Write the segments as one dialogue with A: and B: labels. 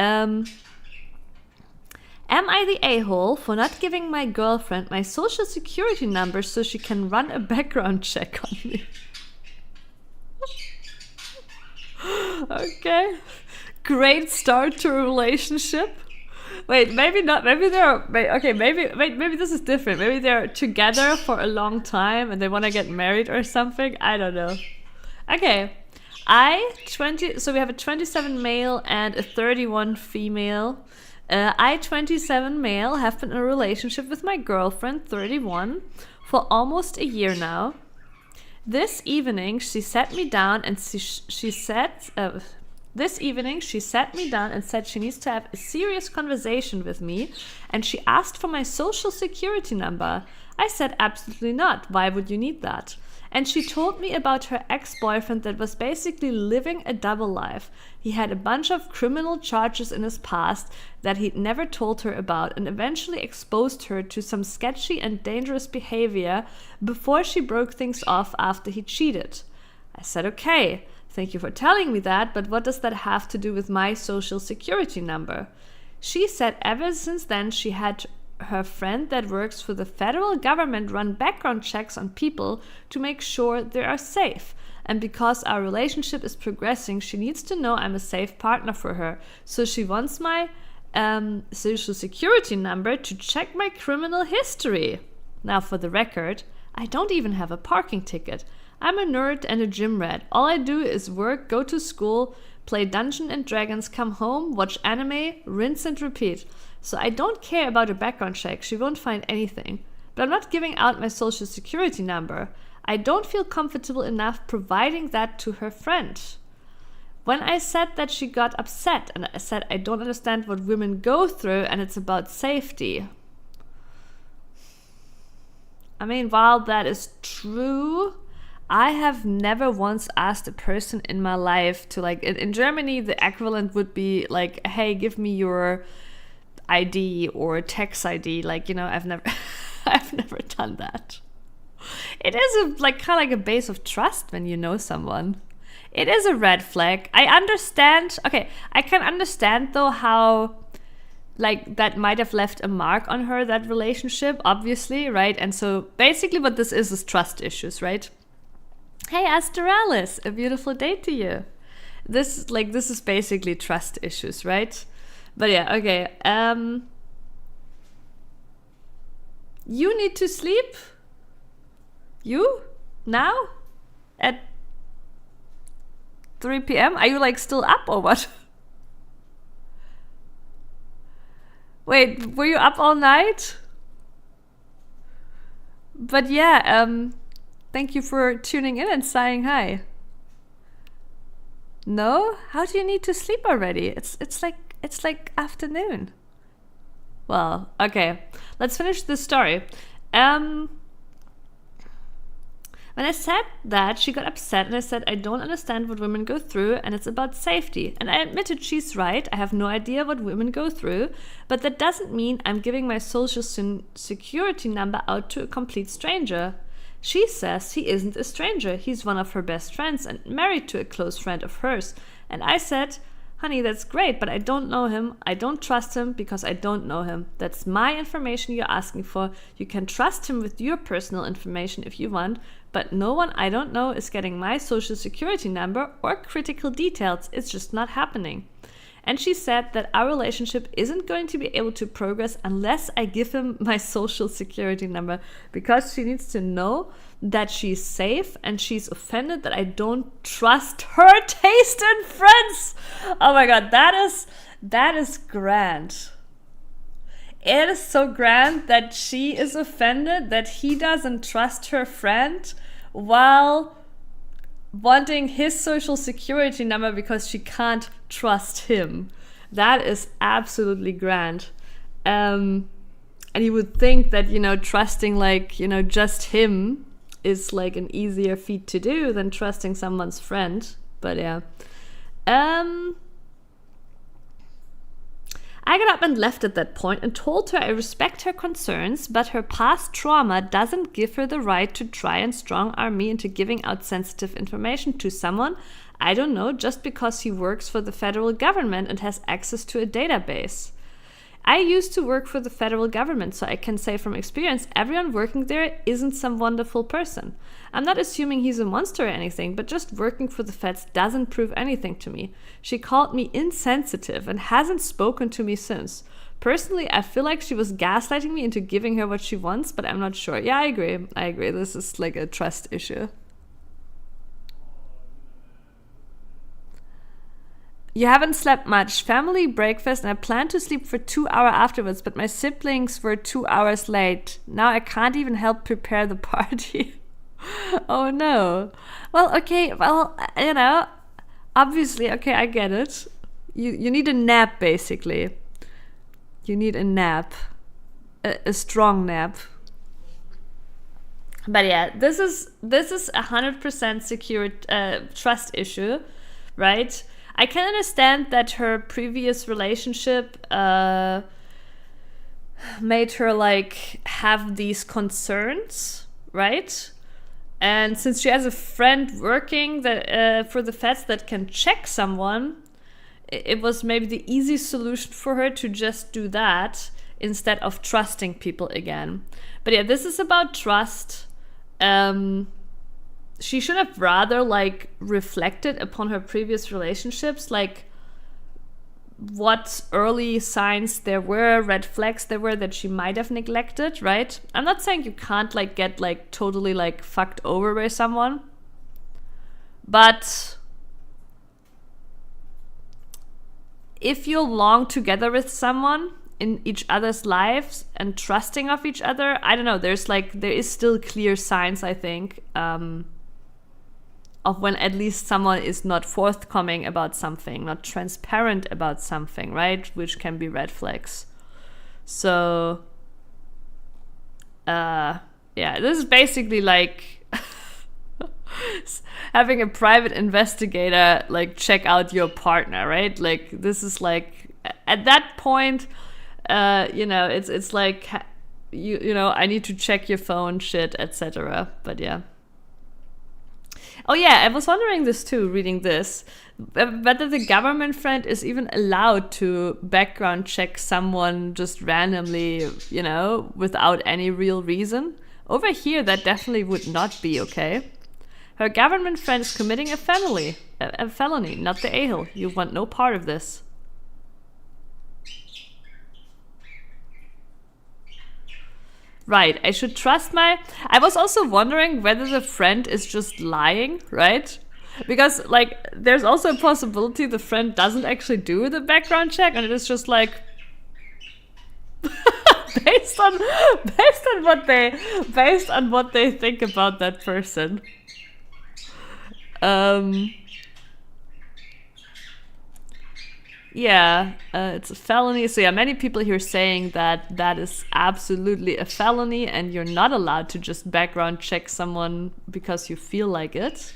A: Am I the a-hole for not giving my girlfriend my social security number so she can run a background check on me? Okay. Great start to a relationship. Wait, maybe not. Maybe they're okay. Maybe this is different. Maybe they're together for a long time and they want to get married or something. I don't know. Okay, so we have a 27 male and a 31 female. I, 27 male, have been in a relationship with my girlfriend, 31, for almost a year now. This evening, she sat me down and she said she needs to have a serious conversation with me, and she asked for my social security number. I said absolutely not. Why would you need that? And she told me about her ex-boyfriend that was basically living a double life. He had a bunch of criminal charges in his past that he'd never told her about, and eventually exposed her to some sketchy and dangerous behavior before she broke things off after he cheated. I said, okay, thank you for telling me that, but what does that have to do with my social security number? She said ever since then she had her friend that works for the federal government run background checks on people to make sure they are safe. And because our relationship is progressing, she needs to know I'm a safe partner for her. So she wants my social security number to check my criminal history. Now, for the record, I don't even have a parking ticket. I'm a nerd and a gym rat. All I do is work, go to school, play Dungeons and Dragons, come home, watch anime, rinse and repeat. So I don't care about a background check. She won't find anything. But I'm not giving out my social security number. I don't feel comfortable enough providing that to her friend. When I said that, she got upset, and I said I don't understand what women go through and it's about safety. I mean, while that is true, I have never once asked a person in my life to, like, in Germany, the equivalent would be like, hey, give me your ID or tax ID. Like, you know, I've never done that. It is kind of like a base of trust when you know someone. It is a red flag. I understand. Okay, I can understand though how, like, that might have left a mark on her, that relationship, obviously, right? And so basically what this is trust issues, right? Hey, Astralis, a beautiful day to you. This is basically trust issues, right? But yeah, okay. You need to sleep? You? Now? At 3 p.m.? Are you, like, still up or what? Wait, were you up all night? But yeah, thank you for tuning in and saying hi. No? How do you need to sleep already? It's like afternoon. Well, okay. Let's finish this story. When I said that, she got upset and I said I don't understand what women go through and it's about safety. And I admitted she's right. I have no idea what women go through, but that doesn't mean I'm giving my social security number out to a complete stranger. She says he isn't a stranger. He's one of her best friends and married to a close friend of hers. And I said, honey, that's great, but I don't know him. I don't trust him because I don't know him. That's my information you're asking for. You can trust him with your personal information if you want, but no one I don't know is getting my social security number or critical details. It's just not happening. And she said that our relationship isn't going to be able to progress unless I give him my social security number, because she needs to know that she's safe and she's offended that I don't trust her taste in friends. Oh my god, that is grand. It is so grand that she is offended that he doesn't trust her friend while wanting his social security number because she can't trust him. That is absolutely grand. And you would think that, trusting, just him is like an easier feat to do than trusting someone's friend. But yeah. I I got up and left at that point and told her I respect her concerns, but her past trauma doesn't give her the right to try and strong-arm me into giving out sensitive information to someone I don't know just because he works for the federal government and has access to a database. I used to work for the federal government, so I can say from experience, everyone working there isn't some wonderful person. I'm not assuming he's a monster or anything, but just working for the feds doesn't prove anything to me. She called me insensitive and hasn't spoken to me since. Personally, I feel like she was gaslighting me into giving her what she wants, but I'm not sure. Yeah, I agree. This is like a trust issue. You haven't slept much. Family breakfast, and I planned to sleep for 2 hours afterwards, but my siblings were 2 hours late. Now I can't even help prepare the party. Oh no. Well, okay, obviously, okay, I get it. You need a nap, basically. You need a nap. A strong nap. But yeah, this is 100% secure trust issue, right? I can understand that her previous relationship made her like have these concerns, right? And since she has a friend working for the feds that can check someone, it was maybe the easy solution for her to just do that instead of trusting people again. But yeah, this is about trust. She should have rather like reflected upon her previous relationships, like what early signs there were, red flags there were that she might have neglected, right? I'm not saying you can't like get like totally like fucked over by someone, but if you're long together with someone in each other's lives and trusting of each other, I don't know, there is still clear signs, I think, of when at least someone is not forthcoming about something, not transparent about something, right? Which can be red flags. So, yeah, this is basically like having a private investigator like check out your partner, right? Like this is like at that point, it's like I need to check your phone, shit, etc. But yeah. Oh yeah, I was wondering this too, reading this, whether the government friend is even allowed to background check someone just randomly, without any real reason. Over here, that definitely would not be okay. Her government friend is committing a felony, not the a-hole. You want no part of this. Right, I should trust I was also wondering whether the friend is just lying, right? Because, like, there's also a possibility the friend doesn't actually do the background check and it is just like based on what they think about that person. Yeah, it's a felony. So yeah, many people here saying that is absolutely a felony and you're not allowed to just background check someone because you feel like it.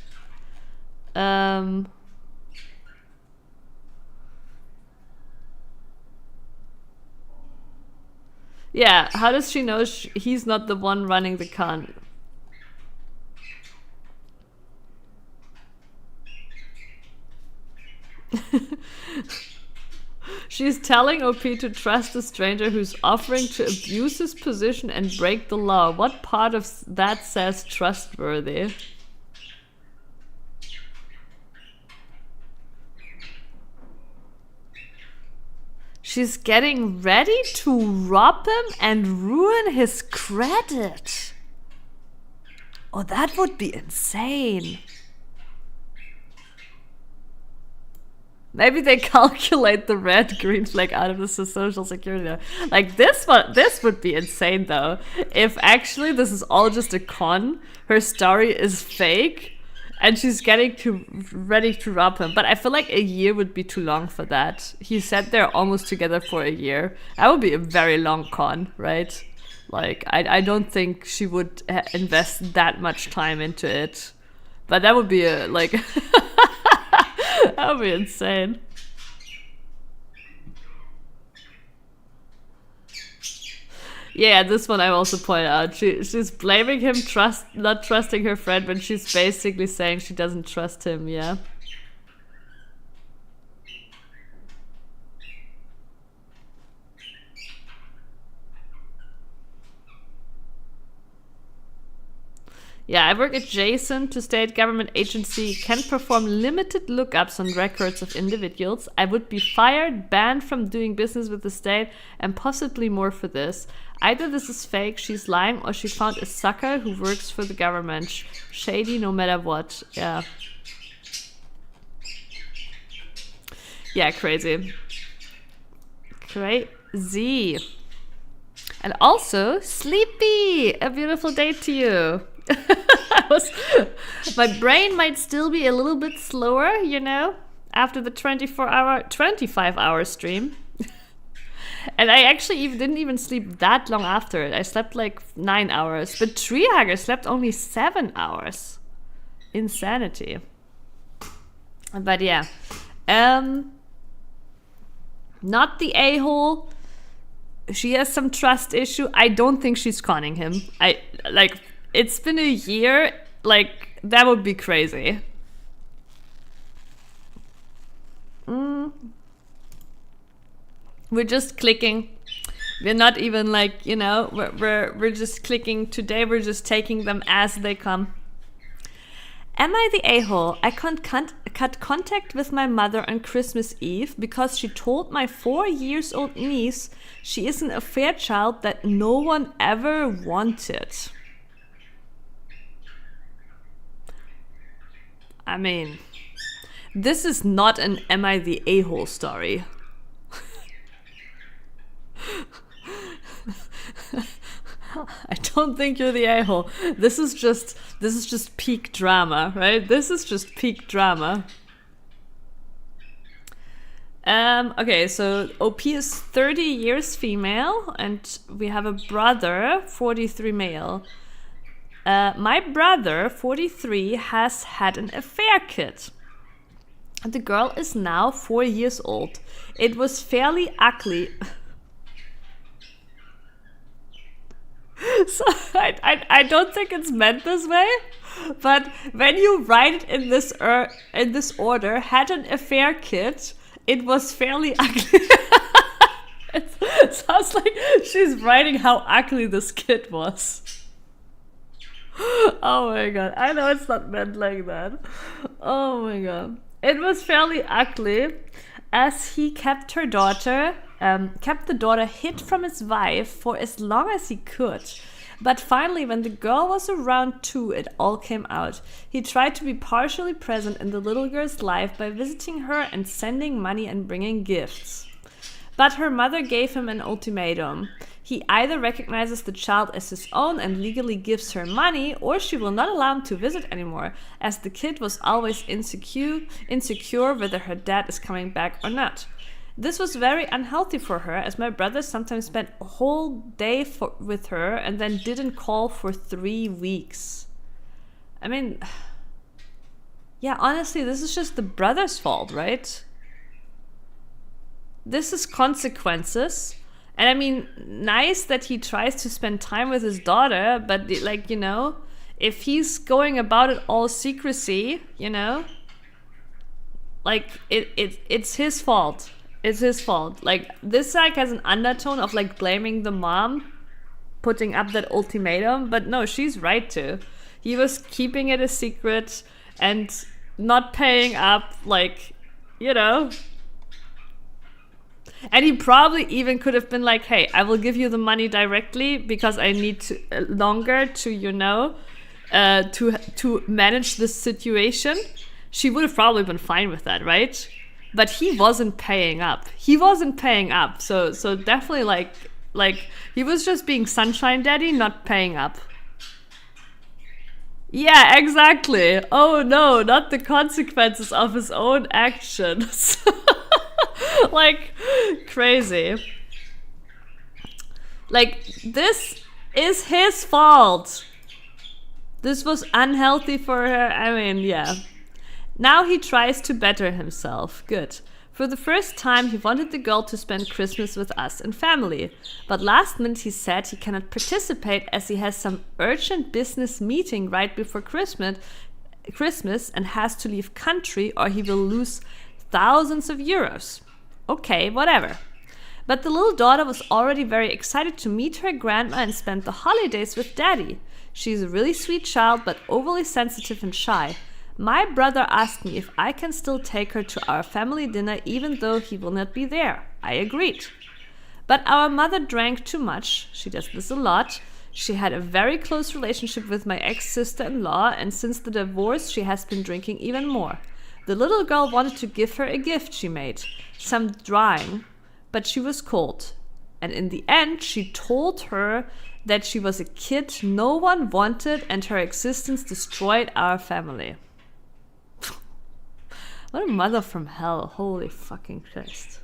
A: Yeah, how does she know he's not the one running the con? She's telling OP to trust a stranger who's offering to abuse his position and break the law. What part of that says trustworthy? She's getting ready to rob him and ruin his credit. Oh, that would be insane. Maybe they calculate the red green flag out of the social security. Like this would be insane though. If actually this is all just a con, her story is fake, and she's getting ready to rob him. But I feel like a year would be too long for that. He said they're almost together for a year. That would be a very long con, right? Like I don't think she would invest that much time into it. But that would be a like. That would be insane. Yeah, this one I also point out. She's blaming him not trusting her friend when she's basically saying she doesn't trust him, yeah. Yeah, I work adjacent to state government agency, can perform limited lookups on records of individuals. I would be fired, banned from doing business with the state, and possibly more for this. Either this is fake, she's lying, or she found a sucker who works for the government. Shady no matter what. Yeah. Yeah, crazy. Crazy. And also, sleepy! A beautiful day to you. My brain might still be a little bit slower, you know, after the 25-hour stream. And I actually didn't even sleep that long after it. I slept like 9 hours, but Treehugger slept only 7 hours. Insanity. But yeah, not the a-hole. She has some trust issue. I don't think she's conning him. It's been a year. Like, that would be crazy. We're just clicking. We're not even like, you know, we're just clicking. Today we're just taking them as they come. Am I the a-hole? I cut contact with my mother on Christmas Eve because she told my 4-year-old niece she is an affair child that no one ever wanted. I mean, this is not an Am I the a-hole story. I don't think you're the a-hole. This is just peak drama, right? This is just peak drama. Okay, so OP is 30 years female, and we have a brother, 43 male. My brother, 43, has had an affair kid. The girl is now 4 years old. It was fairly ugly. So I don't think it's meant this way, but when you write it in this order, had an affair kid, it was fairly ugly. It sounds like she's writing how ugly this kid was. Oh my god, I know it's not meant like that. Oh my god. It was fairly ugly as he kept the daughter hid from his wife for as long as he could. But finally, when the girl was around 2, it all came out. He tried to be partially present in the little girl's life by visiting her and sending money and bringing gifts. But her mother gave him an ultimatum. He either recognizes the child as his own and legally gives her money, or she will not allow him to visit anymore, as the kid was always insecure whether her dad is coming back or not. This was very unhealthy for her, as my brother sometimes spent a whole day with her and then didn't call for 3 weeks. I mean, yeah, honestly, this is just the brother's fault, right? This is consequences. And I mean, nice that he tries to spend time with his daughter, but like, you know, if he's going about it all secrecy, you know, like it's his fault. It's his fault. Like, this like has an undertone of like blaming the mom putting up that ultimatum, but no, she's right too. He was keeping it a secret and not paying up, like, you know. And he probably even could have been like, hey, I will give you the money directly because I need longer to, you know, to manage this situation. She would have probably been fine with that, right? But he wasn't paying up. So definitely like he was just being sunshine daddy, not paying up. Yeah, exactly. Oh no, not the consequences of his own actions. Like, crazy. Like, this is his fault. This was unhealthy for her. I mean, yeah. Now he tries to better himself. Good. For the first time, he wanted the girl to spend Christmas with us and family. But last minute he said he cannot participate as he has some urgent business meeting right before Christmas and has to leave country or he will lose thousands of euros. Okay, whatever. But the little daughter was already very excited to meet her grandma and spend the holidays with daddy. She's a really sweet child, but overly sensitive and shy. My brother asked me if I can still take her to our family dinner even though he will not be there. I agreed. But our mother drank too much. She does this a lot. She had a very close relationship with my ex-sister-in-law, and since the divorce, she has been drinking even more. The little girl wanted to give her a gift she made, some drawing, but she was cold. And in the end, she told her that she was a kid no one wanted and her existence destroyed our family. What a mother from hell. Holy fucking Christ.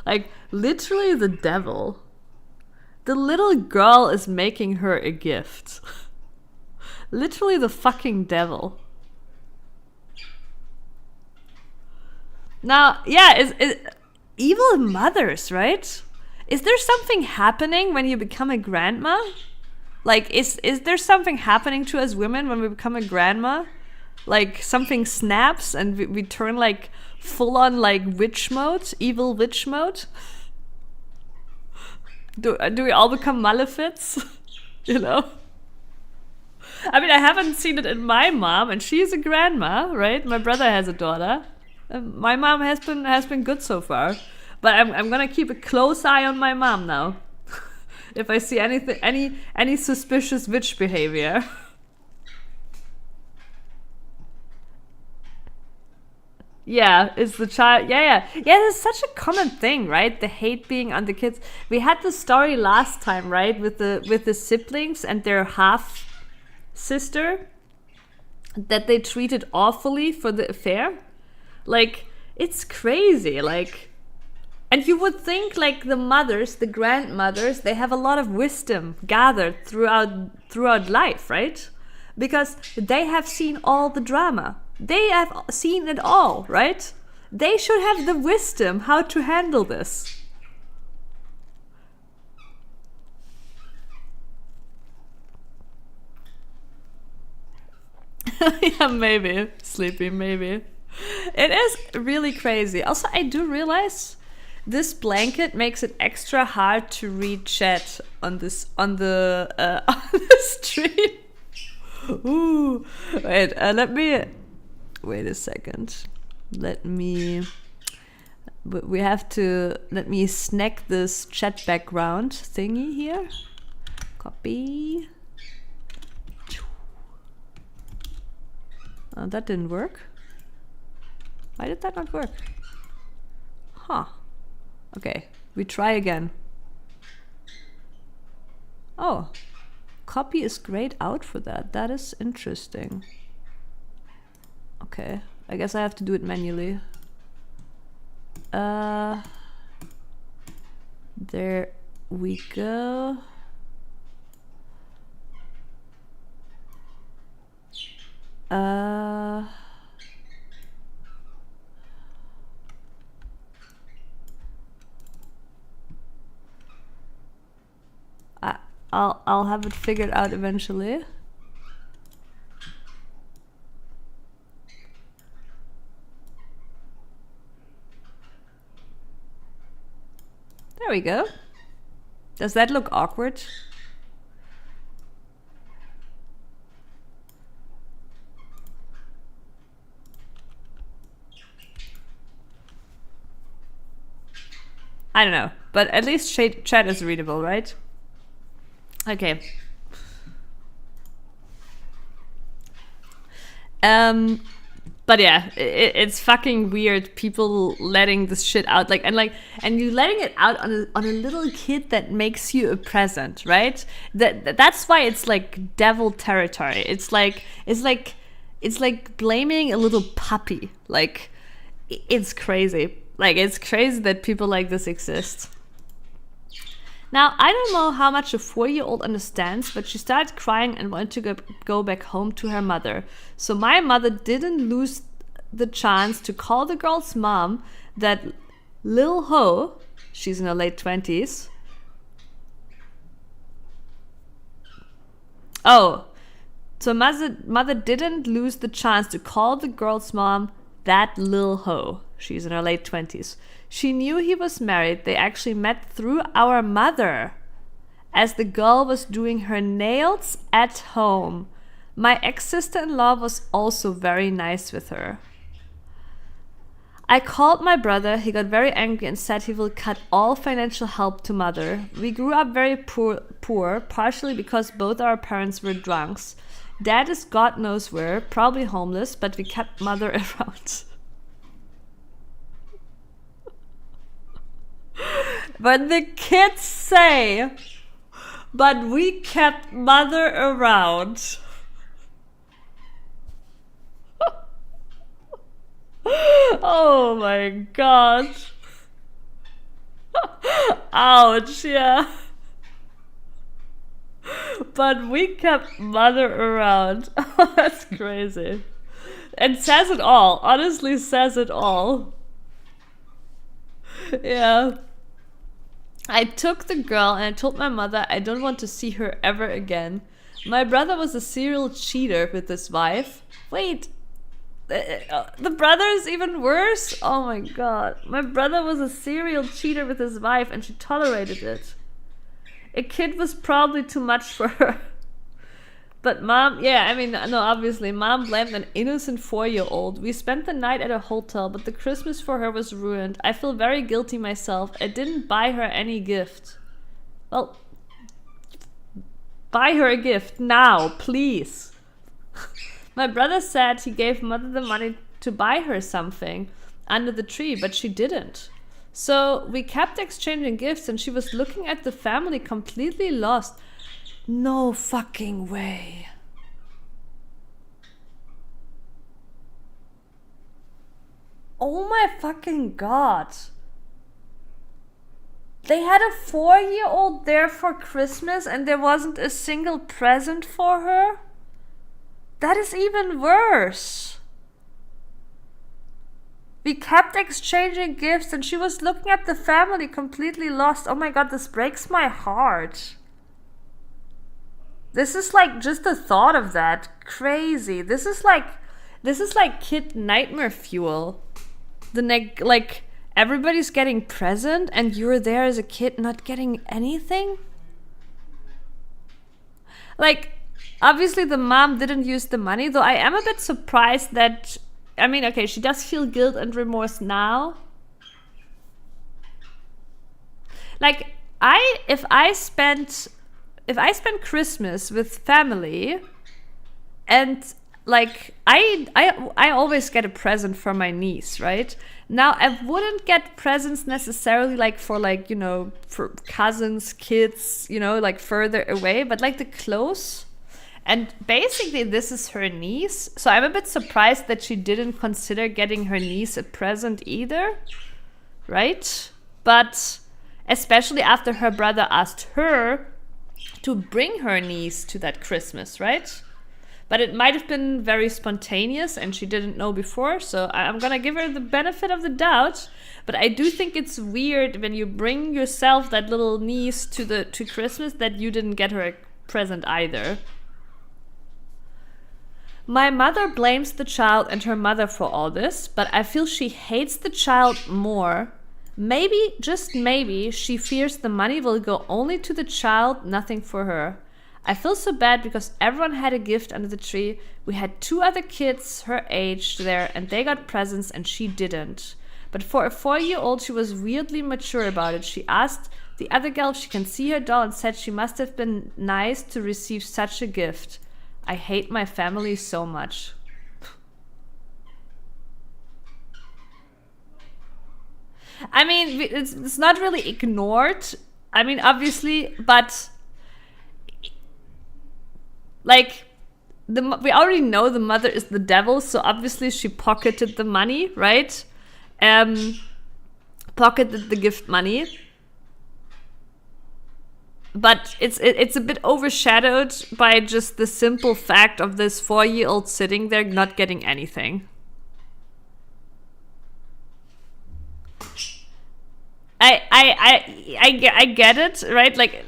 A: Like, literally the devil. The little girl is making her a gift. Literally the fucking devil. Now, yeah, is evil mothers, right? Is there something happening when you become a grandma? Like, is there something happening to us women when we become a grandma? Like, something snaps and we turn, like, full-on, like, witch mode? Evil witch mode? Do we all become malefics? You know? I mean, I haven't seen it in my mom, and she's a grandma, right? My brother has a daughter. My mom has been good so far, but I'm gonna keep a close eye on my mom now. If I see any suspicious witch behavior. Yeah, it's the child. Yeah. It's such a common thing, right? The hate being on the kids. We had the story last time, right, with the siblings and their half sister that they treated awfully for the affair. Like, it's crazy. Like, and you would think, like, the mothers, the grandmothers, they have a lot of wisdom gathered throughout life, right? Because they have seen all the drama. They have seen it all, right? They should have the wisdom how to handle this. Yeah, maybe. Sleepy, maybe. It is really crazy. Also, I do realize this blanket makes it extra hard to read chat on the stream. Ooh, wait. Wait a second. Let me snack this chat background thingy here. Copy. Oh, that didn't work. Why did that not work? Huh. Okay, we try again. Oh, copy is grayed out for that. That is interesting. Okay, I guess I have to do it manually. There we go. I'll have it figured out eventually. There we go. Does that look awkward? I don't know, but at least chat is readable, right? Okay. But yeah, it's fucking weird. People letting this shit out, and you letting it out on a little kid that makes you a present, right? That's why it's like devil territory. It's like blaming a little puppy. Like, it's crazy. Like, it's crazy that people like this exist. Now, I don't know how much a 4-year-old understands, but she started crying and wanted to go back home to her mother. So my mother didn't lose the chance to call the girl's mom that Lil Ho, she's in her late 20s. Oh, so mother didn't lose the chance to call the girl's mom that Lil Ho. She's in her late 20s. She knew he was married. They actually met through our mother as the girl was doing her nails at home. My ex-sister-in-law was also very nice with her. I called my brother. He got very angry and said he will cut all financial help to mother. We grew up very poor, partially because both our parents were drunks. Dad is God knows where, probably homeless, but we kept mother around. But the kids say, but we kept mother around. Oh my god. Ouch, yeah. But we kept mother around. Oh, that's crazy. And says it all. Honestly says it all. Yeah. I took the girl and I told my mother I don't want to see her ever again. My brother was a serial cheater with his wife. Wait. The brother is even worse? Oh my god. My brother was a serial cheater with his wife and she tolerated it. A kid was probably too much for her. But mom, yeah, I mean, no, obviously, mom blamed an innocent 4-year-old. We spent the night at a hotel, but the Christmas for her was ruined. I feel very guilty myself. I didn't buy her any gift. Well, buy her a gift now, please. My brother said he gave mother the money to buy her something under the tree, but she didn't. So we kept exchanging gifts and she was looking at the family completely lost. No fucking way. Oh my fucking god. They had a 4-year-old there for Christmas and there wasn't a single present for her? That is even worse. We kept exchanging gifts and she was looking at the family completely lost. Oh my god, this breaks my heart. This is like just the thought of that. Crazy. This is like kid nightmare fuel. Like everybody's getting present and you're there as a kid not getting anything? Like, obviously the mom didn't use the money, though I am a bit surprised that, I mean, okay, she does feel guilt and remorse now. Like, if I spent Christmas with family and like I always get a present for my niece, right? Now I wouldn't get presents necessarily like for like, you know, for cousins, kids, you know, like further away, but like the close. And basically this is her niece, so I'm a bit surprised that she didn't consider getting her niece a present either, right? But especially after her brother asked her to bring her niece to that Christmas, right? But it might have been very spontaneous and she didn't know before, so I'm gonna give her the benefit of the doubt. But I do think it's weird when you bring yourself that little niece to Christmas that you didn't get her a present either. My mother blames the child and her mother for all this, but I feel she hates the child more. Maybe, just maybe, she fears the money will go only to the child, nothing for her. I feel so bad because everyone had a gift under the tree. We had 2 other kids her age there and they got presents and she didn't. But for a 4-year-old, she was weirdly mature about it. She asked the other girl if she can see her doll and said she must have been nice to receive such a gift. I hate my family so much. I mean, it's not really ignored. I mean, obviously, but like we already know the mother is the devil, so obviously she pocketed the money, right? Pocketed the gift money. but it's a bit overshadowed by just the simple fact of this 4-year-old sitting there not getting anything. I get it, right? Like,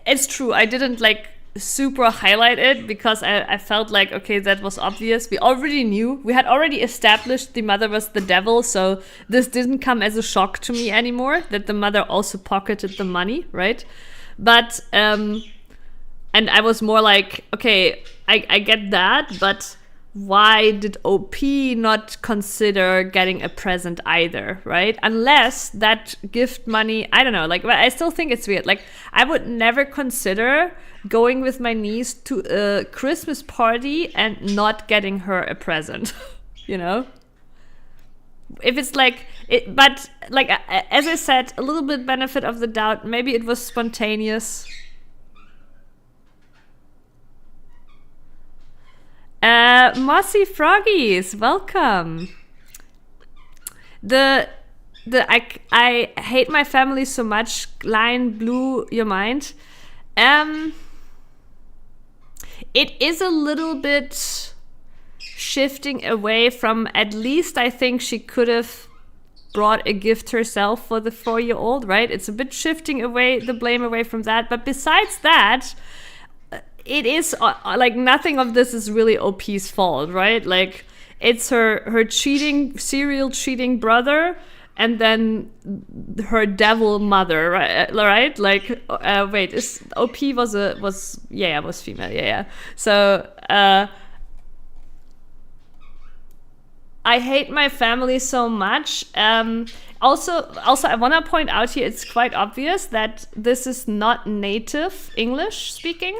A: it's true. I didn't like super highlight it because I felt like, okay, that was obvious. We already knew. We had already established the mother was the devil, so this didn't come as a shock to me anymore that the mother also pocketed the money, right? But and I was more like, okay, I get that, but why did OP not consider getting a present either, right? Unless that gift money, I don't know, like, I still think it's weird. Like, I would never consider going with my niece to a Christmas party and not getting her a present, you know? If it's like, but like, as I said, a little bit benefit of the doubt. Maybe it was spontaneous. Mossy Froggies, welcome. I hate my family so much line blew your mind. It is a little bit shifting away from, at least I think she could have brought a gift herself for the 4-year-old, right? It's a bit shifting away the blame away from that. But besides that, it is like nothing of this is really OP's fault, right? Like, it's her cheating, serial cheating brother, and then her devil mother, right? Like, wait, is OP was female, yeah. So I hate my family so much. Also, I want to point out here, it's quite obvious that this is not native English speaking.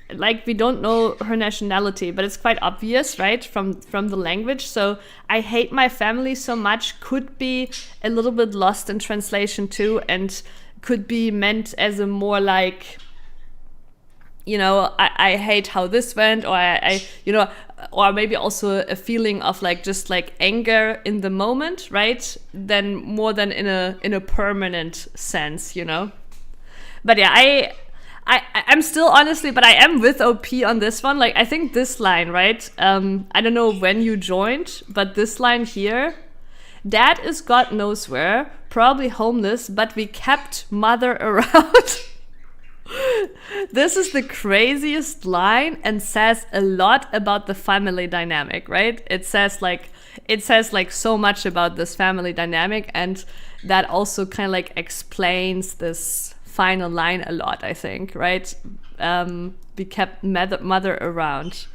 A: Like, we don't know her nationality, but it's quite obvious, right, from the language. So I hate my family so much could be a little bit lost in translation too, and could be meant as a more like, you know, I hate how this went, or I you know, or maybe also a feeling of like just like anger in the moment, right? Then more than in a permanent sense, you know. But yeah, I'm still honestly, but I am with OP on this one. Like, I think this line, right? I don't know when you joined, but this line here, Dad is God knows where, probably homeless, but we kept mother around. This is the craziest line and says a lot about the family dynamic, right? It says like so much about this family dynamic, and that also kind of like explains this final line a lot, I think, right? We kept mother around.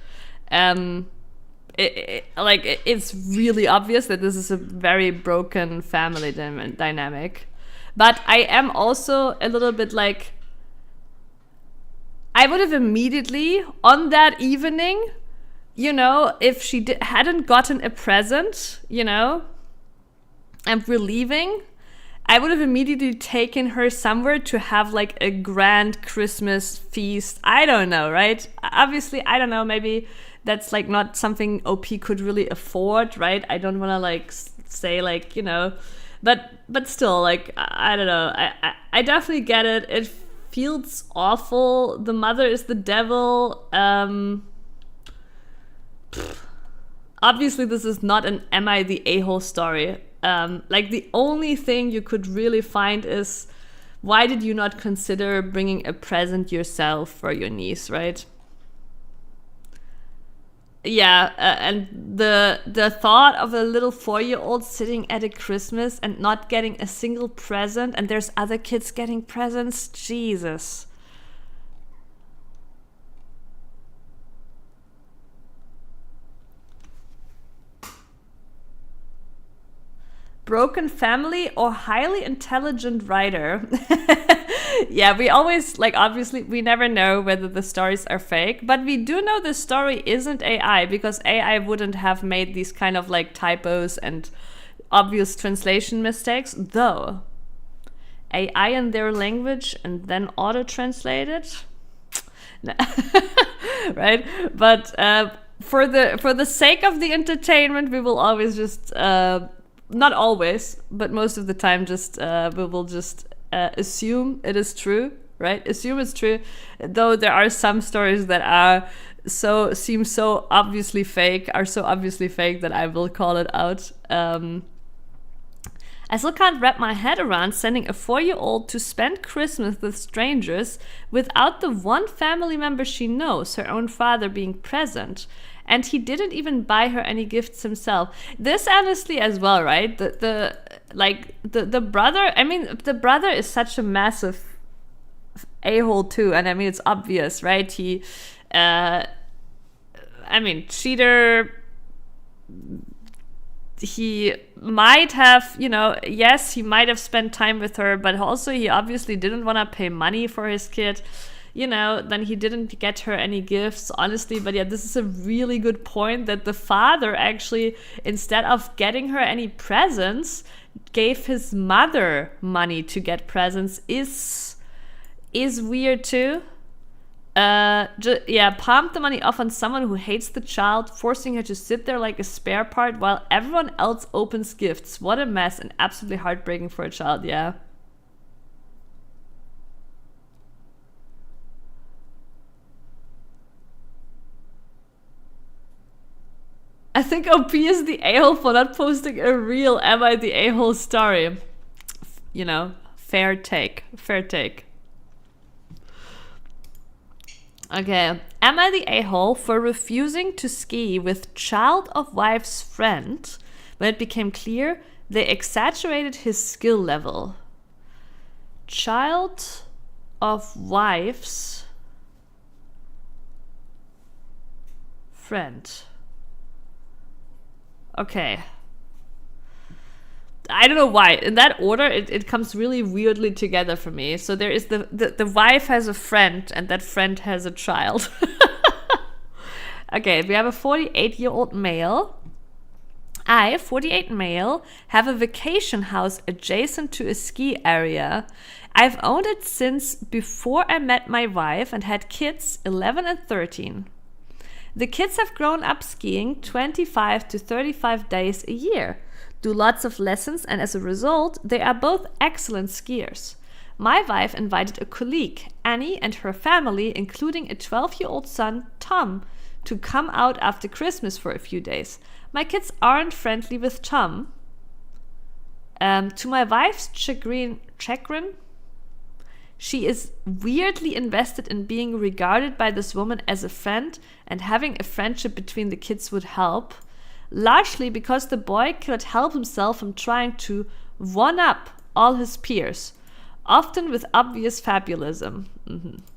A: It's really obvious that this is a very broken family dynamic. But I am also a little bit like, I would have immediately, on that evening, you know, if she hadn't gotten a present, you know, and we're leaving, I would have immediately taken her somewhere to have like a grand Christmas feast. I don't know, right? Obviously, I don't know. Maybe that's like not something OP could really afford, right? I don't want to like say like, you know, but still, like, I don't know. I definitely get it. It feels awful. The mother is the devil. Obviously, this is not an Am I the A-hole story. Like, the only thing you could really find is, why did you not consider bringing a present yourself for your niece, right? Yeah, and the thought of a little 4-year-old sitting at a Christmas and not getting a single present, and there's other kids getting presents, Jesus. Broken family or highly intelligent writer? Yeah, we always, like, obviously, we never know whether the stories are fake, but we do know the story isn't AI, because AI wouldn't have made these kind of, like, typos and obvious translation mistakes, though AI in their language and then auto-translate it? Right? But for the sake of the entertainment, we will always just... not always, but most of the time, just we will just assume it is true, right? Assume it's true, though there are some stories that are seem so obviously fake, that I will call it out. I still can't wrap my head around sending a 4-year-old to spend Christmas with strangers without the one family member she knows, her own father, being present. And he didn't even buy her any gifts himself. This honestly as well, right? The brother, I mean, the brother is such a massive a-hole too. And I mean, it's obvious, right? He, cheater. He might have, yes, he might have spent time with her, but also he obviously didn't want to pay money for his kid. Then he didn't get her any gifts, honestly. But yeah, this is a really good point that the father actually, instead of getting her any presents, gave his mother money to get presents is weird too. Palmed the money off on someone who hates the child, forcing her to sit there like a spare part while everyone else opens gifts. What a mess, and absolutely heartbreaking for a child, yeah. I think OP is the a-hole for not posting a real Am I the a-hole story. Fair take. Okay, am I the a-hole for refusing to ski with child of wife's friend when it became clear they exaggerated his skill level? Child of wife's friend. Okay. I don't know why. In that order, it comes really weirdly together for me. So there is the wife has a friend, and that friend has a child. Okay, we have a 48-year-old male. I, 48 male, have a vacation house adjacent to a ski area. I've owned it since before I met my wife and had kids 11 and 13. The kids have grown up skiing 25 to 35 days a year, do lots of lessons, and as a result, they are both excellent skiers. My wife invited a colleague, Annie, and her family, including a 12-year-old son, Tom, to come out after Christmas for a few days. My kids aren't friendly with Tom. To my wife's chagrin, she is weirdly invested in being regarded by this woman as a friend, and having a friendship between the kids would help, largely because the boy cannot help himself from trying to one-up all his peers, often with obvious fabulism.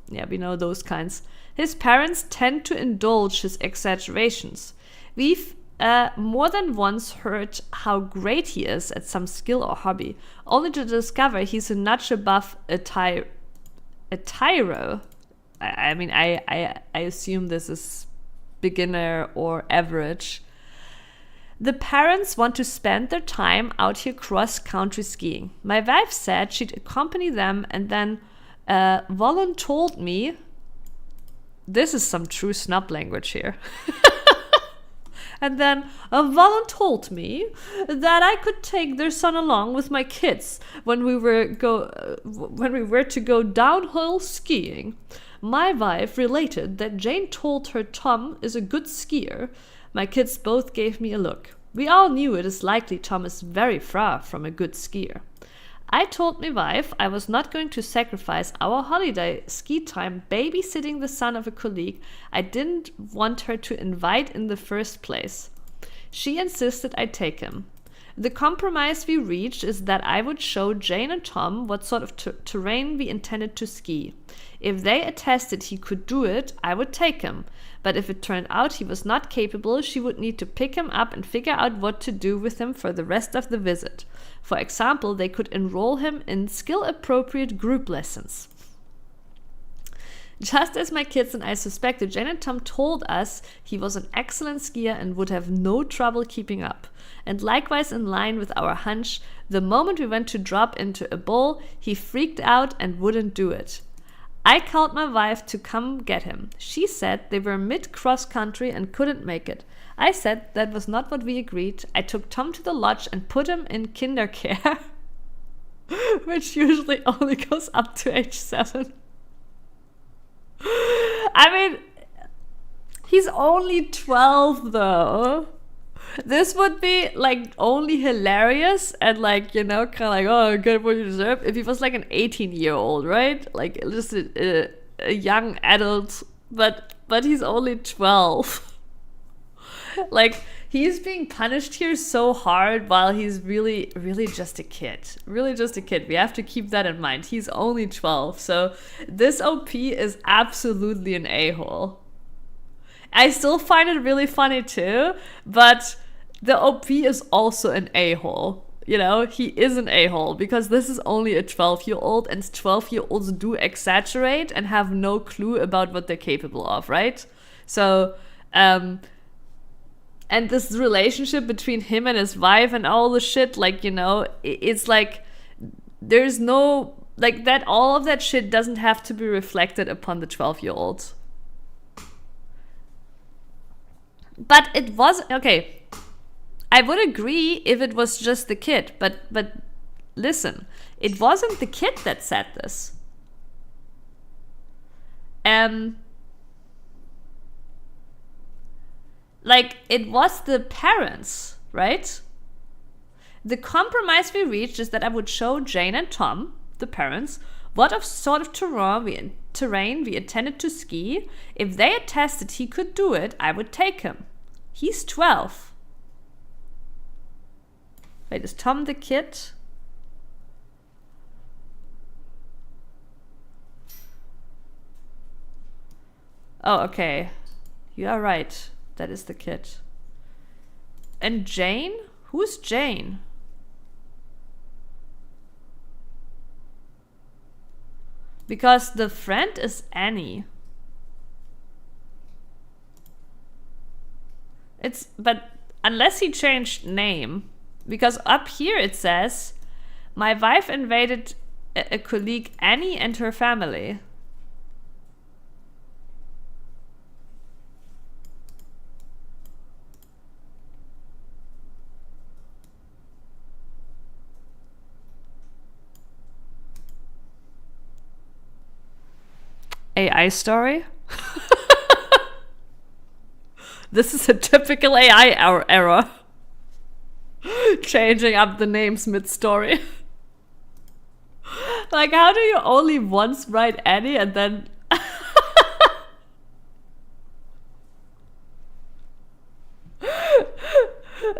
A: Yeah, we know those kinds. His parents tend to indulge his exaggerations. We've more than once heard how great he is at some skill or hobby, only to discover he's a notch above a tyro. I assume this is beginner or average. The parents want to spend their time out here cross-country skiing. My wife said she'd accompany them, and then voluntold me. This is some true snub language here. And then voluntold me that I could take their son along with my kids when we were to go downhill skiing. My wife related that Jane told her Tom is a good skier. My kids both gave me a look. We all knew it is likely Tom is very far from a good skier. I told my wife I was not going to sacrifice our holiday ski time babysitting the son of a colleague I didn't want her to invite in the first place. She insisted I take him. The compromise we reached is that I would show Jane and Tom what sort of terrain we intended to ski. If they attested he could do it, I would take him. But if it turned out he was not capable, she would need to pick him up and figure out what to do with him for the rest of the visit. For example, they could enroll him in skill-appropriate group lessons. Just as my kids and I suspected, Jane and Tom told us he was an excellent skier and would have no trouble keeping up. And likewise, in line with our hunch, the moment we went to drop into a bowl, he freaked out and wouldn't do it. I called my wife to come get him. She said they were mid-cross country and couldn't make it. I said that was not what we agreed. I took Tom to the lodge and put him in kindercare. which usually only goes up to age 7. I mean, he's only 12 though. This would be like only hilarious and like, kind of like, oh, get what you deserve if he was like an 18-year-old, right? Like just a young adult, but he's only 12. Like, he's being punished here so hard while he's really, really just a kid. Really just a kid. We have to keep that in mind. He's only 12. So this OP is absolutely an a-hole. I still find it really funny too, but the OP is also an a-hole. He is an a-hole because this is only a 12-year-old, and 12-year-olds do exaggerate and have no clue about what they're capable of, right? So, and this relationship between him and his wife and all the shit, like, it's like there's no, like, that all of that shit doesn't have to be reflected upon the 12-year-old. But it was, okay, I would agree if it was just the kid, but listen, it wasn't the kid that said this. Like, it was the parents, right? The compromise we reached is that I would show Jane and Tom, the parents, what sort of terrain we intended to ski. If they attested he could do it, I would take him. He's 12. Wait, is Tom the kid? Oh, okay. You are right. That is the kid. And Jane? Who's Jane? Because the friend is Annie. But unless he changed name, because up here it says, my wife invaded a colleague Annie and her family. AI story? This is a typical AI error. Changing up the names mid-story. Like, how do you only once write Annie and then...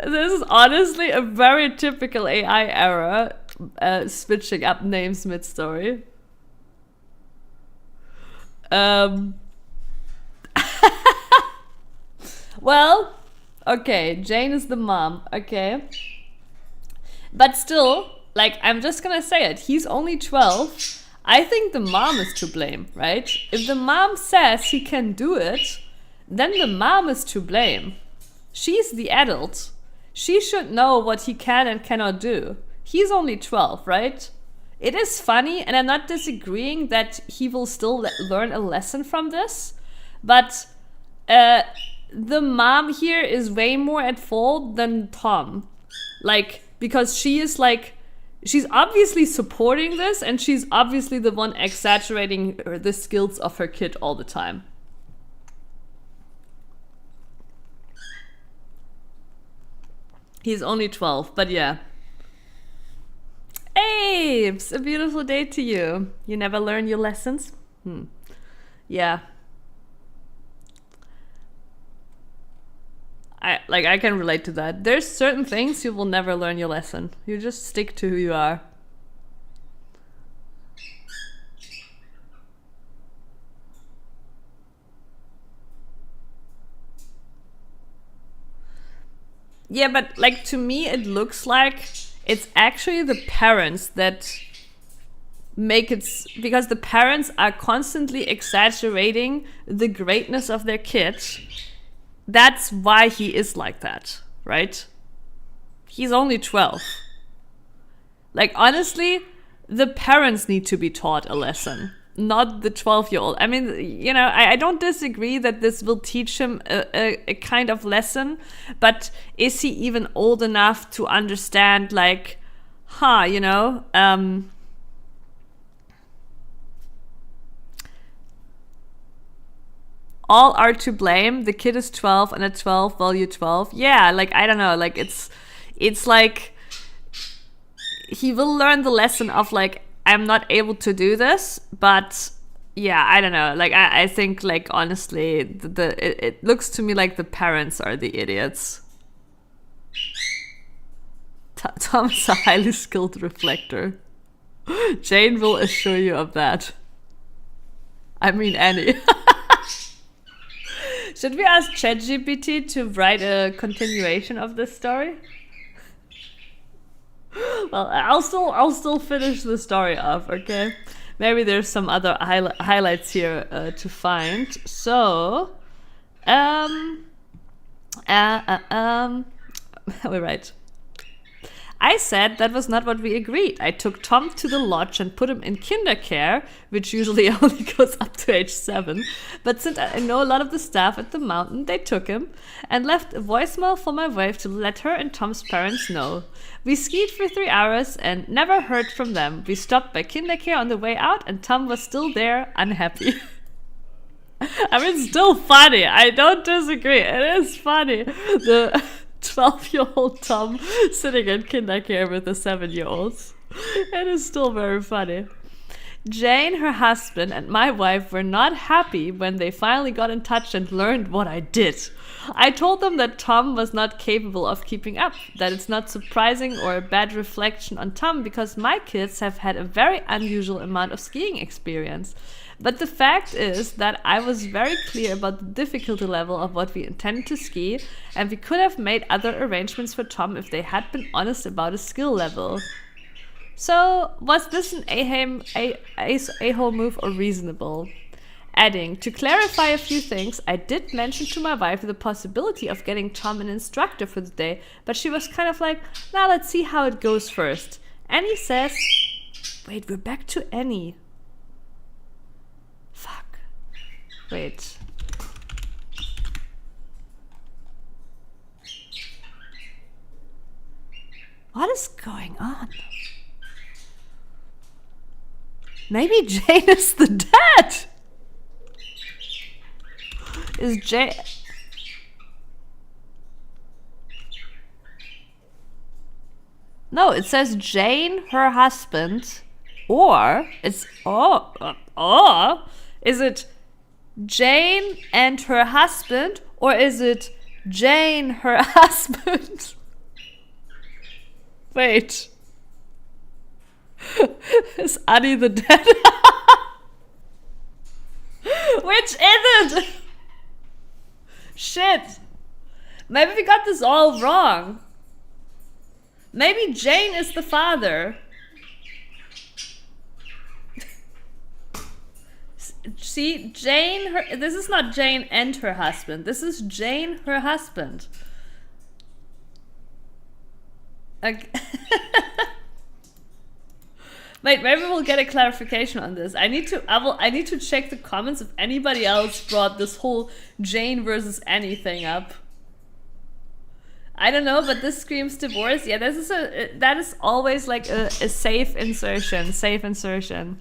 A: This is honestly a very typical AI error, switching up names mid-story. Well, okay, Jane is the mom, okay. But still, like, I'm just gonna say it, he's only 12. I think the mom is to blame, right? If the mom says he can do it, then the mom is to blame. She's the adult. She should know what he can and cannot do. He's only 12, right? It is funny, and I'm not disagreeing that he will still learn a lesson from this, but the mom here is way more at fault than Tom. Like, because she is like, she's obviously supporting this, and she's obviously the one exaggerating the skills of her kid all the time. He's only 12, but yeah. Hey, it's a beautiful day to you. You never learn your lessons? Yeah. I can relate to that. There's certain things you will never learn your lesson. You just stick to who you are. Yeah, but like, to me it looks like it's actually the parents that make it, because the parents are constantly exaggerating the greatness of their kids. That's why he is like that, right? He's only 12. Like, honestly, the parents need to be taught a lesson, not the 12-year-old. I mean, I don't disagree that this will teach him a kind of lesson, but is he even old enough to understand, like, you know, all are to blame. The kid is 12 and at 12, well, you're 12. Yeah, like, I don't know. Like, it's like he will learn the lesson of, like, I'm not able to do this, but yeah, I don't know. Like, I think, like, honestly, it looks to me like the parents are the idiots. Tom is a highly skilled reflector. Jane will assure you of that. I mean, Annie. Should we ask ChatGPT to write a continuation of this story? Well, I'll still finish the story off, okay? Maybe there's some other highlights here to find. So, we're right. I said that was not what we agreed. I took Tom to the lodge and put him in kindercare, which usually only goes up to age 7. But since I know a lot of the staff at the mountain, they took him and left a voicemail for my wife to let her and Tom's parents know. We skied for 3 hours and never heard from them. We stopped by kindercare on the way out and Tom was still there, unhappy. I mean, still funny. I don't disagree. It is funny. The 12-year-old Tom sitting in kindercare with the 7-year-olds. It is still very funny. Jane, her husband, and my wife were not happy when they finally got in touch and learned what I did. I told them that Tom was not capable of keeping up, that it's not surprising or a bad reflection on Tom because my kids have had a very unusual amount of skiing experience. But the fact is that I was very clear about the difficulty level of what we intended to ski, and we could have made other arrangements for Tom if they had been honest about his skill level. So, was this an a-hole move or reasonable? Adding, to clarify a few things, I did mention to my wife the possibility of getting Tom an instructor for the day, but she was kind of like, now let's see how it goes first. Annie says, wait, we're back to Annie. Fuck. Wait. What is going on? Maybe Jane is the dad. Is Jane... No, it says Jane, her husband, or it's or is it Jane and her husband, or is it Jane, her husband? Wait. Is Annie the dad? Which is it? Shit. Maybe we got this all wrong. Maybe Jane is the father. See, Jane, this is not Jane and her husband. This is Jane, her husband. Okay. Wait, maybe we'll get a clarification on this. I need to check the comments if anybody else brought this whole Jane versus Annie thing up. I don't know, but this screams divorce. Yeah, that is always like a safe insertion.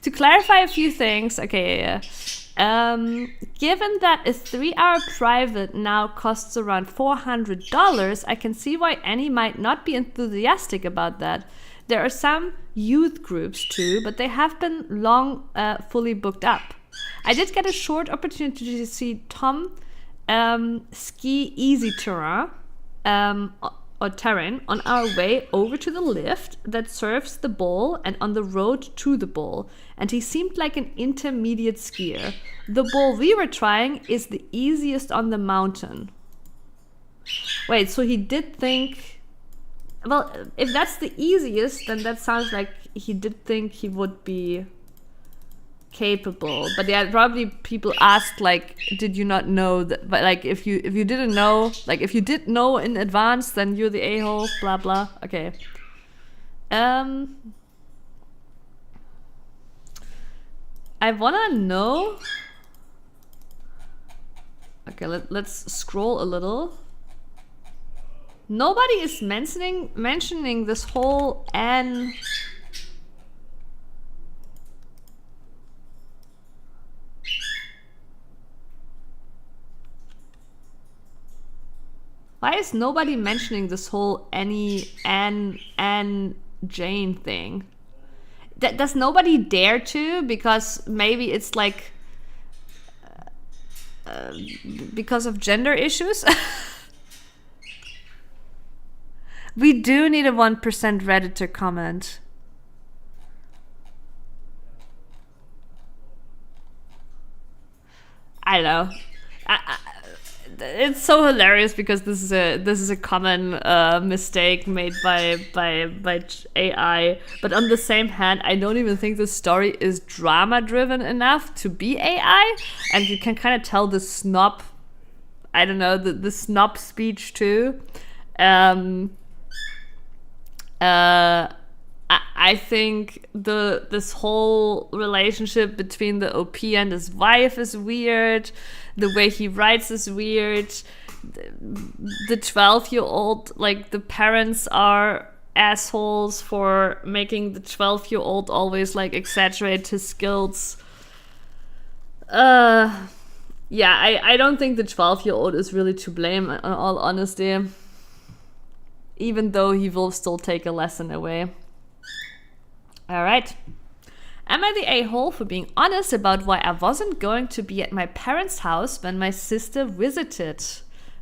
A: To clarify a few things, okay, given that a 3-hour private now costs around $400, I can see why Annie might not be enthusiastic about that. There are some youth groups too, but they have been long fully booked up. I did get a short opportunity to see Tom ski easy terrain or terrain on our way over to the lift that serves the bowl and on the road to the bowl, and he seemed like an intermediate skier. The bowl we were trying is the easiest on the mountain. Wait, so he did think... Well, if that's the easiest, then that sounds like he did think he would be capable. But yeah, probably people asked, like, did you not know that? But like, if you didn't know, like, if you did know in advance, then you're the a-hole. Blah blah. Okay. I wanna know. Okay, let's scroll a little. Nobody is mentioning this whole N. Why is nobody mentioning this whole Anne Jane thing? Does nobody dare to? Because maybe it's like because of gender issues. We do need a 1% Redditor comment. I don't know. It's so hilarious because this is a common mistake made by AI. But on the same hand, I don't even think the story is drama driven enough to be AI, and you can kind of tell the snob. I don't know, the snob speech too. I think this whole relationship between the OP and his wife is weird. The way he writes is weird. The 12-year-old, like, the parents are assholes for making the 12-year-old always, like, exaggerate his skills. Yeah, I don't think the 12-year-old is really to blame, in all honesty. Even though he will still take a lesson away. All right. Am I the a-hole for being honest about why I wasn't going to be at my parents' house when my sister visited?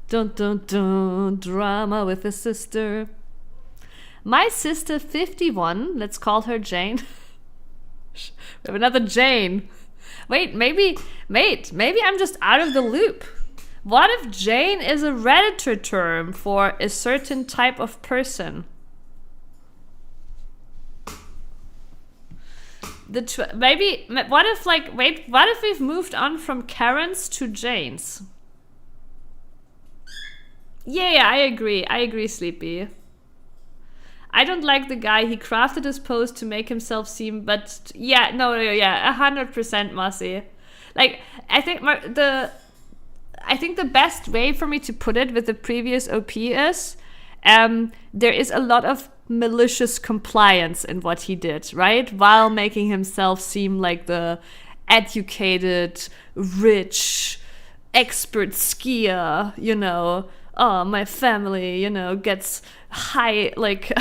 A: Dun dun dun, drama with a sister. My sister 51, let's call her Jane. We have another Jane. Wait, maybe I'm just out of the loop. What if Jane is a Redditor term for a certain type of person? What if we've moved on from Karens to Janes? Yeah, I agree, Sleepy. I don't like the guy. He crafted his post to make himself seem, but yeah, 100% Mossy. Like, I think the best way for me to put it with the previous OP is, there is a lot of malicious compliance in what he did, right? While making himself seem like the educated, rich, expert skier, you know. Oh, my family, you know, gets high, like,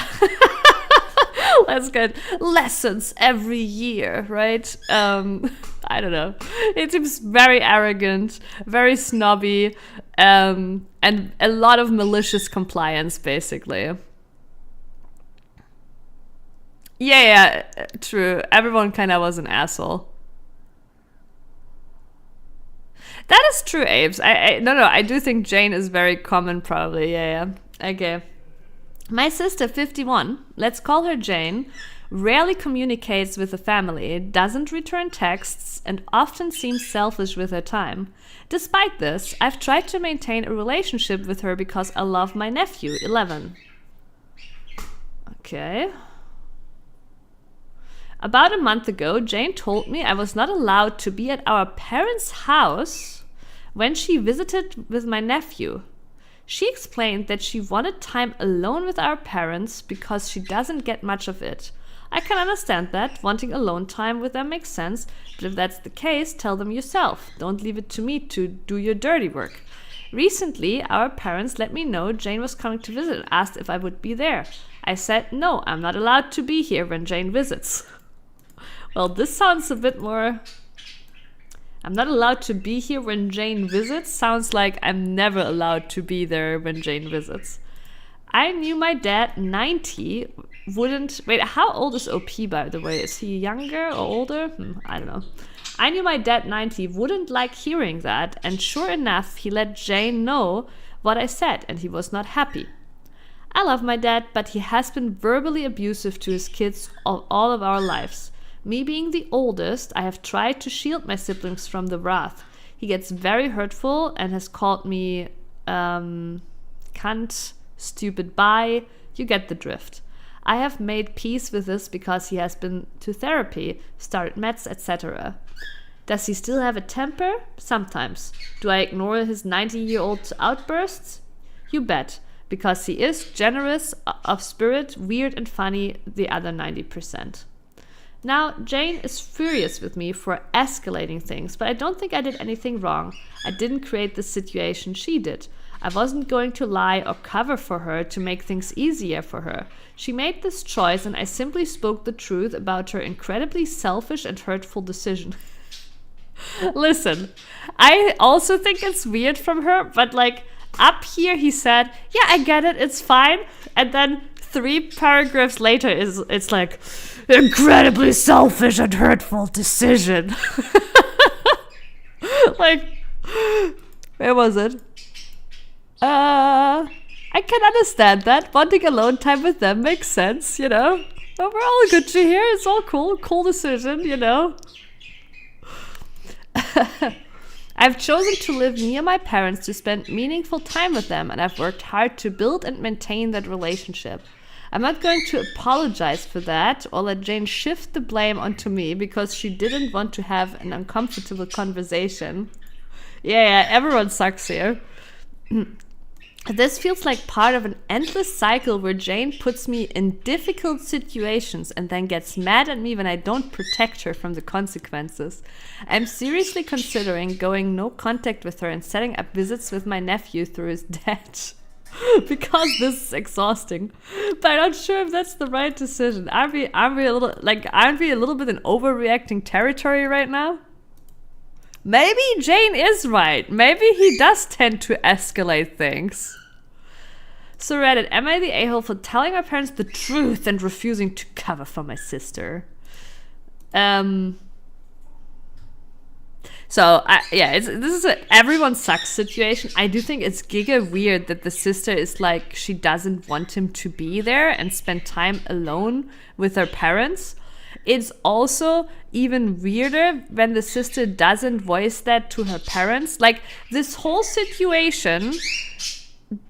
A: let's get lessons every year, right? I don't know. It seems very arrogant, very snobby, and a lot of malicious compliance, basically. Yeah, true. Everyone kind of was an asshole. That is true, Apes. I do think Jane is very common, probably. Yeah. Okay. My sister, 51, let's call her Jane, rarely communicates with the family, doesn't return texts, and often seems selfish with her time. Despite this, I've tried to maintain a relationship with her because I love my nephew, 11. Okay. About a month ago, Jane told me I was not allowed to be at our parents' house when she visited with my nephew. She explained that she wanted time alone with our parents because she doesn't get much of it. I can understand that. Wanting alone time with them makes sense, but if that's the case, tell them yourself. Don't leave it to me to do your dirty work. Recently, our parents let me know Jane was coming to visit and asked if I would be there. I said, no, I'm not allowed to be here when Jane visits. Well, this sounds a bit more... I'm not allowed to be here when Jane visits. Sounds like I'm never allowed to be there when Jane visits. I knew my dad, 90, wouldn't... Wait, how old is OP, by the way? Is he younger or older? I don't know. I knew my dad, 90, wouldn't like hearing that, and sure enough, he let Jane know what I said, and he was not happy. I love my dad, but he has been verbally abusive to his kids all of our lives. Me being the oldest, I have tried to shield my siblings from the wrath. He gets very hurtful and has called me cunt, stupid bye. You get the drift. I have made peace with this because he has been to therapy, started meds, etc. Does he still have a temper? Sometimes. Do I ignore his 90-year-old outbursts? You bet. because he is generous of spirit, weird and funny the other 90%. Now, Jane is furious with me for escalating things, but I don't think I did anything wrong. I didn't create the situation, she did. I wasn't going to lie or cover for her to make things easier for her. She made this choice, and I simply spoke the truth about her incredibly selfish and hurtful decision. Listen, I also think it's weird from her, but like up here he said, yeah, I get it, it's fine. And then 3 paragraphs later it's like, incredibly selfish and hurtful decision. Like, where was it? I can understand that. Wanting alone time with them makes sense, you know. But we're all Gucci here. It's all cool. Cool decision, you know. I've chosen to live near my parents to spend meaningful time with them, and I've worked hard to build and maintain that relationship. I'm not going to apologize for that or let Jane shift the blame onto me because she didn't want to have an uncomfortable conversation. Yeah, everyone sucks here. This feels like part of an endless cycle where Jane puts me in difficult situations and then gets mad at me when I don't protect her from the consequences. I'm seriously considering going no contact with her and setting up visits with my nephew through his dad. Because this is exhausting. But I'm not sure if that's the right decision. Aren't we a little bit in overreacting territory right now? Maybe Jane is right. Maybe he does tend to escalate things. So Reddit, am I the a-hole for telling my parents the truth and refusing to cover for my sister? This is an everyone sucks situation. I do think it's giga weird that the sister is like, she doesn't want him to be there and spend time alone with her parents. It's also even weirder when the sister doesn't voice that to her parents. Like, this whole situation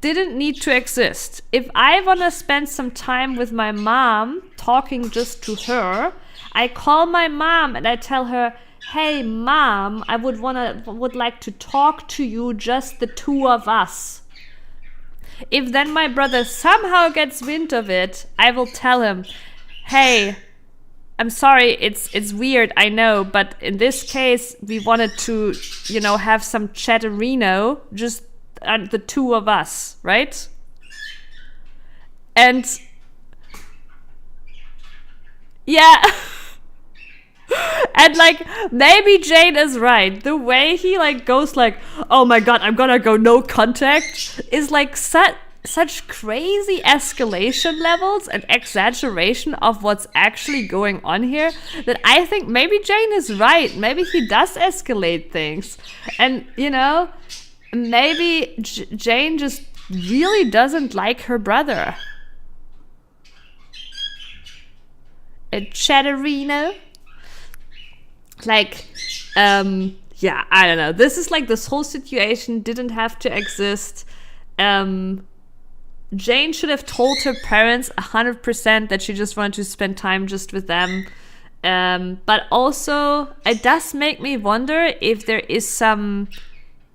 A: didn't need to exist. If I want to spend some time with my mom, talking just to her, I call my mom and I tell her, hey mom, I would like to talk to you, just the two of us. If then my brother somehow gets wind of it, I will tell him, hey, I'm sorry, it's weird, I know, but in this case, we wanted to, have some chatterino, just the two of us, right? And yeah. And like, maybe Jane is right. The way he like goes like, oh my god, I'm gonna go no contact, is like such crazy escalation levels and exaggeration of what's actually going on here that I think maybe Jane is right. Maybe he does escalate things. And, maybe Jane just really doesn't like her brother. A chatterino? Like, I don't know. This is like, this whole situation didn't have to exist. Jane should have told her parents 100% that she just wanted to spend time just with them. But also, it does make me wonder if there is some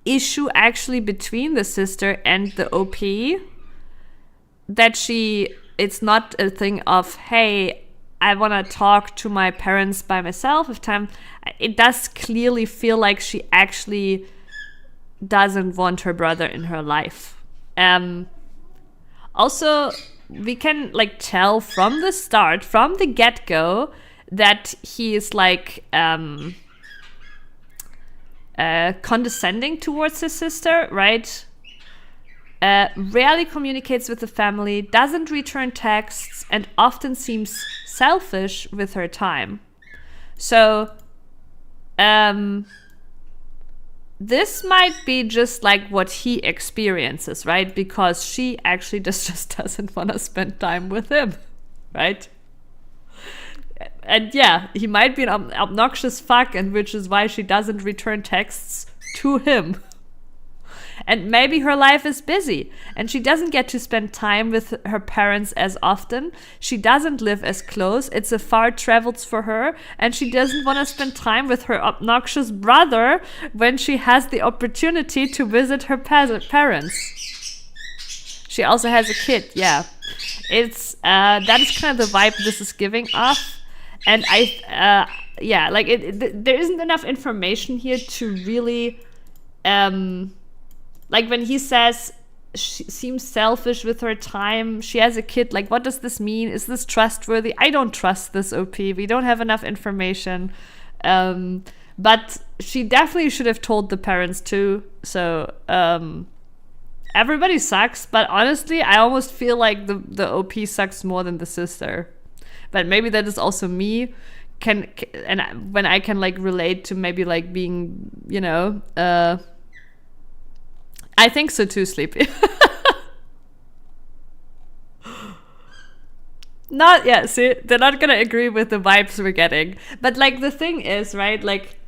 A: issue actually between the sister and the OP. That it's not a thing of, hey, I want to talk to my parents by myself if time. It does clearly feel like she actually doesn't want her brother in her life. Also, we can like tell from the start, from the get-go, that he is like condescending towards his sister, right? Rarely communicates with the family, doesn't return texts, and often seems selfish with her time. So, this might be just like what he experiences, right? Because she actually just doesn't want to spend time with him, right? And yeah, he might be an obnoxious fuck, and which is why she doesn't return texts to him. And maybe her life is busy and she doesn't get to spend time with her parents as often. She doesn't live as close. It's a far travels for her, and she doesn't want to spend time with her obnoxious brother when she has the opportunity to visit her parents. She also has a kid. Yeah, it's that is kind of the vibe this is giving off, and yeah, like there isn't enough information here to really like when he says she seems selfish with her time, she has a kid, like what does this mean? Is this trustworthy? I don't trust this OP. We don't have enough information, but she definitely should have told the parents too. So everybody sucks, but honestly I almost feel like the OP sucks more than the sister, but maybe that is also me and when I can like relate to maybe like being, you know, I think so too, Sleepy. Not yet. See, they're not gonna agree with the vibes we're getting. But like the thing is, right? Like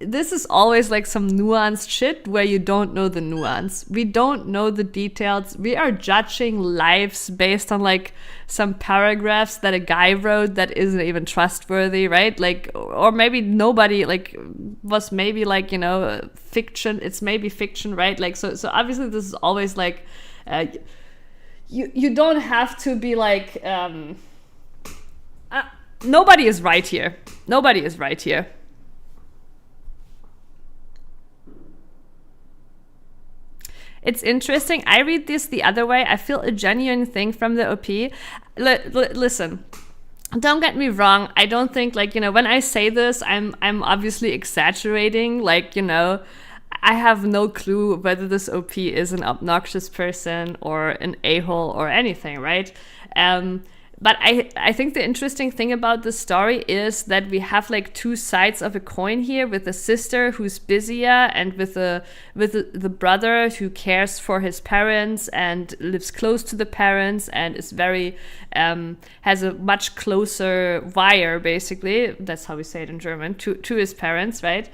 A: this is always like some nuanced shit where you don't know the nuance. We don't know the details. We are judging lives based on like some paragraphs that a guy wrote that isn't even trustworthy, right? Like, or maybe nobody like was maybe like, you know, fiction. It's maybe fiction, right? Like, so obviously this is always like, you don't have to be like, nobody is right here. Nobody is right here. It's interesting. I read this the other way. I feel a genuine thing from the OP. Listen, don't get me wrong. I don't think like, you know, when I say this, I'm obviously exaggerating. Like, you know, I have no clue whether this OP is an obnoxious person or an a-hole or anything, right? But I think the interesting thing about this story is that we have like two sides of a coin here, with the sister who's busier and with the brother who cares for his parents and lives close to the parents and is very has a much closer wire, basically. That's how we say it in German, to his parents, right?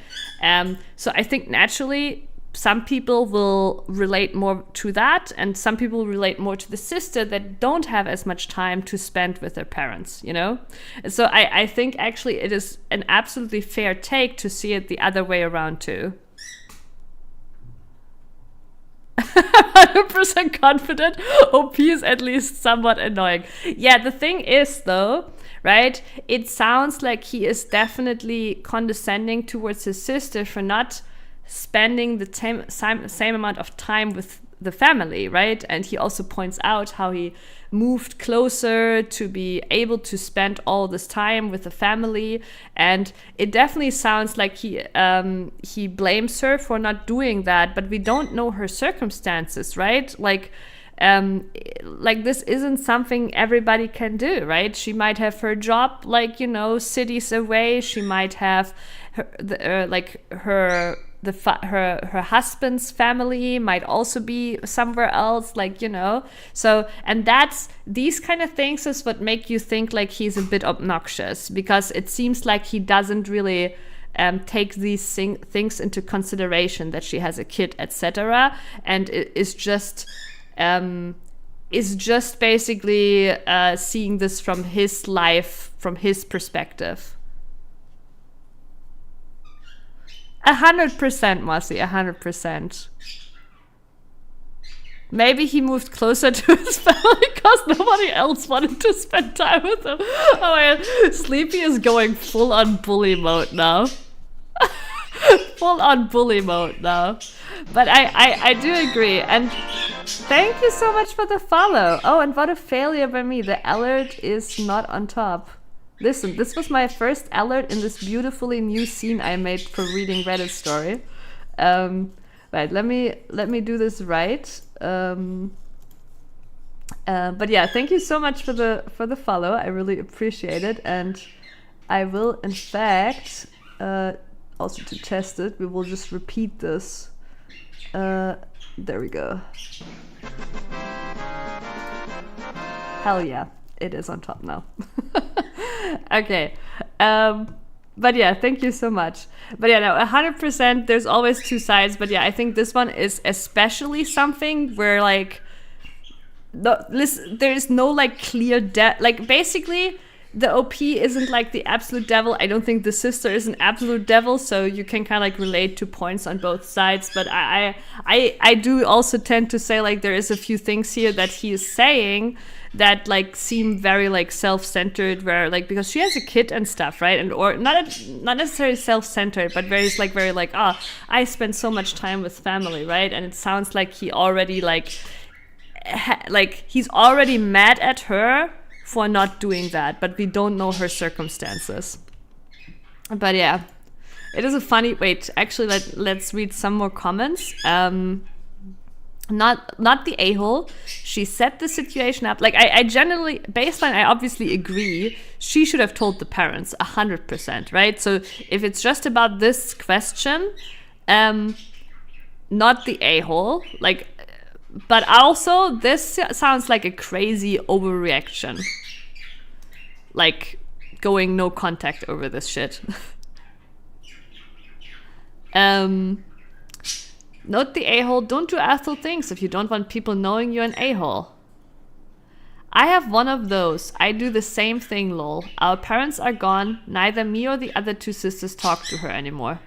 A: So I think naturally some people will relate more to that, and some people relate more to the sister that don't have as much time to spend with their parents, you know? So I think actually it is an absolutely fair take to see it the other way around too. 100% confident, OP is at least somewhat annoying. Yeah, the thing is though, right? It sounds like he is definitely condescending towards his sister for not spending the same amount of time with the family, right? And he also points out how he moved closer to be able to spend all this time with the family, and it definitely sounds like he blames her for not doing that, but we don't know her circumstances, right? Like this isn't something everybody can do, right? She might have her job like, you know, cities away. She might have her husband's family might also be somewhere else, like, you know. So, and that's these kind of things is what make you think like he's a bit obnoxious, because it seems like he doesn't really take these things into consideration, that she has a kid, etc., and is just basically seeing this from his life, from his perspective. 100%, Marcy, 100%. Maybe he moved closer to his family because nobody else wanted to spend time with him. Oh man, Sleepy is going full on bully mode now. Full on bully mode now. But I do agree. And thank you so much for the follow. Oh, and what a failure by me. The alert is not on top. Listen, this was my first alert in this beautifully new scene I made for reading Reddit story. Right, let me do this right. But yeah, thank you so much for the follow. I really appreciate it, and I will in fact also to test it, we will just repeat this. There we go. Hell yeah, it is on top now. Okay. But yeah, thank you so much. But yeah, no, 100%, there's always two sides. But yeah, I think this one is especially something where like there is no like clear like basically the OP isn't like the absolute devil. I don't think the sister is an absolute devil, so you can kind of like relate to points on both sides. But I do also tend to say like there is a few things here that he is saying that like seem very like self-centered, where like, because she has a kid and stuff, right? And or not necessarily self-centered, but very like I spend so much time with family, right? And it sounds like he already like he's already mad at her for not doing that, but we don't know her circumstances. But yeah, it is a funny. Wait, actually, let's read some more comments. Not the a-hole. She set the situation up. Like I generally, baseline, I obviously agree. She should have told the parents 100%, right? So if it's just about this question, not the a-hole, like, but also this sounds like a crazy overreaction. Like going no contact over this shit. Note the a-hole, don't do asshole things if you don't want people knowing you're an a-hole. I have one of those. I do the same thing, lol. Our parents are gone. Neither me or the other two sisters talk to her anymore.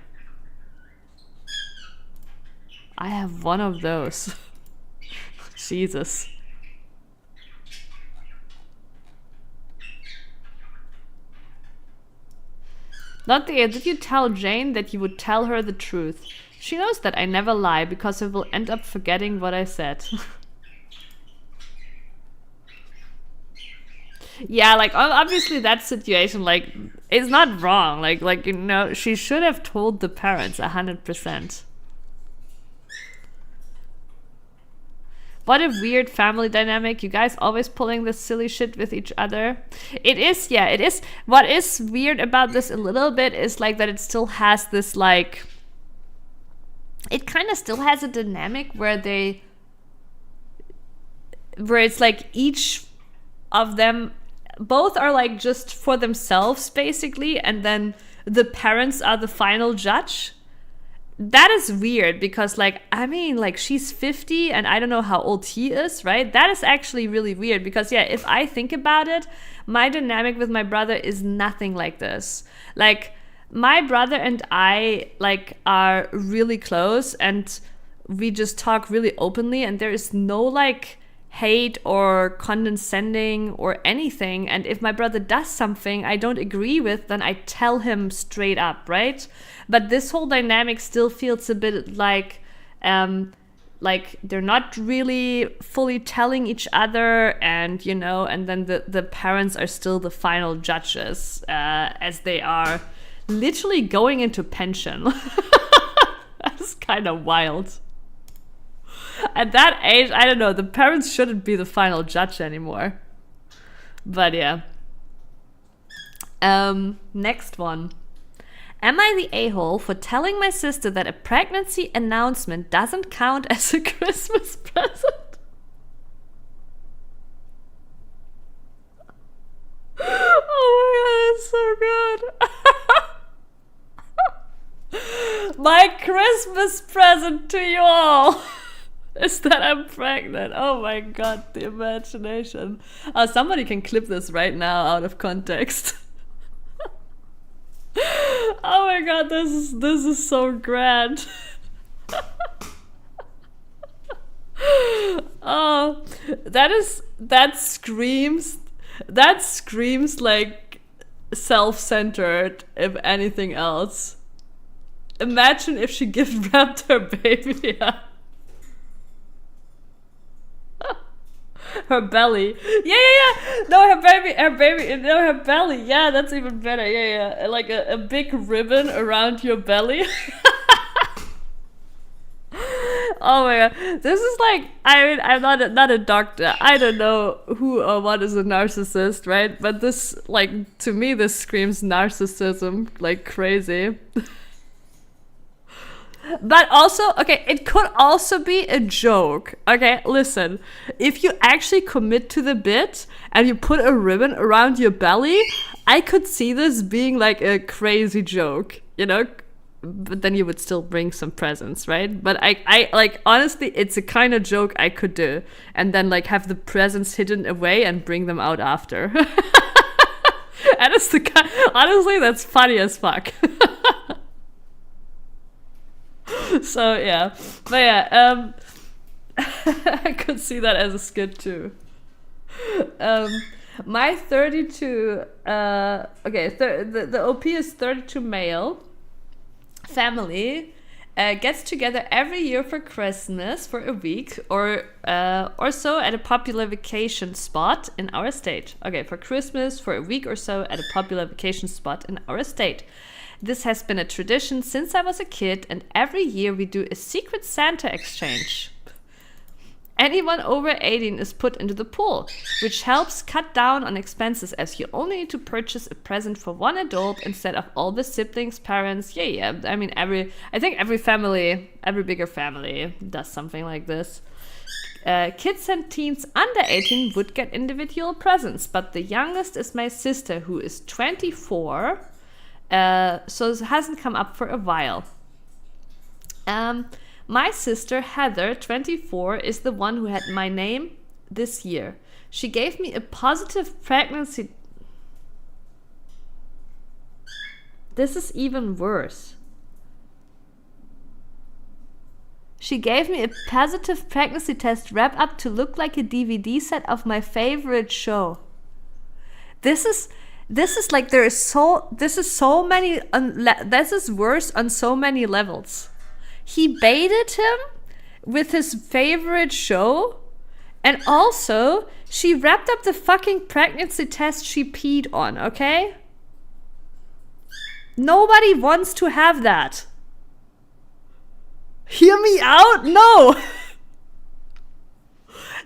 A: I have one of those. Jesus. Not the did you tell Jane that you would tell her the truth? She knows that I never lie because I will end up forgetting what I said. Yeah, like obviously that situation like is not wrong. Like you know, she should have told the parents 100%. What a weird family dynamic. You guys always pulling this silly shit with each other. It is, yeah, it is. What is weird about this a little bit is like that it still has this like, it kind of still has a dynamic where it's like each of them, both are like just for themselves basically, and then the parents are the final judge. That is weird because like, I mean, like she's 50 and I don't know how old he is, right? That is actually really weird because yeah, if I think about it, my dynamic with my brother is nothing like this. Like my brother and I like are really close and we just talk really openly and there is no like hate or condescending or anything. And if my brother does something I don't agree with, then I tell him straight up, right? But this whole dynamic still feels a bit like they're not really fully telling each other, and you know, and then the parents are still the final judges, as they are literally going into pension. That's kind of wild. At that age, I don't know, the parents shouldn't be the final judge anymore. But yeah. Next one. Am I the a-hole for telling my sister that a pregnancy announcement doesn't count as a Christmas present? Oh my god, it's so good. My Christmas present to you all is that I'm pregnant. Oh my god, the imagination. Somebody can clip this right now out of context. Oh my god, this is so grand. Oh, that screams like self-centered, if anything else. Imagine if she gift wrapped her baby up. Her belly. Yeah. No, her baby, no, her belly. Yeah, that's even better. Yeah. Like a big ribbon around your belly. Oh my god. This is like, I mean, I'm not a doctor. I don't know who or what is a narcissist, right? But this, like, to me, this screams narcissism like crazy. But also, okay, it could also be a joke. Okay, listen. If you actually commit to the bit and you put a ribbon around your belly, I could see this being like a crazy joke, you know? But then you would still bring some presents, right? But I like, honestly, it's a kind of joke I could do. And then like have the presents hidden away and bring them out after. That is honestly, that's funny as fuck. So yeah, but yeah, I could see that as a skit too. My 32, the OP is 32 male family gets together every year for Christmas for a week or so at a popular vacation spot in our state. Okay, for Christmas for a week or so at a popular vacation spot in our state. This has been a tradition since I was a kid, and every year we do a secret Santa exchange. Anyone over 18 is put into the pool, which helps cut down on expenses as you only need to purchase a present for one adult instead of all the siblings, parents. Yeah. I mean, I think every bigger family does something like this. Kids and teens under 18 would get individual presents, but the youngest is my sister, who is 24, so it hasn't come up for a while. My sister, Heather, 24, is the one who had my name this year. She gave me a positive pregnancy... This is even worse. She gave me a positive pregnancy test wrap up to look like a DVD set of my favorite show. This is like this is worse on so many levels. He baited him with his favorite show, and also she wrapped up the fucking pregnancy test she peed on, okay? Nobody wants to have that. Hear me out? No!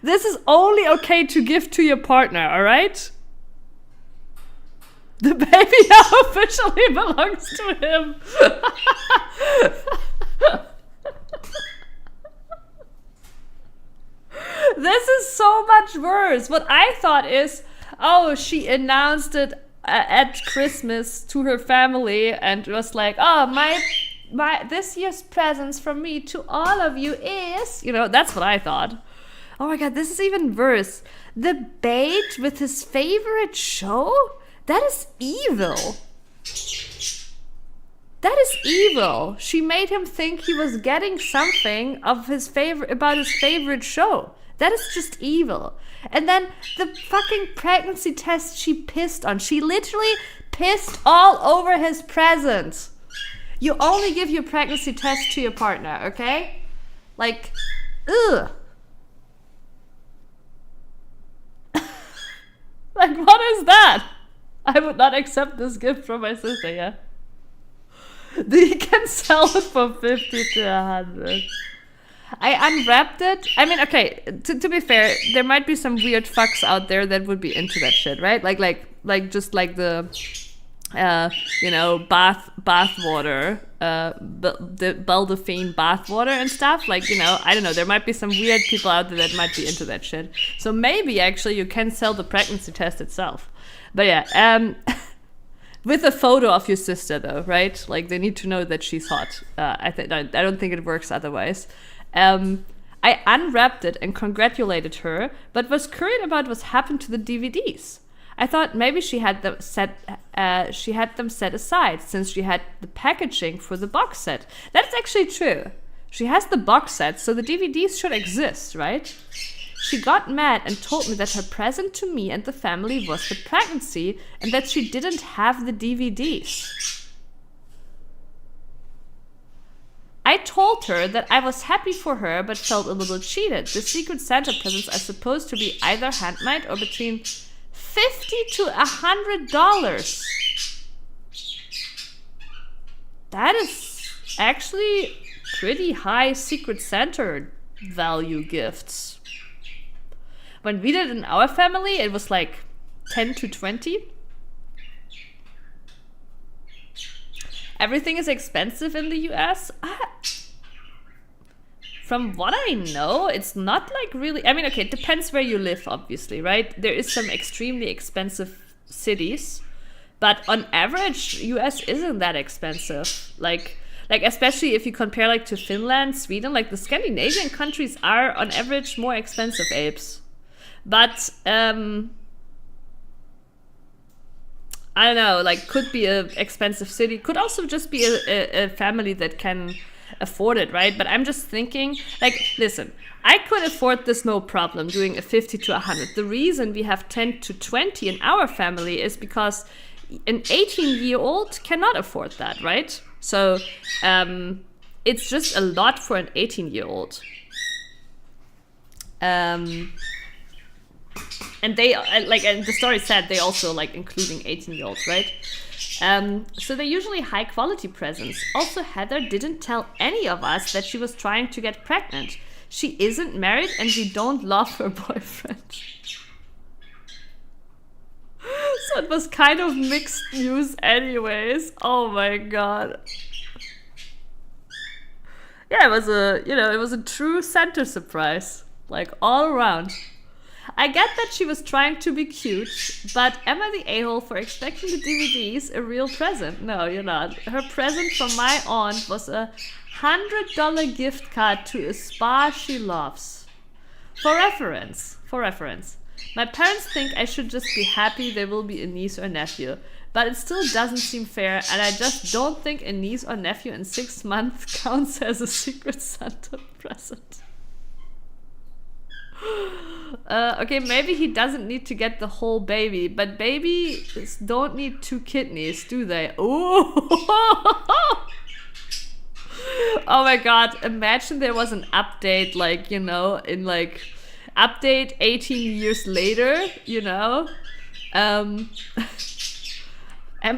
A: This is only okay to give to your partner, alright? The baby now officially belongs to him. This is so much worse. What I thought is, oh, she announced it at Christmas to her family and was like, oh, my this year's presents from me to all of you is, that's what I thought. Oh my god, this is even worse. The bait with his favorite show? That is evil. That is evil. She made him think he was getting something about his favorite show. That is just evil. And then the fucking pregnancy test she pissed on. She literally pissed all over his present. You only give your pregnancy test to your partner, okay? Like, ugh. Like, what is that? I would not accept this gift from my sister, yeah? You can sell it for 50 to 100. I unwrapped it. I mean, okay, to be fair, there might be some weird fucks out there that would be into that shit, right? Like just like the, bath water, the Baldaphine bath water and stuff. Like, I don't know. There might be some weird people out there that might be into that shit. So maybe actually you can sell the pregnancy test itself. But yeah, with a photo of your sister though, right? Like they need to know that she's hot. I don't think it works otherwise. I unwrapped it and congratulated her, but was curious about what happened to the DVDs. I thought maybe she had them set aside since she had the packaging for the box set. That's actually true. She has the box set, so the DVDs should exist, right? She got mad and told me that her present to me and the family was the pregnancy and that she didn't have the DVDs. I told her that I was happy for her but felt a little cheated. The Secret Santa presents are supposed to be either handmade or between $50 to $100. That is actually pretty high Secret Santa value gifts. When we did it in our family, it was like 10 to 20. Everything is expensive in the US. From what I know, it's not like really... I mean, okay, it depends where you live, obviously, right? There is some extremely expensive cities. But on average, US isn't that expensive. Like especially if you compare like to Finland, Sweden, like the Scandinavian countries are on average more expensive, apes. But I don't know, like could be a expensive city, could also just be a family that can afford it, right? But I'm just thinking, like, listen, I could afford this no problem, doing a 50 to 100. The reason we have 10 to 20 in our family is because an 18-year-old cannot afford that, right? So it's just a lot for an 18-year-old. And they like, and the story said they also like including 18-year-olds, right? So they're usually high quality presents. Also, Heather didn't tell any of us that she was trying to get pregnant. She isn't married and we don't love her boyfriend. So it was kind of mixed news anyways. Oh my god. Yeah, it was a true center surprise. Like all around. I get that she was trying to be cute, but am I the a-hole for expecting the DVDs a real present? No, you're not. Her present from my aunt was a $100 gift card to a spa she loves. For reference, my parents think I should just be happy there will be a niece or nephew, but it still doesn't seem fair, and I just don't think a niece or nephew in 6 months counts as a Secret Santa present. Okay, maybe he doesn't need to get the whole baby, but babies don't need 2 kidneys, do they? Ooh. Oh my god, imagine there was an update, like, in like, update 18 years later, Am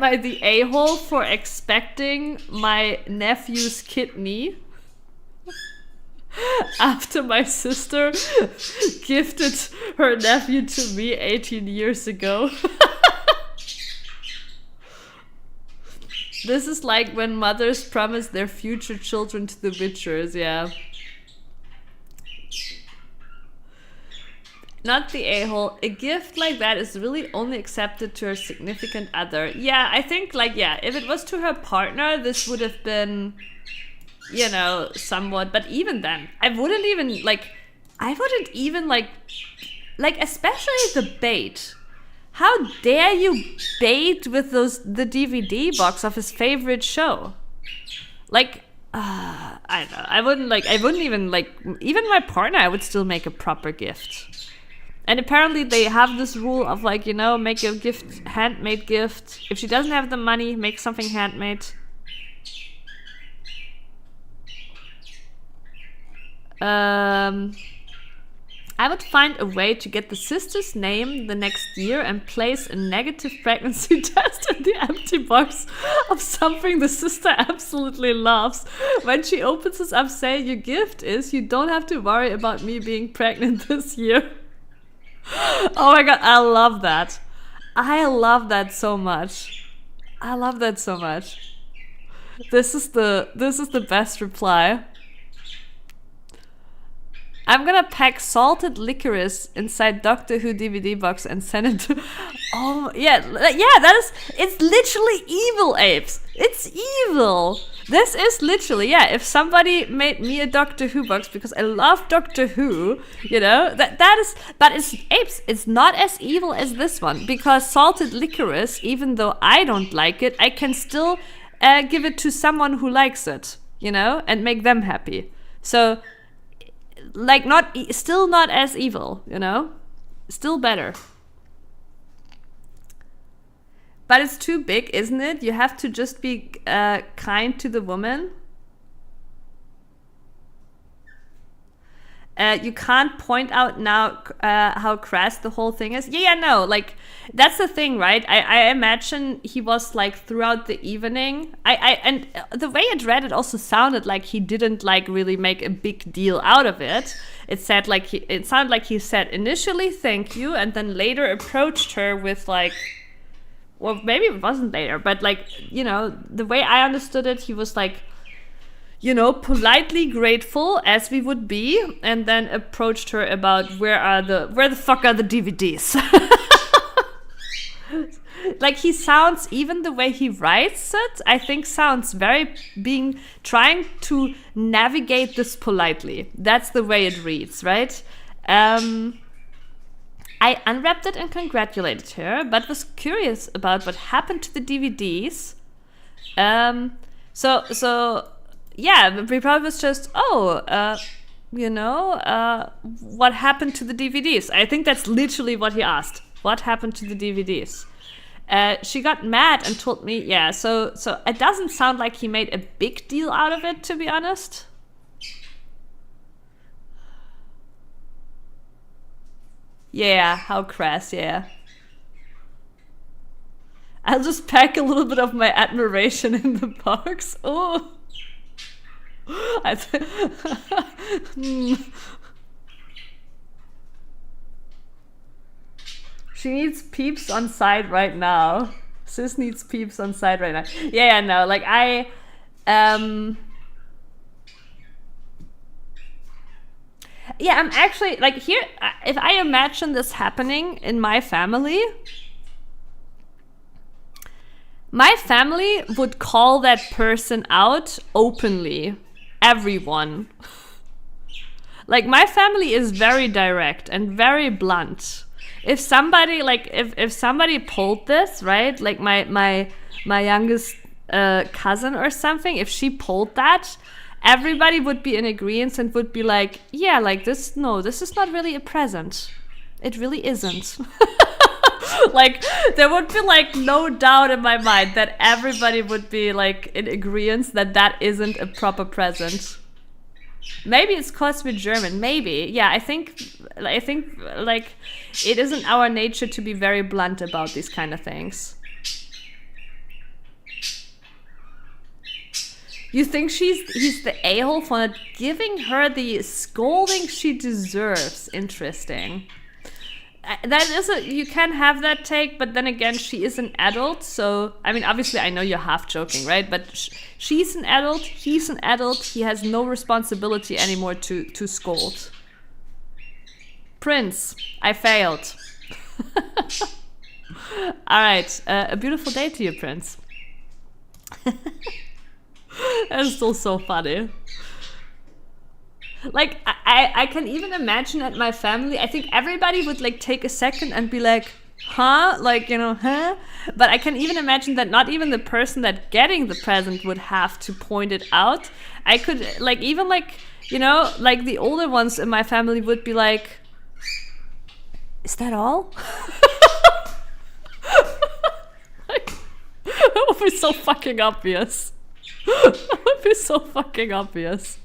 A: I the a-hole for expecting my nephew's kidney? After my sister gifted her nephew to me 18 years ago. This is like when mothers promise their future children to the witchers, yeah. Not the a-hole. A gift like that is really only accepted to her significant other. Yeah, I think, like, yeah, if it was to her partner, this would have been, somewhat. But even then, I wouldn't even, especially the bait. How dare you bait with the DVD box of his favorite show? Like, I don't know. I wouldn't even, even my partner, I would still make a proper gift. And apparently they have this rule of, make a gift, handmade gift. If she doesn't have the money, make something handmade. I would find a way to get the sister's name the next year and place a negative pregnancy test in the empty box of something the sister absolutely loves. When she opens this up, say, your gift is you don't have to worry about me being pregnant this year. Oh my god, I love that. I love that so much. This is the best reply. I'm gonna pack salted licorice inside Doctor Who DVD box and send it to... Oh, yeah, it's literally evil, apes. It's evil. This is literally, yeah, if somebody made me a Doctor Who box because I love Doctor Who, that is, but it's apes. It's not as evil as this one, because salted licorice, even though I don't like it, I can still give it to someone who likes it, and make them happy. So... still not as evil, Still better. But it's too big, isn't it? You have to just be kind to the woman. You can't point out now how crass the whole thing is. Yeah, no, that's the thing, right? I imagine he was throughout the evening. And the way it read, it also sounded like he didn't really make a big deal out of it. It said it sounded like he said initially thank you, and then later approached her with well, maybe it wasn't later, but the way I understood it, he was politely grateful as we would be, and then approached her about where the fuck are the DVDs? He sounds, even the way he writes it, I think sounds very trying to navigate this politely. That's the way it reads, right? I unwrapped it and congratulated her, but was curious about what happened to the DVDs. So yeah, the reply was just, what happened to the DVDs? I think that's literally what he asked. What happened to the DVDs? She got mad and told me, yeah, so it doesn't sound like he made a big deal out of it, to be honest. Yeah, how crass, yeah. I'll just pack a little bit of my admiration in the box. Oh. She needs peeps on side right now. Sis needs peeps on side right now. Yeah, no, like yeah, I'm actually, like, here, if I imagine this happening in my family would call that person out openly. Everyone. Like, my family is very direct and very blunt. If somebody, like, if somebody pulled this, right, like my youngest cousin or something, if she pulled that, everybody would be in agreement and would be like, yeah, like, this is not really a present. It really isn't. Like, there would be, like, no doubt in my mind that everybody would be, like, in agreement that isn't a proper present. Maybe it's because we're German. Maybe. Yeah, I think, like, it isn't our nature to be very blunt about these kind of things. You think he's the a-hole for not giving her the scolding she deserves? Interesting. That is you can have that take, but then again, she is an adult, so, I mean, obviously I know you're half joking, right? But she's an adult, he's an adult, he has no responsibility anymore to scold. Prince, I failed. Alright, a beautiful day to you, Prince. That's still so funny. Like, I can even imagine at my family, I think everybody would, like, take a second and be like, huh? Like, huh? But I can even imagine that not even the person that getting the present would have to point it out. I could, like, even, like, like, the older ones in my family would be like, is that all? Like, that would be so fucking obvious. That would be so fucking obvious.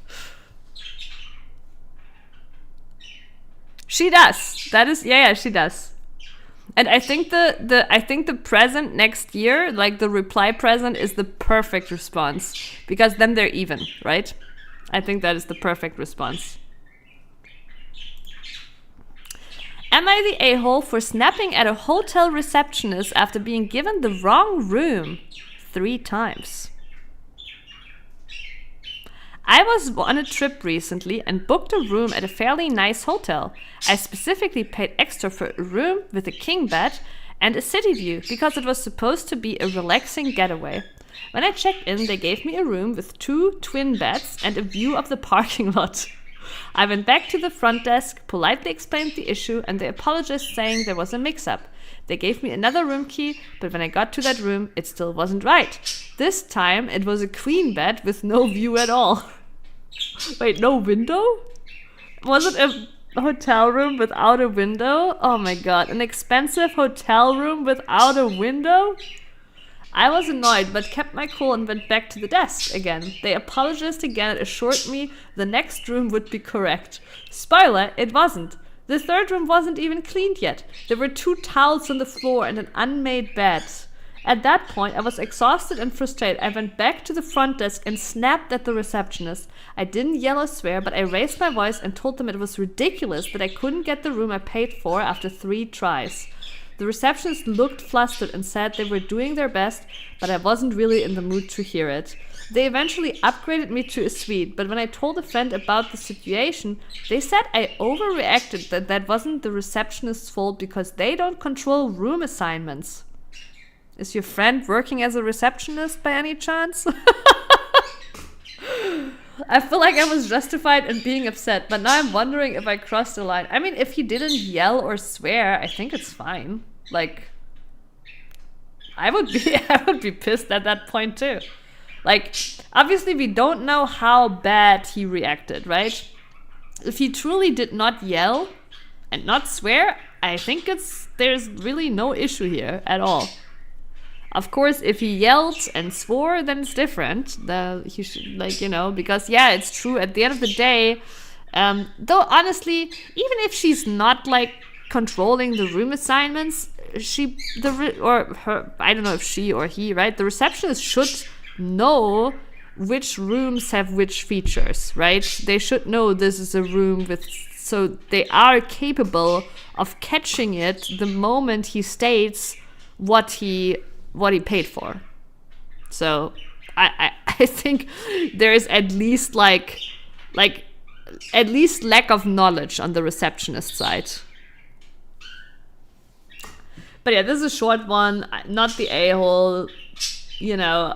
A: She does. That is, yeah, she does. And I think the present next year, like the reply present, is the perfect response, because then they're even, right? I think that is the perfect response. Am I the a-hole for snapping at a hotel receptionist after being given the wrong room 3 times? I was on a trip recently and booked a room at a fairly nice hotel. I specifically paid extra for a room with a king bed and a city view because it was supposed to be a relaxing getaway. When I checked in, they gave me a room with 2 twin beds and a view of the parking lot. I went back to the front desk, politely explained the issue, and they apologized, saying there was a mix-up. They gave me another room key, but when I got to that room, it still wasn't right. This time, it was a queen bed with no view at all. Wait, no window? Was it a hotel room without a window? Oh my god, an expensive hotel room without a window? I was annoyed, but kept my cool and went back to the desk again. They apologized again and assured me the next room would be correct. Spoiler, it wasn't. The third room wasn't even cleaned yet. There were 2 towels on the floor and an unmade bed. At that point, I was exhausted and frustrated. I went back to the front desk and snapped at the receptionist. I didn't yell or swear, but I raised my voice and told them it was ridiculous that I couldn't get the room I paid for after 3 tries. The receptionist looked flustered and said they were doing their best, but I wasn't really in the mood to hear it. They eventually upgraded me to a suite, but when I told a friend about the situation, they said I overreacted, that wasn't the receptionist's fault because they don't control room assignments. Is your friend working as a receptionist by any chance? I feel like I was justified in being upset, but now I'm wondering if I crossed the line. I mean, if he didn't yell or swear, I think it's fine. Like, I would be pissed at that point too. Like, obviously we don't know how bad he reacted, right? If he truly did not yell and not swear, I think there's really no issue here at all. Of course, if he yelled and swore, then it's different. He should, like, you know, because yeah, it's true. At the end of the day, though honestly, even if she's not like controlling the room assignments, I don't know if she or he, right? The receptionist should know which rooms have which features, right? They should know this is a room with, so they are capable of catching it the moment he states what he paid for. So I think there is at least like at least lack of knowledge on the receptionist side. But yeah, this is a short one, not the a-hole. You know,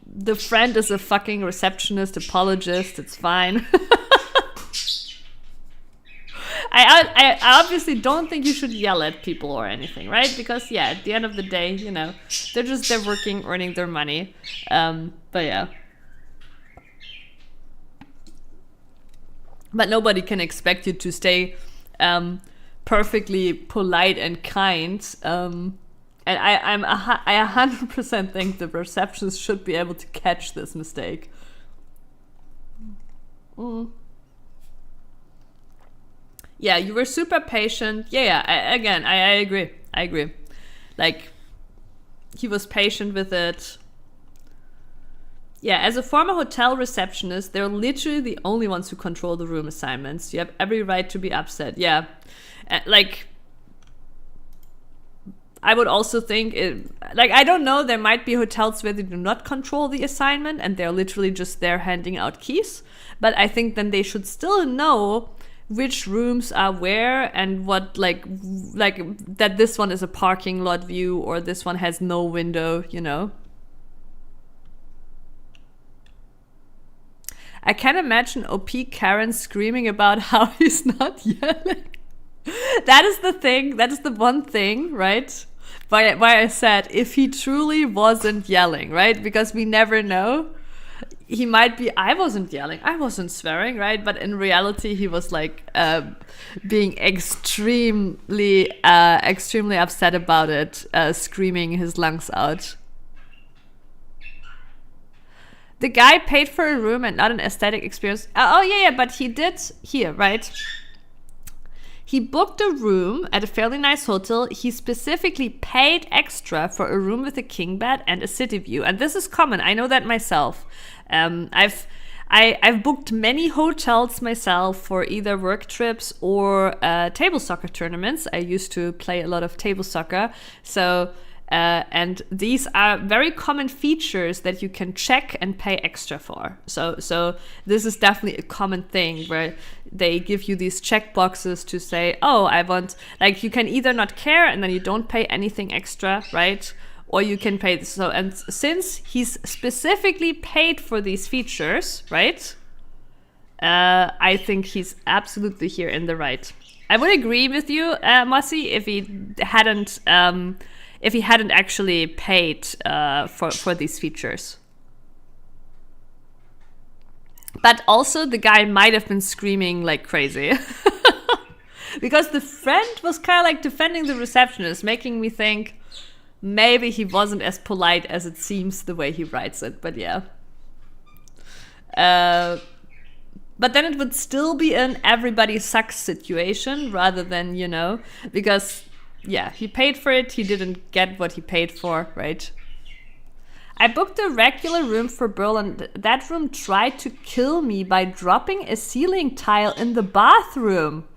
A: the friend is a fucking receptionist apologist. It's fine. I obviously don't think you should yell at people or anything, right? Because yeah, at the end of the day, you know, they're working, earning their money. But yeah. But nobody can expect you to stay perfectly polite and kind. And I 100% think the receptionist should be able to catch this mistake. Yeah, you were super patient. Yeah, I agree. I agree. Like, he was patient with it. Yeah, as a former hotel receptionist, they're literally the only ones who control the room assignments. You have every right to be upset. Yeah. Like, I would also think, I don't know, there might be hotels where they do not control the assignment and they're literally just there handing out keys. But I think then they should still know which rooms are where and what, like that this one is a parking lot view or this one has no window, you know? I can imagine OP Karen screaming about how he's not yelling. That is the thing. That is the one thing, right? Why I said if he truly wasn't yelling, right? Because we never know. He might be, I wasn't yelling, I wasn't swearing, right? But in reality, he was like being extremely upset about it, screaming his lungs out. The guy paid for a room and not an aesthetic experience. But he did here, right? He booked a room at a fairly nice hotel. He specifically paid extra for a room with a king bed and a city view. And this is common. I know that myself. I've booked many hotels myself for either work trips or table soccer tournaments. I used to play a lot of table soccer. So, and these are very common features that you can check and pay extra for. So this is definitely a common thing where they give you these check boxes to say, oh, I want, like, you can either not care and then you don't pay anything extra, right? Or you can pay this. So, and since he's specifically paid for these features, right? I think he's absolutely here in the right. I would agree with you, Mossy, if he hadn't actually paid for these features. But also the guy might have been screaming like crazy. Because the friend was kind of like defending the receptionist, making me think maybe he wasn't as polite as it seems the way he writes it. But yeah. But then it would still be an everybody sucks situation rather than, you know, because yeah, he paid for it. He didn't get what he paid for, right? I booked a regular room for Burl and that room tried to kill me by dropping a ceiling tile in the bathroom.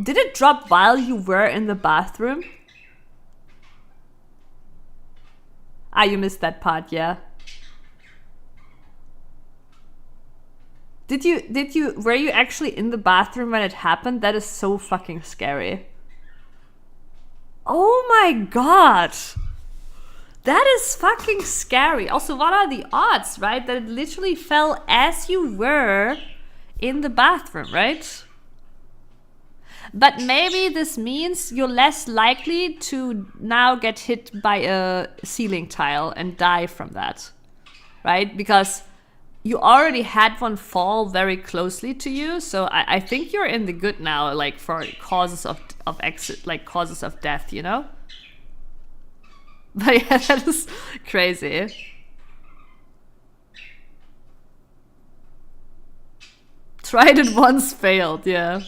A: Did it drop while you were in the bathroom? You missed that part, yeah. Were you actually in the bathroom when it happened? That is so fucking scary. Oh my god. That is fucking scary. Also, what are the odds, right? That it literally fell as you were in the bathroom, right? But maybe this means you're less likely to now get hit by a ceiling tile and die from that, right? Because you already had one fall very closely to you, so I think you're in the good now, like for causes of exit, like causes of death, you know? But yeah, that is crazy. Tried it once, failed, yeah.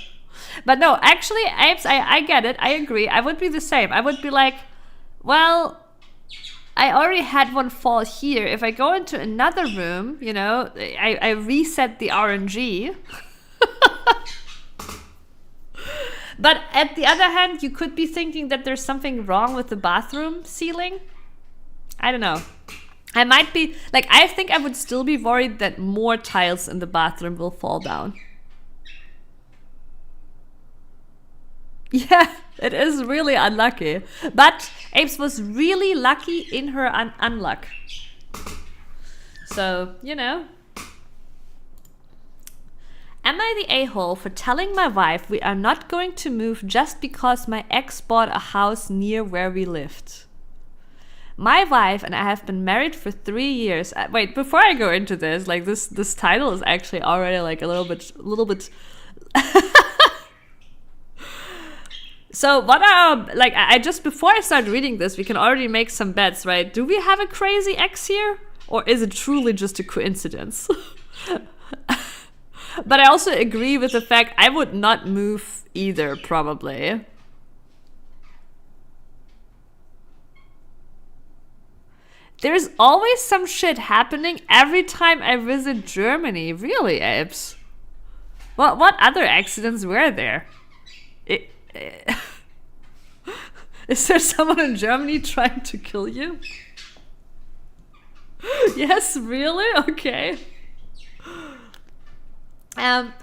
A: But no, actually, Apes, I get it. I agree. I would be the same. I would be like, well, I already had one fall here. If I go into another room, you know, I reset the RNG. But at the other hand, you could be thinking that there's something wrong with the bathroom ceiling. I don't know. I might be, like, I think I would still be worried that more tiles in the bathroom will fall down. Yeah, it is really unlucky. But Apes was really lucky in her unluck. So, you know. Am I the a-hole for telling my wife we are not going to move just because my ex bought a house near where we lived? My wife and I have been married for 3 years. Wait, before I go into this, like this title is actually already like a little bit. So what are, like, I just, before I start reading this, we can already make some bets, right? Do we have a crazy ex here? Or is it truly just a coincidence? But I also agree with the fact I would not move either, probably. There's always some shit happening every time I visit Germany. Really, Apes? What other accidents were there? Is there someone in Germany trying to kill you? Yes, really? Okay.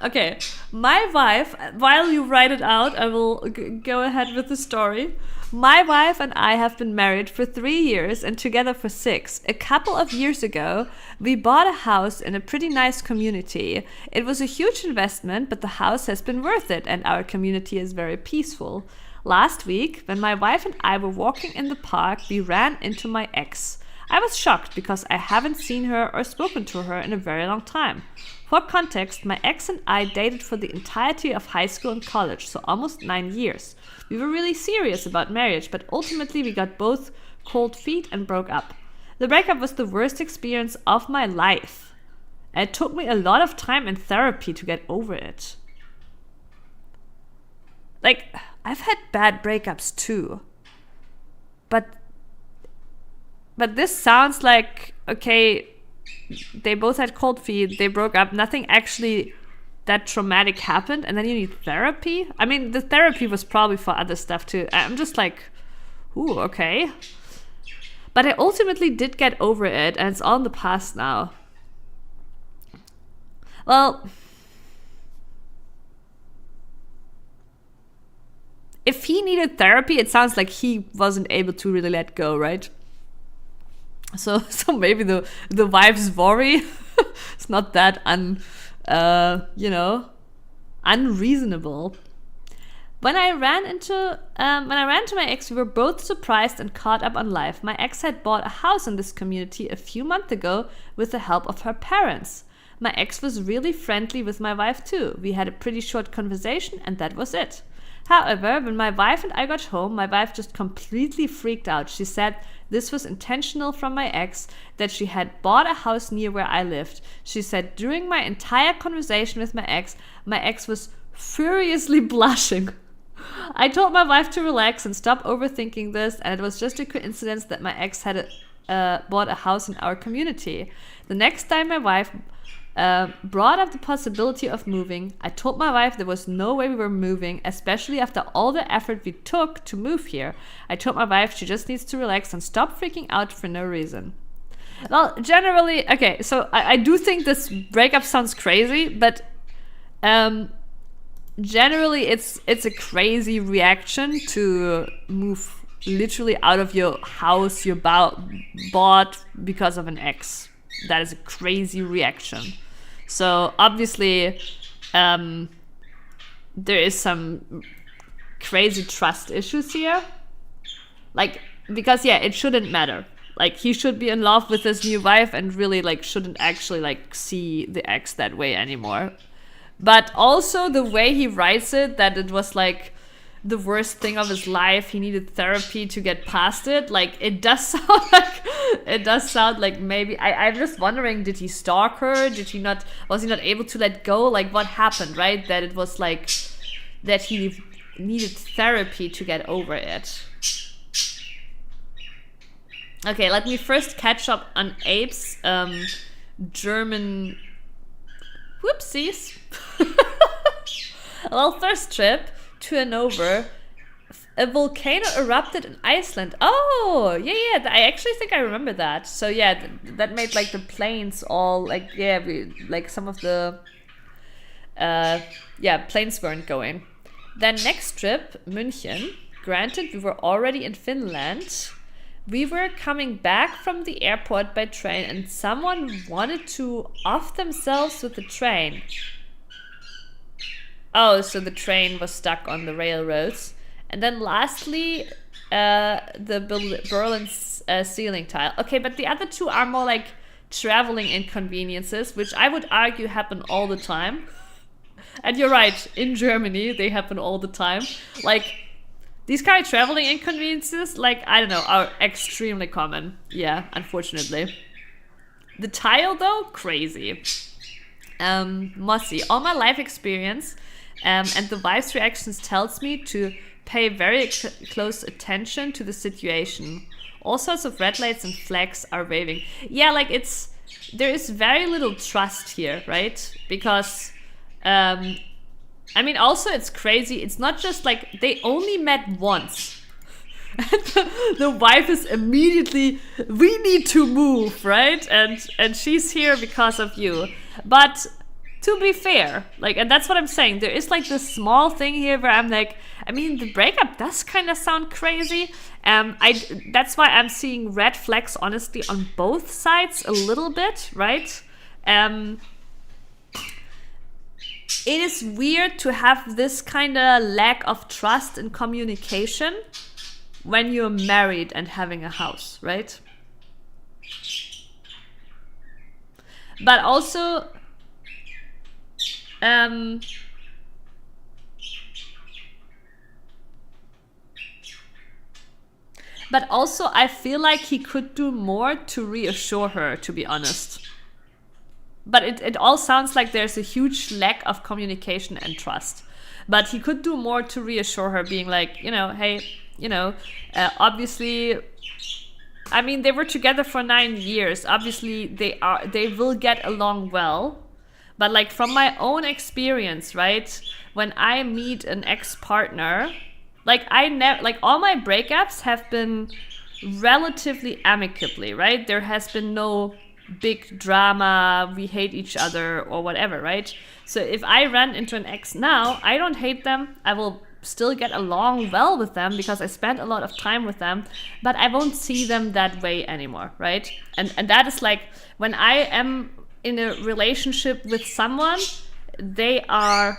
A: Okay, my wife, while you write it out, I will go ahead with the story. My wife and I have been married for 3 years and together for 6. A couple of years ago, we bought a house in a pretty nice community. It was a huge investment, but the house has been worth it and our community is very peaceful. Last week, when my wife and I were walking in the park, we ran into my ex. I was shocked because I haven't seen her or spoken to her in a very long time. For context, my ex and I dated for the entirety of high school and college, so almost 9 years. We were really serious about marriage, but ultimately we got both cold feet and broke up. The breakup was the worst experience of my life. And it took me a lot of time and therapy to get over it. Like, I've had bad breakups too. But this sounds like, okay, they both had cold feet, they broke up, nothing actually that traumatic happened, and then you need therapy? I mean, the therapy was probably for other stuff too. I'm just like, ooh, okay. But I ultimately did get over it, and it's all in the past now. Well, if he needed therapy, it sounds like he wasn't able to really let go, right? So maybe the wife's worry is not that unreasonable. When I ran to my ex, we were both surprised and caught up on life. My ex had bought a house in this community a few months ago with the help of her parents. My ex was really friendly with my wife too. We had a pretty short conversation and that was it. However, when my wife and I got home, my wife just completely freaked out. She said this was intentional from my ex, that she had bought a house near where I lived. She said during my entire conversation with my ex was furiously blushing. I told my wife to relax and stop overthinking this, and it was just a coincidence that my ex had bought a house in our community. The next time my wife brought up the possibility of moving, I told my wife there was no way we were moving, especially after all the effort we took to move here. I told my wife she just needs to relax and stop freaking out for no reason. Well, generally, okay, so I do think this breakup sounds crazy, but generally it's a crazy reaction to move literally out of your house you bought because of an ex. That is a crazy reaction. So obviously, there is some crazy trust issues here. Like, because yeah, it shouldn't matter. Like, he should be in love with his new wife and really like shouldn't actually like see the ex that way anymore. But also the way he writes it, that it was like the worst thing of his life, he needed therapy to get past it. Like, it does sound like maybe I'm just wondering, did he stalk her? Was he not able to let go? Like, what happened, right? That it was like that he needed therapy to get over it. Okay, let me first catch up on Abe's German whoopsies. Well, first trip to Hanover, a volcano erupted in Iceland. Oh, yeah. I actually think I remember that. So yeah, that made like the planes all like, like some of the planes weren't going. Then next trip, München. Granted, we were already in Finland. We were coming back from the airport by train and someone wanted to off themselves with the train. Oh, so the train was stuck on the railroads. And then lastly, the Berlin ceiling tile. Okay, but the other two are more like traveling inconveniences, which I would argue happen all the time. And you're right, in Germany, they happen all the time. Like, these kind of traveling inconveniences, like, I don't know, are extremely common. Yeah, unfortunately. The tile, though, crazy. Mossy, all my life experience and the wife's reactions tells me to pay very close attention to the situation. All sorts of red lights and flags are waving. Yeah, like, there is very little trust here, right? Because, I mean, also it's crazy. It's not just like they only met once. And the wife is immediately, we need to move, right? And she's here because of you. But to be fair, like, and that's what I'm saying, there is like this small thing here where I'm like, I mean, the breakup does kind of sound crazy. That's why I'm seeing red flags, honestly, on both sides a little bit, right? It is weird to have this kind of lack of trust and communication when you're married and having a house, right? But also, I feel like he could do more to reassure her, to be honest. But it all sounds like there's a huge lack of communication and trust. But he could do more to reassure her, being like, hey, obviously, I mean, they were together for 9 years. Obviously, they will get along well. But like, from my own experience, right? When I meet an ex-partner, like, all my breakups have been relatively amicably, right? There has been no big drama, we hate each other or whatever, right? So if I run into an ex now, I don't hate them. I will still get along well with them because I spent a lot of time with them, but I won't see them that way anymore, right? And that is like, when I am in a relationship with someone, they are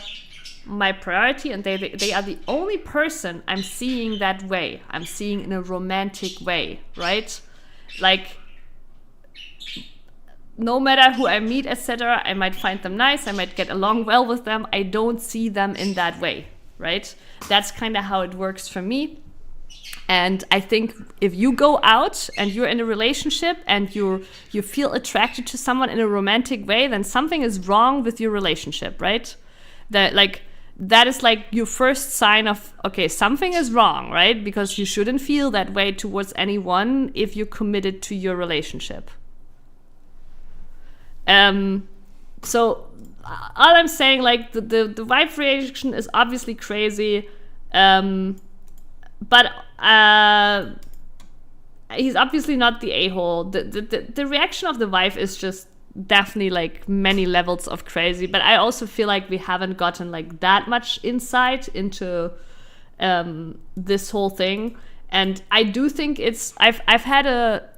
A: my priority and they are the only person I'm seeing that way. I'm seeing in a romantic way, right? Like, no matter who I meet, etc., I might find them nice, I might get along well with them. I don't see them in that way, right? That's kind of how it works for me. And I think if you go out and you're in a relationship and you feel attracted to someone in a romantic way, then something is wrong with your relationship, right? That is like your first sign of, okay, something is wrong, right? Because you shouldn't feel that way towards anyone if you're committed to your relationship. So all I'm saying, like, the wife reaction is obviously crazy, but he's obviously not the a-hole. The reaction of the wife is just definitely like many levels of crazy, but I also feel like we haven't gotten like that much insight into this whole thing. And I do think I've had a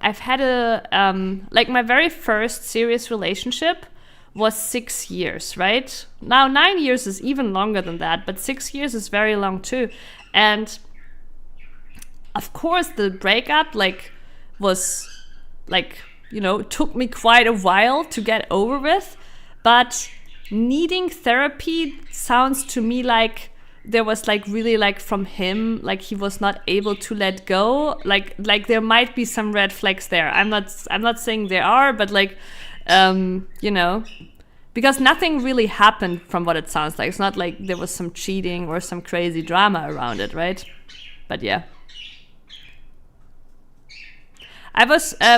A: like my very first serious relationship was 6 years, right? Now 9 years is even longer than that, but 6 years is very long too. And of course the breakup was took me quite a while to get over with, but needing therapy sounds to me like there was really from him, he was not able to let go. Like there might be some red flags there. I'm not saying there are, but because nothing really happened from what it sounds like. It's not like there was some cheating or some crazy drama around it, right? But yeah.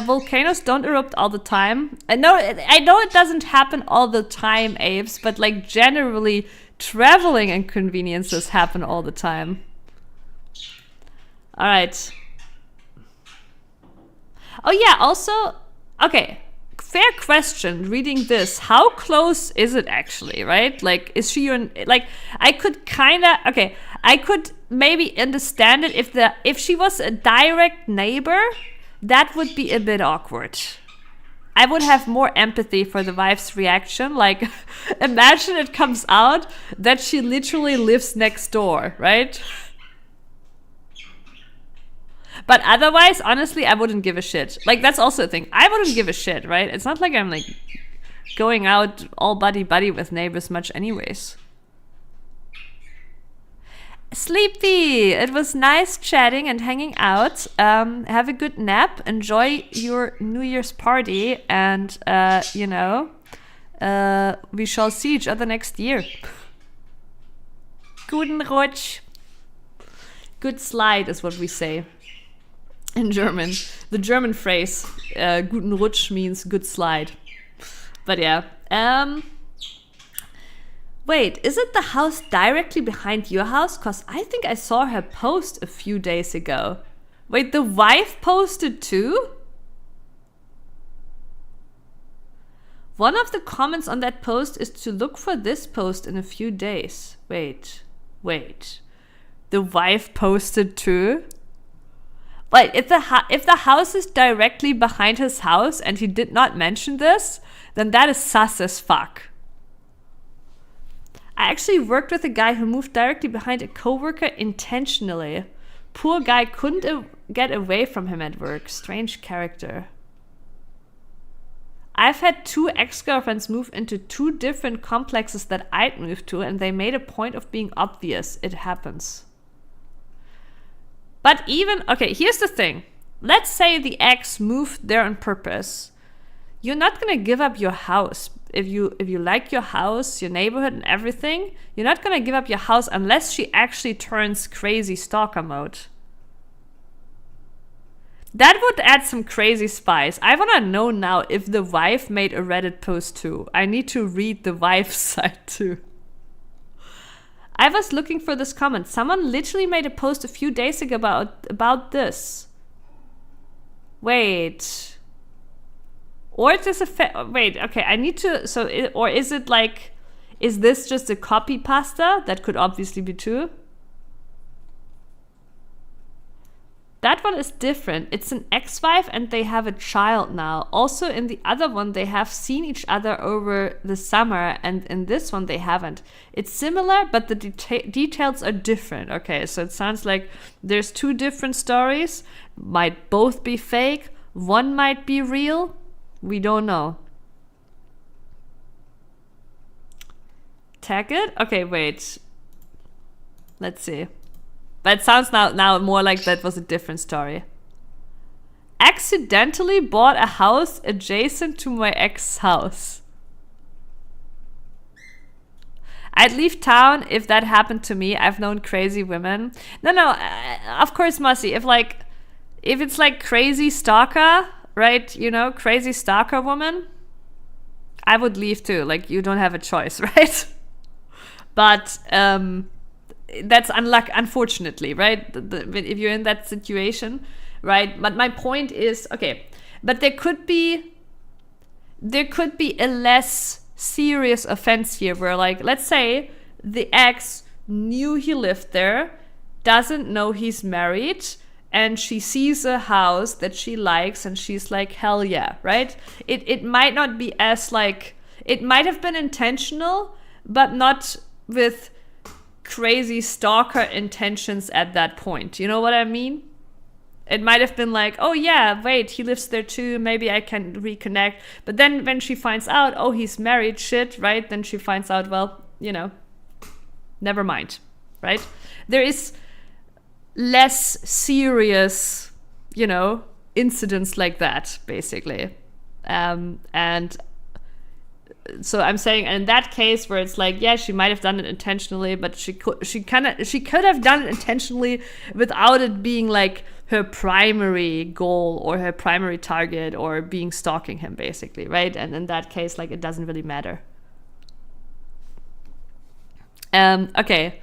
A: Volcanoes don't erupt all the time. I know it doesn't happen all the time, Apes, but generally traveling inconveniences happen all the time. All right. Oh yeah, also, okay, fair question, reading this, how close is it actually, right? Is she your, I could maybe understand it if she was a direct neighbor. That would be a bit awkward. I would have more empathy for the wife's reaction. Imagine it comes out that she literally lives next door, right? But otherwise, honestly, I wouldn't give a shit. That's also a thing. I wouldn't give a shit, right? It's not like I'm going out all buddy-buddy with neighbors much anyways. Sleepy, it was nice chatting and hanging out. Have a good nap. Enjoy your New Year's party. And, we shall see each other next year. Guten Rutsch. Good slide is what we say in German. The German phrase, Guten Rutsch, means good slide. But yeah. Wait, is it the house directly behind your house? Because I think I saw her post a few days ago. Wait, the wife posted too? One of the comments on that post is to look for this post in a few days. Wait. The wife posted too? Wait, if the house is directly behind his house and he did not mention this, then that is sus as fuck. I actually worked with a guy who moved directly behind a coworker intentionally. Poor guy couldn't get away from him at work. Strange character. I've had 2 ex-girlfriends move into 2 different complexes that I'd moved to, and they made a point of being obvious. It happens. But okay, here's the thing. Let's say the ex moved there on purpose. You're not gonna give up your house. If you like your house, your neighborhood and everything, you're not gonna give up your house unless she actually turns crazy stalker mode. That would add some crazy spice. I wanna know now if the wife made a Reddit post too. I need to read the wife's side too. I was looking for this comment. Someone literally made a post a few days ago about this. Wait. Or is this wait, okay, I need to, or is it is this just a copy pasta? That could obviously be true. That one is different. It's an ex-wife and they have a child now. Also in the other one, they have seen each other over the summer, and in this one, they haven't. It's similar, but the details are different. Okay, so it sounds like there's 2 different stories. Might both be fake. One might be real. We don't know. Tag it? Okay, wait. Let's see. But it sounds now more like that was a different story. Accidentally bought a house adjacent to my ex's house. I'd leave town if that happened to me. I've known crazy women. No, of course, Mossy. If it's crazy stalker, right? Crazy stalker woman, I would leave too. You don't have a choice, right? But that's unfortunately, right? If you're in that situation, right? But my point is, okay, but there could be a less serious offense here where let's say the ex knew he lived there, doesn't know he's married, and she sees a house that she likes and she's like, hell yeah, right? It might not be as like, it might have been intentional, but not with crazy stalker intentions at that point. You know what I mean? It might have been like, oh yeah, wait, he lives there too, maybe I can reconnect. But then when she finds out, oh, he's married, shit, right? Then she finds out, well, you know, never mind, right? There is less serious, you know, incidents like that, basically. And so I'm saying, in that case where it's like, yeah, she might have done it intentionally, but she could have done it intentionally without it being like her primary goal or her primary target or being stalking him, basically, right? And in that case, like, it doesn't really matter. Okay.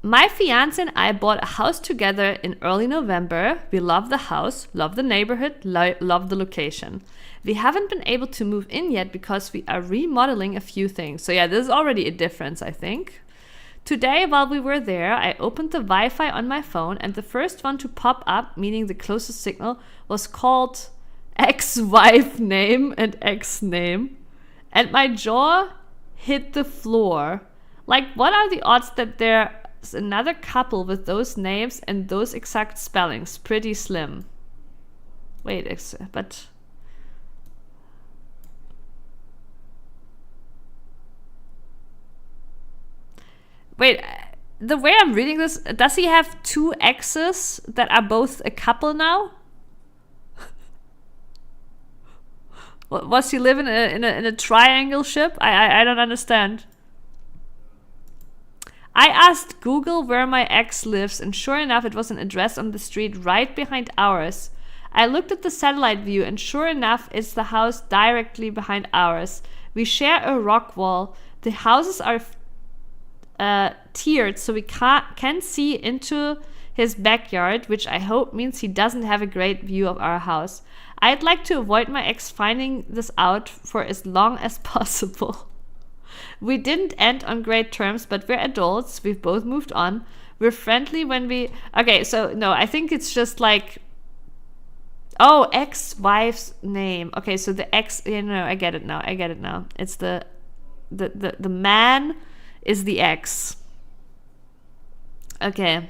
A: My fiance and I bought a house together in early November. We love the house, love the neighborhood, love the location. We haven't been able to move in yet because we are remodeling a few things. So yeah, there's already a difference, I think. Today, while we were there, I opened the Wi-Fi on my phone and the first one to pop up, meaning the closest signal, was called ex-wife name and ex-name. And my jaw hit the floor. Like, what are the odds that there's another couple with those names and those exact spellings? Pretty slim. Wait, but... Wait, the way I'm reading this, does he have two exes that are both a couple now? Was he living in a triangle ship? I don't understand. I asked Google where my ex lives, and sure enough, it was an address on the street right behind ours. I looked at the satellite view, and sure enough, it's the house directly behind ours. We share a rock wall. The houses are tiered, so we can see into his backyard, which I hope means he doesn't have a great view of our house. I'd like to avoid my ex finding this out for as long as possible. We didn't end on great terms, but we're adults. We've both moved on. We're friendly when we... Okay, so no, I think it's just like... Oh, ex-wife's name. Okay, so the ex... You know, I get it now. It's the man is the ex. Okay.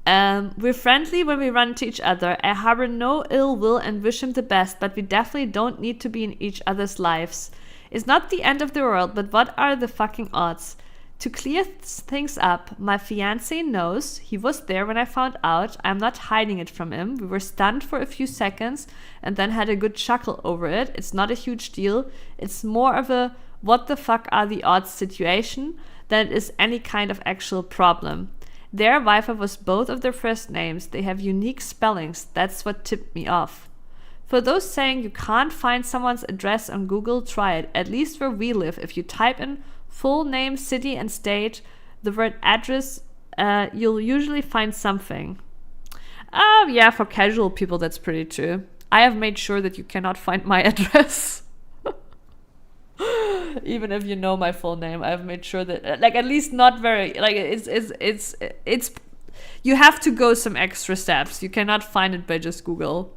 A: We're friendly when we run into each other. I harbor no ill will and wish him the best, but we definitely don't need to be in each other's lives. It's not the end of the world, but what are the fucking odds? To clear things up, my fiancé knows. He was there when I found out. I'm not hiding it from him. We were stunned for a few seconds and then had a good chuckle over it. It's not a huge deal. It's more of a what the fuck are the odds situation than it is any kind of actual problem. Their Wi-Fi was both of their first names. They have unique spellings. That's what tipped me off. For those saying you can't find someone's address on Google, try it. At least where we live, if you type in full name, city, and state, the word address, you'll usually find something. Yeah, for casual people, that's pretty true. I have made sure that you cannot find my address. Even if you know my full name, I've made sure that, like, at least not very, like, it's you have to go some extra steps. You cannot find it by just Google.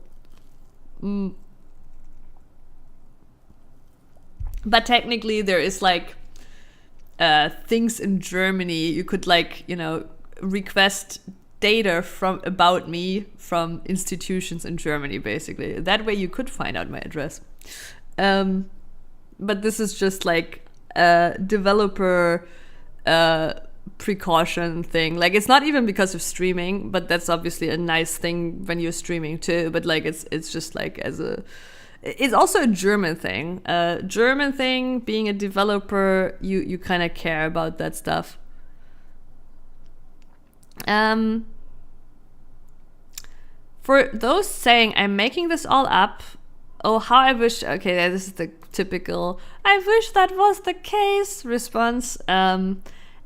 A: But technically there is like things in Germany you could, like, you know, request data from about me from institutions in Germany, basically. That way you could find out my address. But this is just like a developer precaution thing. Like, it's not even because of streaming, but that's obviously a nice thing when you're streaming too. But like, it's just like it's also a German thing. Being a developer, you kind of care about that stuff. For those saying I'm making this all up, oh, how I wish... Okay, this is the typical, I wish that was the case response.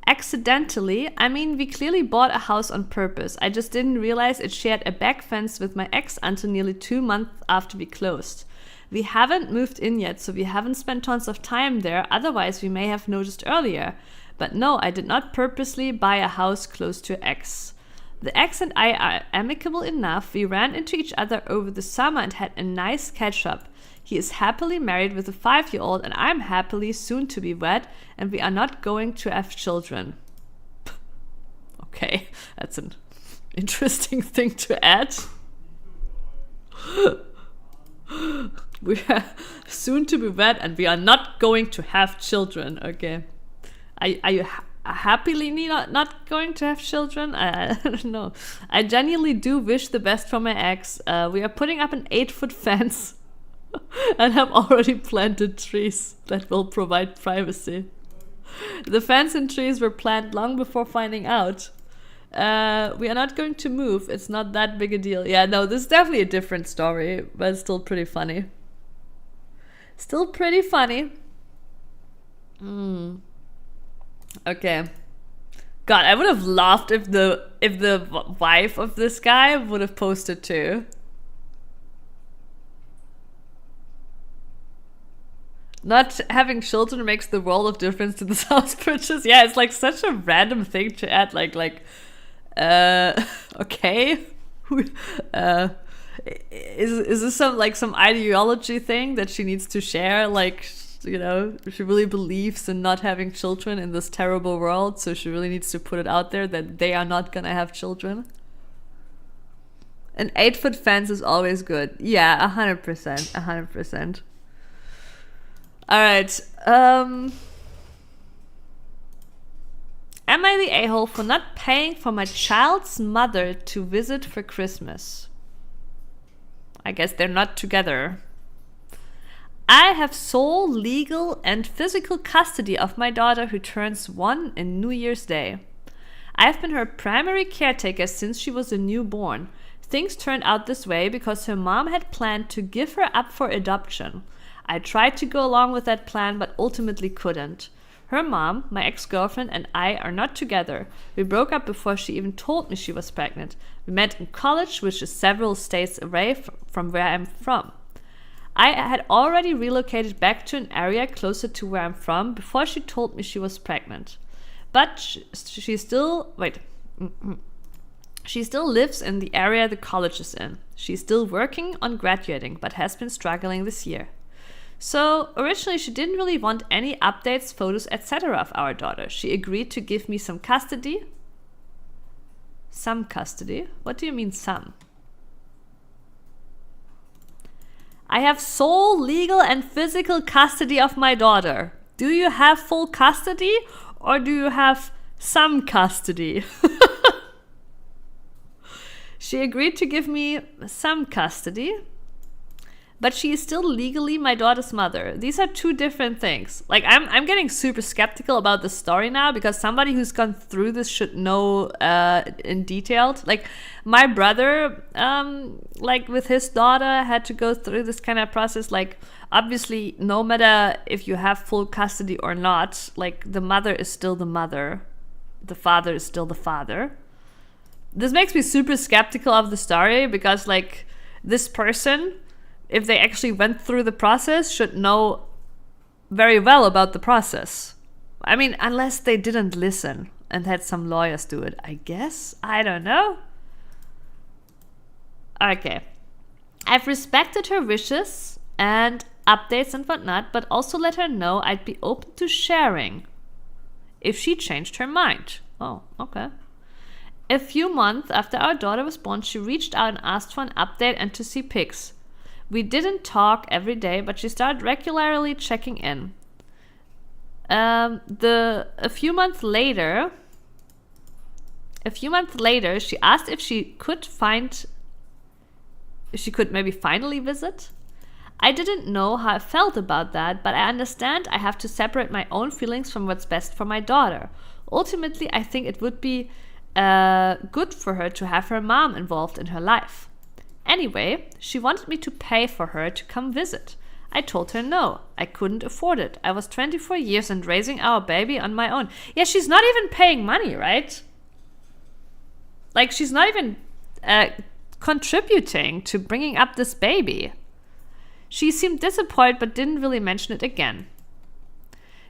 A: Accidentally, I mean, we clearly bought a house on purpose. I just didn't realize it shared a back fence with my ex until nearly 2 months after we closed. We haven't moved in yet, so we haven't spent tons of time there. Otherwise, we may have noticed earlier. But no, I did not purposely buy a house close to ex. The ex and I are amicable enough. We ran into each other over the summer and had a nice catch-up. He is happily married with a 5-year-old, and I'm happily soon to be wed, and we are not going to have children. Okay, that's an interesting thing to add. We are soon to be wed, and we are not going to have children. Okay. Are you happily not going to have children? I don't know. I genuinely do wish the best for my ex. We are putting up an 8-foot fence and have already planted trees that will provide privacy. The fence and trees were planted long before finding out. We are not going to move. It's not that big a deal. Yeah, no, this is definitely a different story, but it's still pretty funny. Still pretty funny. Okay. God, I would have laughed if the wife of this guy would have posted too. Not having children makes the world of difference to this house purchase. Yeah, it's like such a random thing to add. Okay. Is this some ideology thing that she needs to share? Like, you know, she really believes in not having children in this terrible world, so she really needs to put it out there that they are not gonna have children. An 8-foot fence is always good. Yeah, 100%. 100%. All right. Am I the a-hole for not paying for my child's mother to visit for Christmas? I guess they're not together. I have sole legal and physical custody of my daughter who turns 1 in New Year's Day. I've been her primary caretaker since she was a newborn. Things turned out this way because her mom had planned to give her up for adoption. I tried to go along with that plan but ultimately couldn't. Her mom, my ex-girlfriend, and I are not together. We broke up before she even told me she was pregnant. We met in college, which is several states away from where I'm from. I had already relocated back to an area closer to where I'm from before she told me she was pregnant. But she still lives in the area the college is in. She's still working on graduating, but has been struggling this year. So originally she didn't really want any updates, photos, etc. of our daughter. She agreed to give me some custody. Some custody? What do you mean some? I have sole legal and physical custody of my daughter. Do you have full custody or do you have some custody? She agreed to give me some custody, but she is still legally my daughter's mother. These are two different things. Like, I'm getting super skeptical about this story now because somebody who's gone through this should know in detail. Like, my brother, with his daughter, had to go through this kind of process. Like, obviously, no matter if you have full custody or not, like, the mother is still the mother. The father is still the father. This makes me super skeptical of the story because, like, this person, if they actually went through the process, should know very well about the process. I mean, unless they didn't listen and had some lawyers do it, I guess. I don't know. Okay. I've respected her wishes and updates and whatnot, but also let her know I'd be open to sharing if she changed her mind. Oh, okay. A few months after our daughter was born, she reached out and asked for an update and to see pics. We didn't talk every day, but she started regularly checking in. A few months later, she asked if she could maybe finally visit. I didn't know how I felt about that, but I understand I have to separate my own feelings from what's best for my daughter. Ultimately, I think it would be good for her to have her mom involved in her life. Anyway, she wanted me to pay for her to come visit. I told her no, I couldn't afford it. I was 24 years and raising our baby on my own. Yeah, she's not even paying money, right? Like, she's not even contributing to bringing up this baby. She seemed disappointed but didn't really mention it again.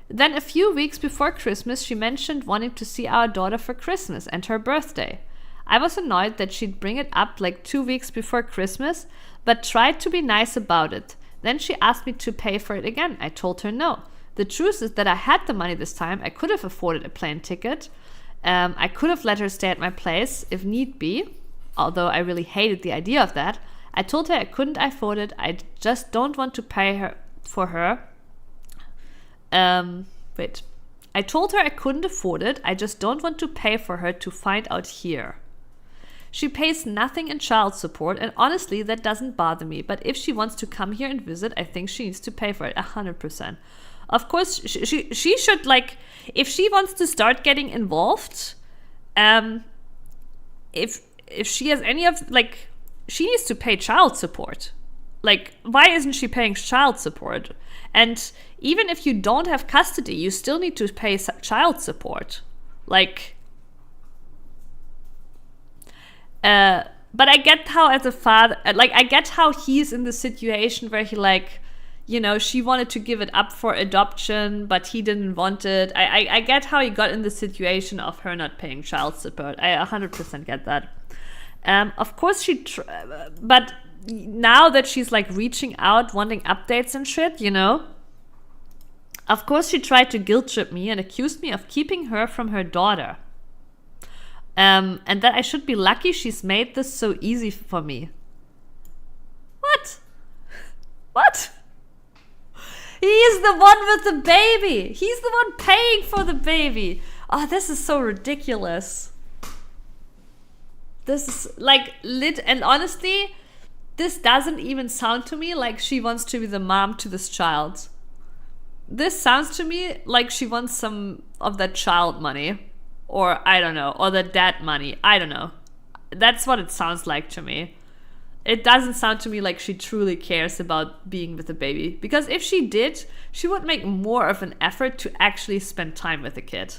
A: Then a few weeks before Christmas, she mentioned wanting to see our daughter for Christmas and her birthday. I was annoyed that she'd bring it up like 2 weeks before Christmas, but tried to be nice about it. Then she asked me to pay for it again. I told her no. The truth is that I had the money this time. I could have afforded a plane ticket. I could have let her stay at my place if need be, although I really hated the idea of that. I told her I couldn't afford it. I just don't want to pay her for her. I told her I couldn't afford it. I just don't want to pay for her to find out here. She pays nothing in child support, and honestly, that doesn't bother me. But if she wants to come here and visit, I think she needs to pay for it 100%. Of course, she should, like, if she wants to start getting involved, if she has any of, like, she needs to pay child support. Like, why isn't she paying child support? And even if you don't have custody, you still need to pay child support. Like, but I get how as a father, like, I get how he's in the situation where he, like, you know, she wanted to give it up for adoption, but he didn't want it. I get how he got in the situation of her not paying child support. I 100% get that. Of course but now that she's, like, reaching out, wanting updates and shit, you know, of course she tried to guilt trip me and accused me of keeping her from her daughter. And that I should be lucky she's made this so easy for me. What? What? He's the one with the baby. He's the one paying for the baby. Oh, this is so ridiculous. This is, like, lit. And honestly, this doesn't even sound to me like she wants to be the mom to this child. This sounds to me like she wants some of that child money. Or, I don't know, or the dad money. I don't know. That's what it sounds like to me. It doesn't sound to me like she truly cares about being with the baby. Because if she did, she would make more of an effort to actually spend time with the kid.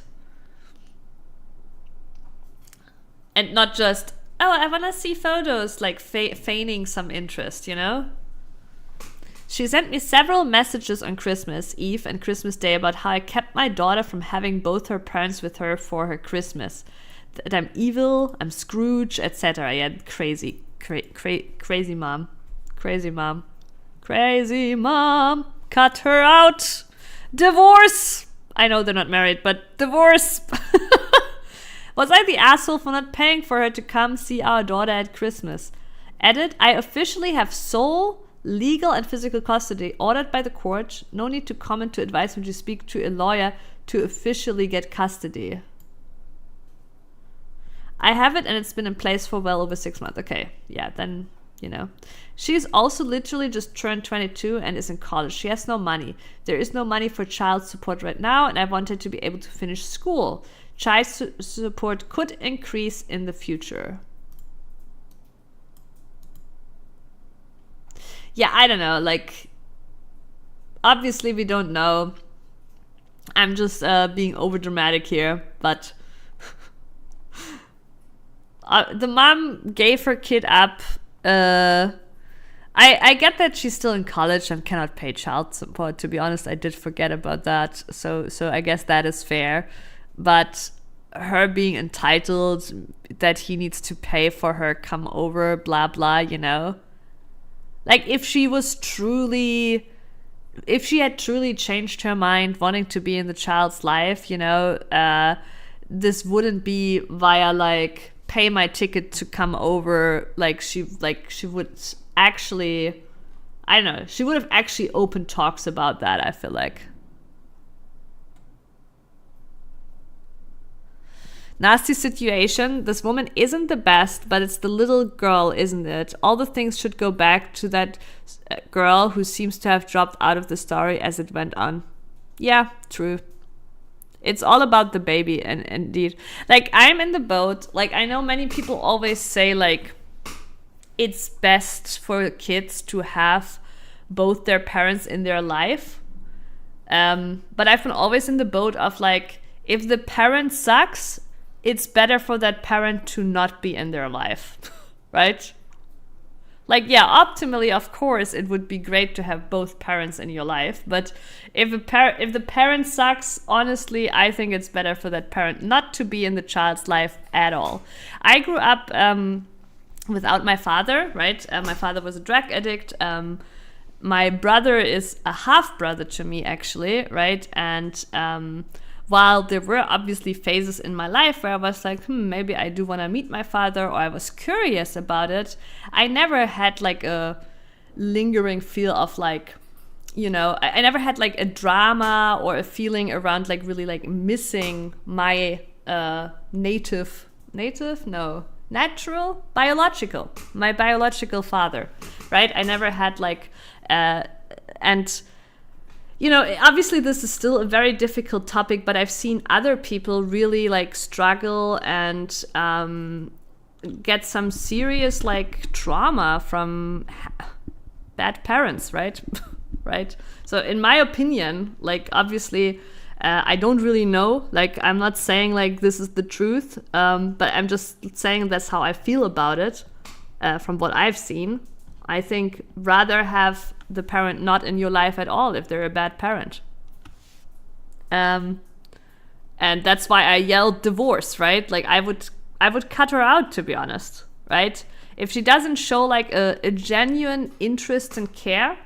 A: And not just, oh, I want to see photos, like feigning some interest, you know? She sent me several messages on Christmas Eve and Christmas Day about how I kept my daughter from having both her parents with her for her Christmas. That I'm evil, I'm Scrooge, etc. Yeah, crazy mom. Crazy mom. Crazy mom. Cut her out. Divorce. I know they're not married, but divorce. Was I the asshole for not paying for her to come see our daughter at Christmas? Edit, I officially have sole legal and physical custody ordered by the court. No need to comment to advise when you speak to a lawyer to officially get custody. I have it and it's been in place for well over 6 months. Okay, yeah, then, you know. She's also literally just turned 22 and is in college. She has no money. There is no money for child support right now, and I wanted to be able to finish school. Child support could increase in the future. Yeah, I don't know, like, obviously we don't know. I'm just being over dramatic here, but the mom gave her kid up. I get that she's still in college and cannot pay child support. To be honest, I did forget about that. So I guess that is fair. But her being entitled that he needs to pay for her come over, blah, blah, you know. Like, if she had truly changed her mind, wanting to be in the child's life, you know, this wouldn't be via, like, pay my ticket to come over. Like, she would actually, I don't know, she would have actually opened talks about that, I feel like. Nasty situation. This woman isn't the best, but it's the little girl, isn't it? All the things should go back to that girl who seems to have dropped out of the story as it went on. Yeah, true. It's all about the baby, and indeed. Like, I'm in the boat. Like, I know many people always say, like, it's best for kids to have both their parents in their life. But I've been always in the boat of, like, if the parent sucks, it's better for that parent to not be in their life, right? Like, yeah, optimally, of course, it would be great to have both parents in your life. But if the parent sucks, honestly, I think it's better for that parent not to be in the child's life at all. I grew up without my father, right? My father was a drug addict. My brother is a half brother to me, actually, right? And while there were obviously phases in my life where I was like, maybe I do want to meet my father, or I was curious about it, I never had like a lingering feel of like, I never had like a drama or a feeling around like really like missing my my biological father, right? I never had like, and obviously this is still a very difficult topic, but I've seen other people really like struggle and get some serious like trauma from bad parents, right? Right. So in my opinion, like obviously I don't really know, like I'm not saying like this is the truth, but I'm just saying that's how I feel about it from what I've seen. I think rather have the parent not in your life at all if they're a bad parent. And that's why I yelled divorce, right? Like I would cut her out, to be honest, right? If she doesn't show like a genuine interest and care,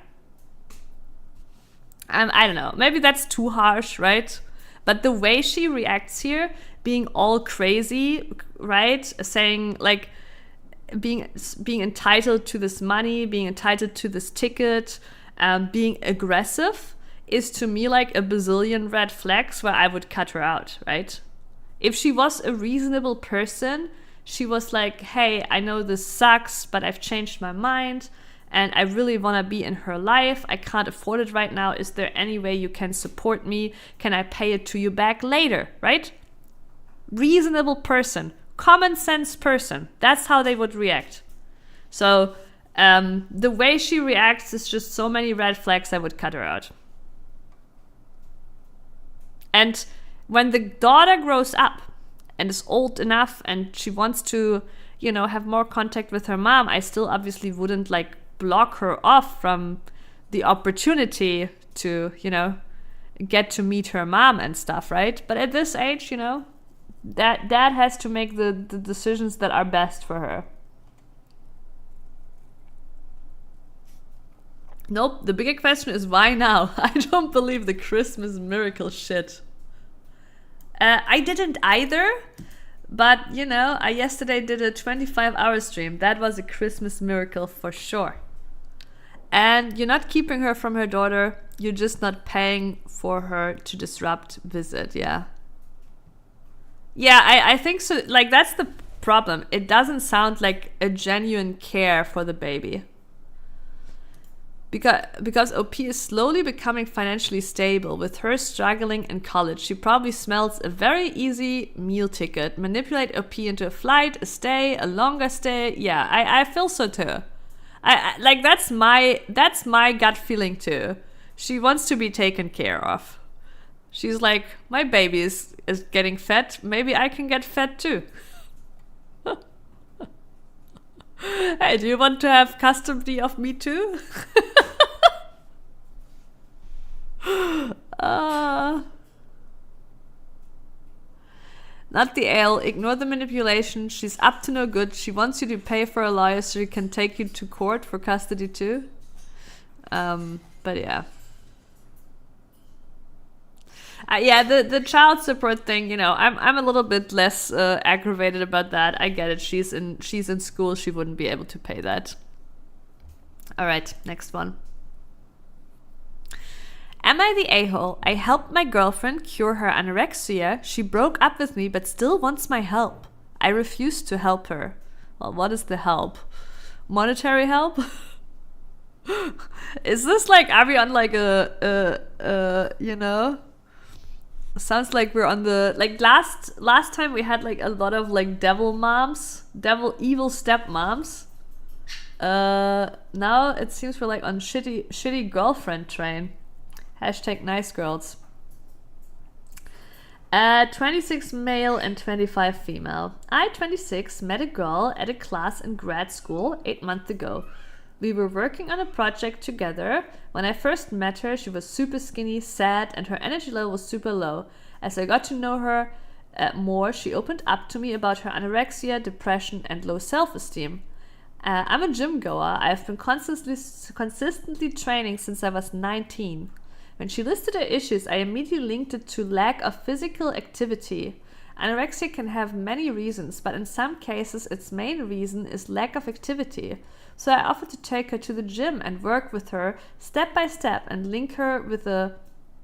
A: I don't know, maybe that's too harsh, right? But the way she reacts here, being all crazy, right? Saying like, being entitled to this money, being entitled to this ticket, being aggressive is to me like a bazillion red flags where I would cut her out, right? If she was a reasonable person, she was like, hey, I know this sucks, but I've changed my mind and I really want to be in her life. I can't afford it right now. Is there any way you can support me? Can I pay it to you back later, right? Reasonable person. Common sense person. That's how they would react. So the way she reacts is just so many red flags, I would cut her out. And when the daughter grows up and is old enough and she wants to, have more contact with her mom, I still obviously wouldn't like block her off from the opportunity to, get to meet her mom and stuff, right? But at this age, that dad has to make the decisions that are best for her. Nope, the bigger question is why now? I don't believe the Christmas miracle shit. I didn't either, but I yesterday did a 25-hour stream. That was a Christmas miracle for sure. And you're not keeping her from her daughter, you're just not paying for her to disrupt visit, yeah. Yeah, I think so. Like, that's the problem. It doesn't sound like a genuine care for the baby. Because OP is slowly becoming financially stable. With her struggling in college, she probably smells a very easy meal ticket. Manipulate OP into a flight, a stay, a longer stay. Yeah, I feel so too. I like that's my gut feeling too. She wants to be taken care of. She's like, my baby is getting fat. Maybe I can get fat too. Hey, do you want to have custody of me too? Not the ale. Ignore the manipulation. She's up to no good. She wants you to pay for a lawyer so she can take you to court for custody too. But yeah. Yeah, the child support thing, I'm a little bit less aggravated about that. I get it. She's in school. She wouldn't be able to pay that. All right, next one. Am I the a-hole? I helped my girlfriend cure her anorexia. She broke up with me but still wants my help. I refused to help her. Well, what is the help? Monetary help? Is this like, are we on like sounds like we're on the, like last time we had like a lot of like evil stepmoms. Now it seems we're like on shitty girlfriend train. Hashtag nice girls. 26 male and 25 female. I, 26, met a girl at a class in grad school 8 months ago. We were working on a project together. When I first met her, she was super skinny, sad, and her energy level was super low. As I got to know her more, she opened up to me about her anorexia, depression, and low self-esteem. I'm a gym goer. I've been consistently training since I was 19. When she listed her issues, I immediately linked it to lack of physical activity. Anorexia can have many reasons, but in some cases its main reason is lack of activity. So I offered to take her to the gym and work with her step by step and link her with a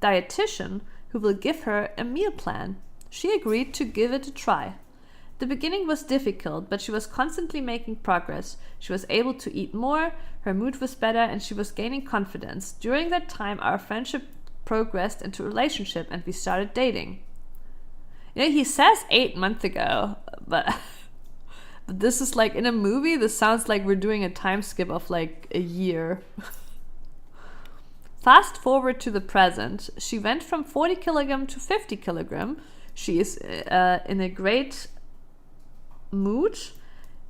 A: dietitian who will give her a meal plan. She agreed to give it a try. The beginning was difficult, but she was constantly making progress. She was able to eat more, her mood was better, and she was gaining confidence. During that time, our friendship progressed into a relationship and we started dating. You know, he says 8 months ago, but this is like in a movie, this sounds like we're doing a time skip of like a year. Fast forward to the present. She went from 40 kilogram to 50 kilogram. She is in a great mood,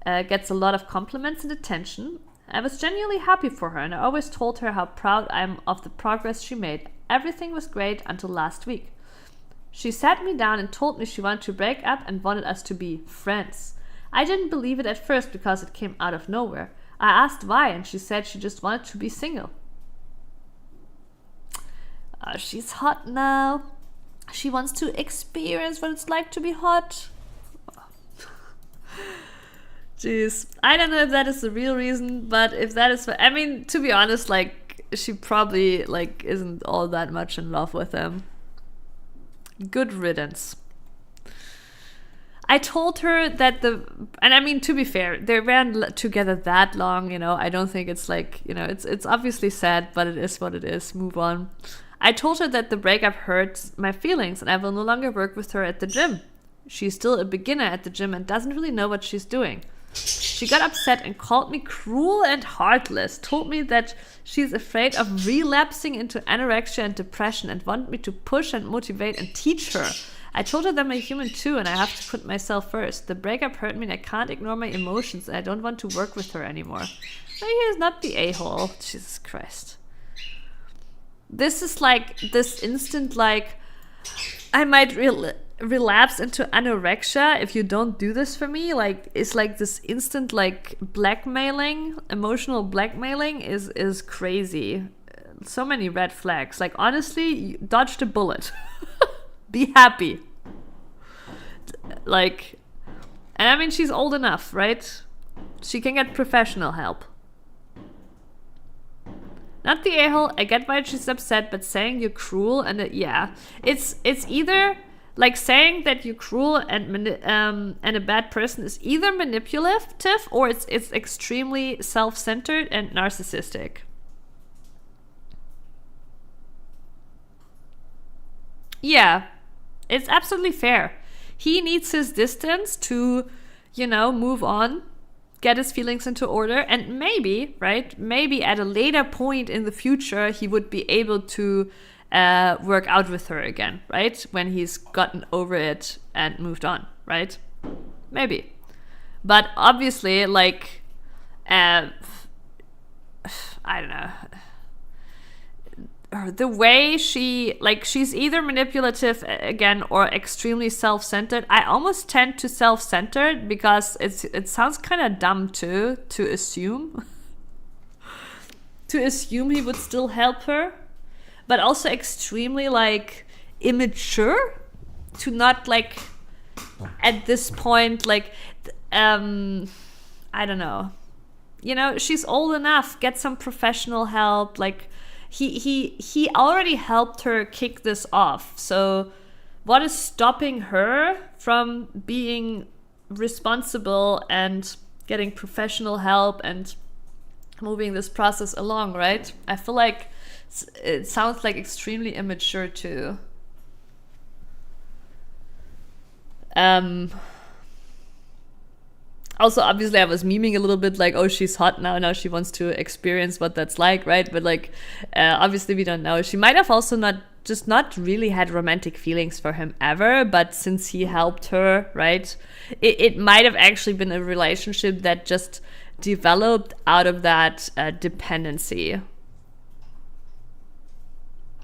A: gets a lot of compliments and attention. I was genuinely happy for her, and I always told her how proud I am of the progress she made. Everything was great until last week. She sat me down and told me she wanted to break up and wanted us to be friends. I didn't believe it at first because it came out of nowhere. I asked why, and she said she just wanted to be single. She's hot now. She wants to experience what it's like to be hot. Jeez. I don't know if that is the real reason, but if that is... I mean, to be honest, like, she probably, like, isn't all that much in love with him. Good riddance. I told her that and I mean, to be fair, they weren't together that long, you know. I don't think it's like, you know, it's obviously sad, but it is what it is. Move on. I told her that the breakup hurts my feelings and I will no longer work with her at the gym. She's still a beginner at the gym and doesn't really know what she's doing. She got upset and called me cruel and heartless, told me that she's afraid of relapsing into anorexia and depression and wanted me to push and motivate and teach her. I told her that I'm a human too and I have to put myself first. The breakup hurt me and I can't ignore my emotions and I don't want to work with her anymore. No, he is not the a-hole. Jesus Christ. This is like this instant, like, I might relapse into anorexia if you don't do this for me. Like, it's like this instant, like, blackmailing, emotional blackmailing is crazy. So many red flags. Like, honestly, you dodged a bullet. Be happy. Like, and I mean, she's old enough, right? She can get professional help. Not the a-hole. I get why she's upset, but saying you're cruel and yeah, it's either like saying that you're cruel and a bad person is either manipulative or it's extremely self-centered and narcissistic. Yeah, it's absolutely fair. He needs his distance to, you know, move on, get his feelings into order, and maybe, right, maybe at a later point in the future, he would be able to work out with her again, right? When he's gotten over it and moved on, right? Maybe. But obviously, like, I don't know. The way she's either manipulative again or extremely self-centered. I almost tend to self-centered because it sounds kind of dumb too to assume he would still help her, but also extremely like immature to not like at this point like I don't know. You know, she's old enough. Get some professional help. Like, he already helped her kick this off. So what is stopping her from being responsible and getting professional help and moving this process along, right? I feel like it sounds like extremely immature too. Also, obviously, I was memeing a little bit like, oh, she's hot now she wants to experience what that's like, right? But like, obviously we don't know. She might have also not really had romantic feelings for him ever, but since he helped her, right, it might have actually been a relationship that just developed out of that dependency.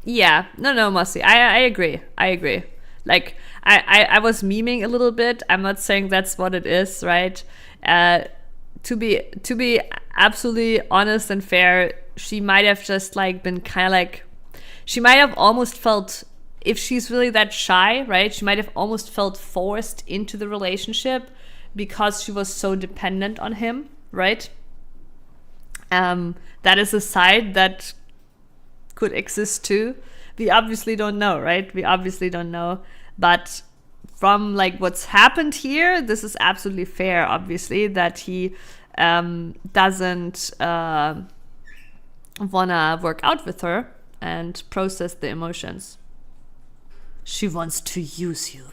A: Yeah, no, Mossy, I agree. Like, I was memeing a little bit. I'm not saying that's what it is, right? To be absolutely honest and fair, she might have just like been kind of like, she might have almost felt, if she's really that shy, right? She might have almost felt forced into the relationship because she was so dependent on him, right? That is a side that could exist too. We obviously don't know, right? We obviously don't know. But from like what's happened here, this is absolutely fair, obviously, that he doesn't wanna work out with her and process the emotions. She wants to use you.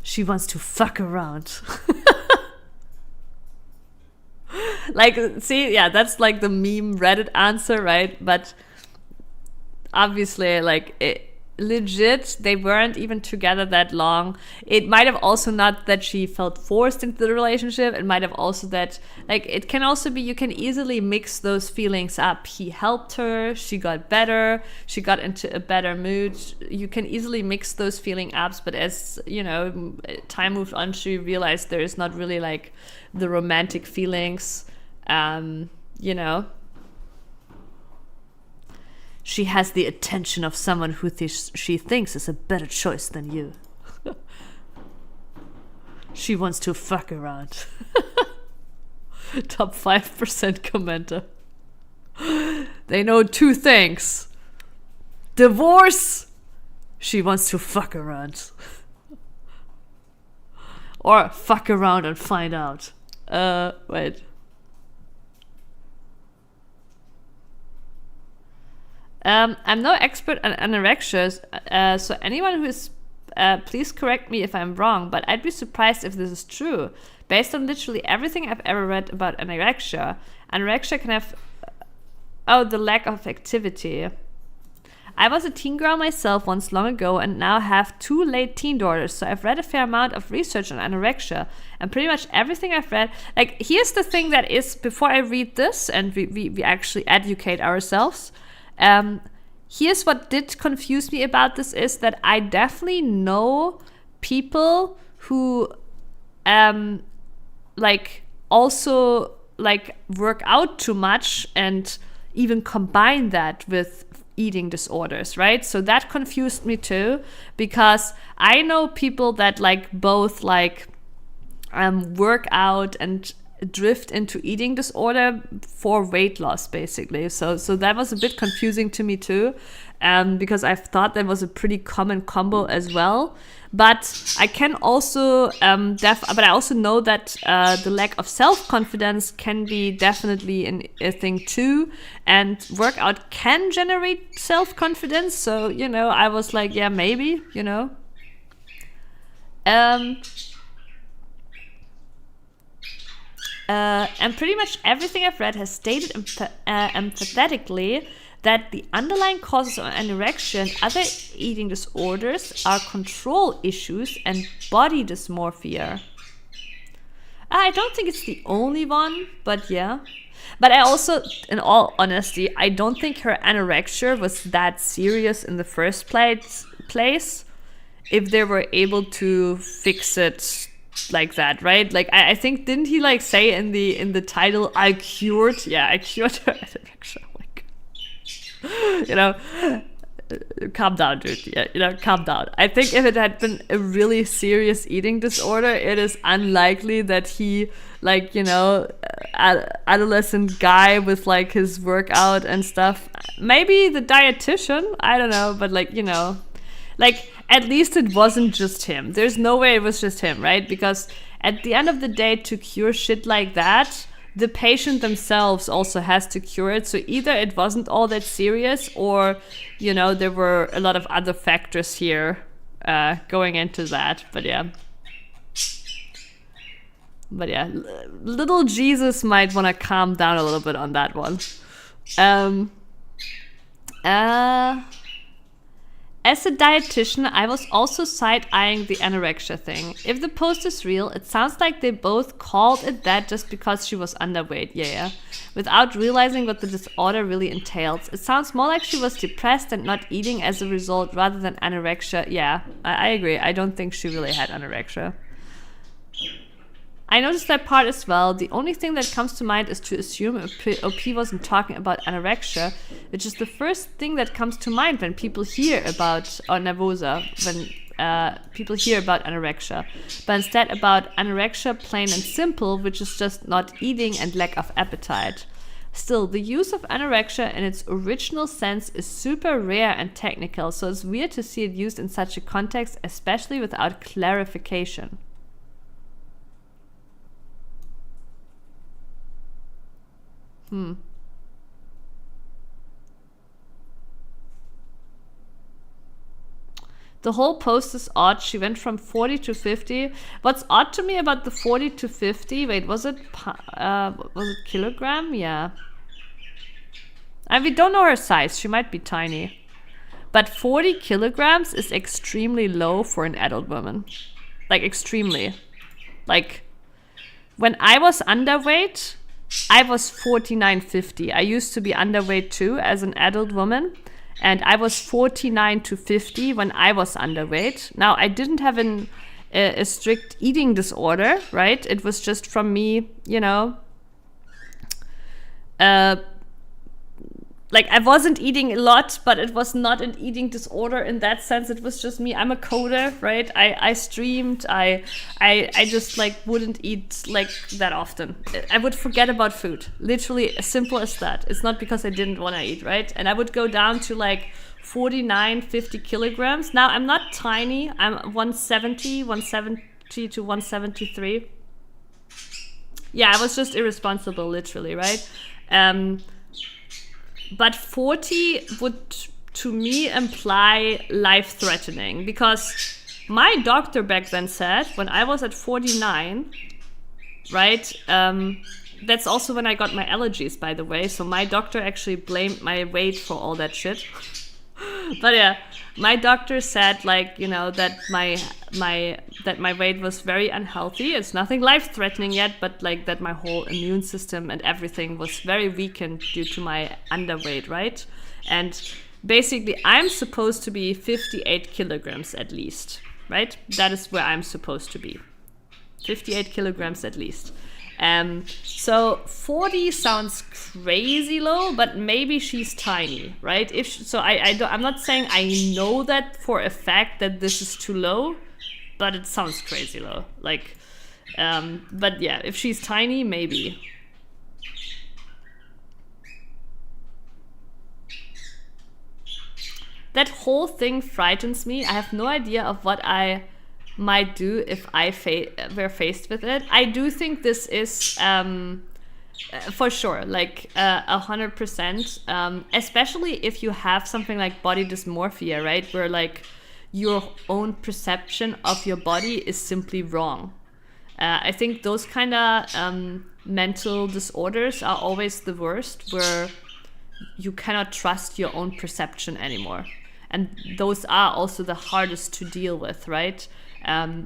A: She wants to fuck around. Like, see, yeah, that's like the meme Reddit answer, right? But obviously, like, legit, they weren't even together that long. It might have also not that she felt forced into the relationship. It might have also that, like, it can also be, you can easily mix those feelings up. He helped her, she got better, she got into a better mood. You can easily mix those feeling ups, but as, you know, time moved on, she realized there is not really like the romantic feelings, you know. She has the attention of someone who she thinks is a better choice than you. She wants to fuck around. Top 5% commenter. They know two things. Divorce. She wants to fuck around. Or fuck around and find out. Wait. I'm no expert on anorexia, so anyone who is, please correct me if I'm wrong, but I'd be surprised if this is true. Based on literally everything I've ever read about anorexia can have, the lack of activity. I was a teen girl myself once long ago and now have 2 late teen daughters, so I've read a fair amount of research on anorexia, and pretty much everything I've read, like, here's the thing that is, before I read this and we actually educate ourselves, here's what did confuse me about this is that I definitely know people who like also like work out too much and even combine that with eating disorders, right? So that confused me too, because I know people that like both like work out and drift into eating disorder for weight loss, basically. So that was a bit confusing to me too, because I thought that was a pretty common combo as well. But I can also but I also know that the lack of self-confidence can be definitely a thing too, and workout can generate self-confidence. So, you know, I was like, yeah, maybe, you know. And pretty much everything I've read has stated empathetically that the underlying causes of anorexia and other eating disorders are control issues and body dysmorphia. I don't think it's the only one, but yeah. But I also, in all honesty, I don't think her anorexia was that serious in the first place if they were able to fix it like that, right? Like, I think, didn't he like say in the title, I cured her anorexia? Like, you know, calm down, dude. Yeah, you know, calm down. I think if it had been a really serious eating disorder, it is unlikely that he, like, you know, adolescent guy with like his workout and stuff. Maybe the dietitian, I don't know, but like, you know, like, at least it wasn't just him. There's no way it was just him, right? Because at the end of the day, to cure shit like that, the patient themselves also has to cure it. So either it wasn't all that serious, or, you know, there were a lot of other factors here going into that. But yeah. But yeah, little Jesus might want to calm down a little bit on that one. As a dietitian, I was also side-eyeing the anorexia thing. If the post is real, it sounds like they both called it that just because she was underweight, yeah, without realizing what the disorder really entails. It sounds more like she was depressed and not eating as a result rather than anorexia. Yeah, I agree. I don't think she really had anorexia. I noticed that part as well. The only thing that comes to mind is to assume OP wasn't talking about anorexia, which is the first thing that comes to mind when people hear about, or nervosa, when people hear about anorexia, but instead about anorexia plain and simple, which is just not eating and lack of appetite. Still, the use of anorexia in its original sense is super rare and technical, so it's weird to see it used in such a context, especially without clarification. The whole post is odd. She went from 40 to 50. What's odd to me about the 40 to 50? Wait, was it kilogram? Yeah. And we don't know her size. She might be tiny. But 40 kilograms is extremely low for an adult woman. Like, extremely. Like, when I was underweight, I was 49.50. I used to be underweight too as an adult woman. And I was 49 to 50 when I was underweight. Now, I didn't have a strict eating disorder, right? It was just from me, you know, like I wasn't eating a lot, but it was not an eating disorder in that sense. It was just me. I'm a coder, right? I streamed. I just like wouldn't eat like that often. I would forget about food. Literally as simple as that. It's not because I didn't want to eat, right? And I would go down to like 49, 50 kilograms. Now I'm not tiny. I'm 170 to 173. Yeah, I was just irresponsible, literally, right? But 40 would, to me, imply life-threatening, because my doctor back then said, when I was at 49, right, that's also when I got my allergies, by the way, so my doctor actually blamed my weight for all that shit. But yeah, my doctor said, like, you know, that my weight was very unhealthy. It's nothing life-threatening yet, but like that my whole immune system and everything was very weakened due to my underweight, right? And basically, I'm supposed to be 58 kilograms at least, right? That is where I'm supposed to be. 58 kilograms at least. So 40 sounds crazy low, but maybe she's tiny, right? I'm not saying I know that for a fact that this is too low, but it sounds crazy low. Like, but yeah, if she's tiny, maybe. That whole thing frightens me. I have no idea of what I might do if I were faced with it. I do think this is for sure, like 100%, especially if you have something like body dysmorphia, right, where like your own perception of your body is simply wrong. I think those kind of mental disorders are always the worst, where you cannot trust your own perception anymore, and those are also the hardest to deal with, right?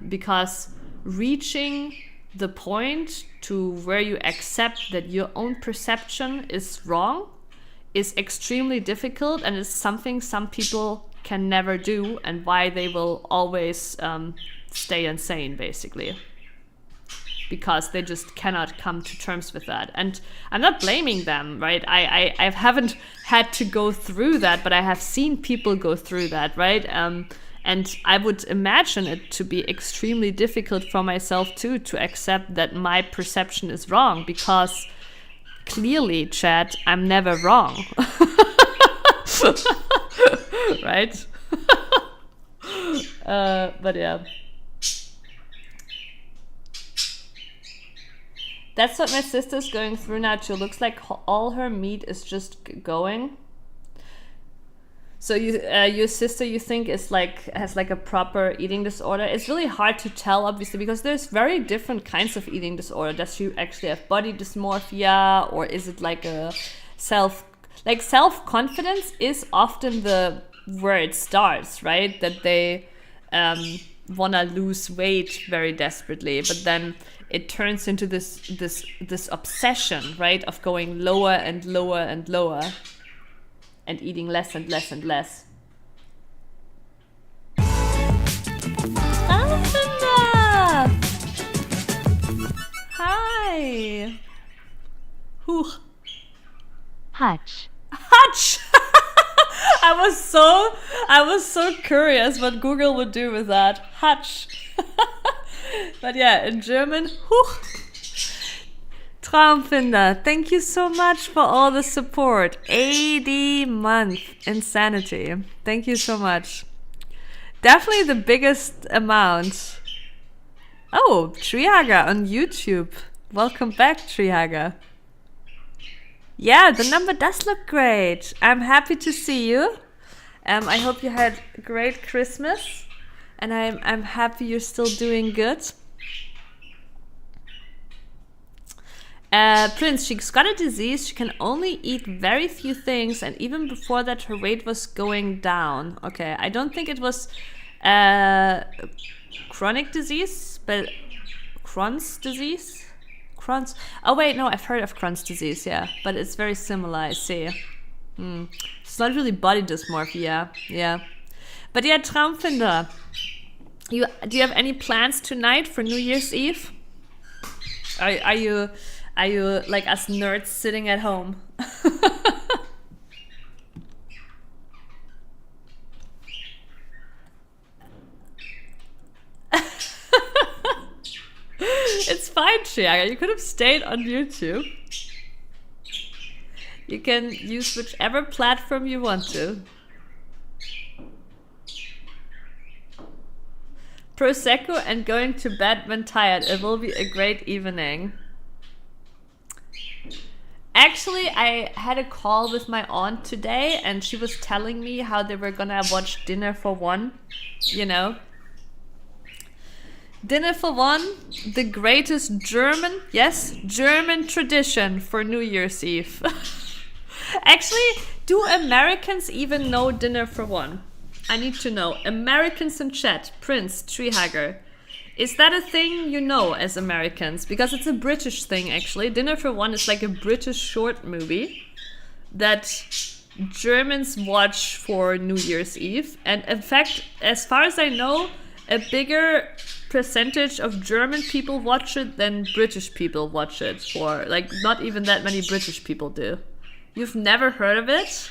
A: Because reaching the point to where you accept that your own perception is wrong is extremely difficult, and is something some people can never do, and why they will always stay insane, basically, because they just cannot come to terms with that. And I'm not blaming them, right? I haven't had to go through that, but I have seen people go through that, right? And I would imagine it to be extremely difficult for myself too, to accept that my perception is wrong, because clearly, Chad, I'm never wrong. Right? But yeah. That's what my sister's going through now too. Looks like all her meat is just going. So your sister, you think, is has like a proper eating disorder? It's really hard to tell, obviously, because there's very different kinds of eating disorder. Does she actually have body dysmorphia, or is it like a self-confidence is often where it starts, right? That they wanna lose weight very desperately, but then it turns into this obsession, right, of going lower and lower and lower, and eating less and less and less. Alpina! Hi! Whew.
B: Hutch.
A: Hutch! I was so curious what Google would do with that. Hutch. But yeah, in German, Huch. Traumfinder, thank you so much for all the support. 80 month insanity. Thank you so much. Definitely the biggest amount. Oh, Trihaga on YouTube. Welcome back, Trihaga. Yeah, the number does look great. I'm happy to see you. I hope you had a great Christmas, and I'm happy you're still doing good. Prince, she's got a disease. She can only eat very few things, and even before that, her weight was going down. Okay, I don't think it was chronic disease, but Crohn's disease. Crohn's. Oh wait, no, I've heard of Crohn's disease. Yeah, but it's very similar. I see. It's not really body dysmorphia. Yeah, but yeah, Traumfinder. Do you have any plans tonight for New Year's Eve? Are you like us nerds sitting at home? It's fine, Chiaga. You could have stayed on YouTube. You can use whichever platform you want to. Prosecco and going to bed when tired. It will be a great evening. Actually, I had a call with my aunt today, and she was telling me how they were gonna watch Dinner for One, you know. Dinner for One, the greatest German tradition for New Year's Eve. Actually, do Americans even know Dinner for One? I need to know. Americans in chat, Prince, Treehager. Is that a thing you know as Americans? Because it's a British thing, actually. Dinner for One is like a British short movie that Germans watch for New Year's Eve. And in fact, as far as I know, a bigger percentage of German people watch it than British people watch it. Or like not even that many British people do. You've never heard of it?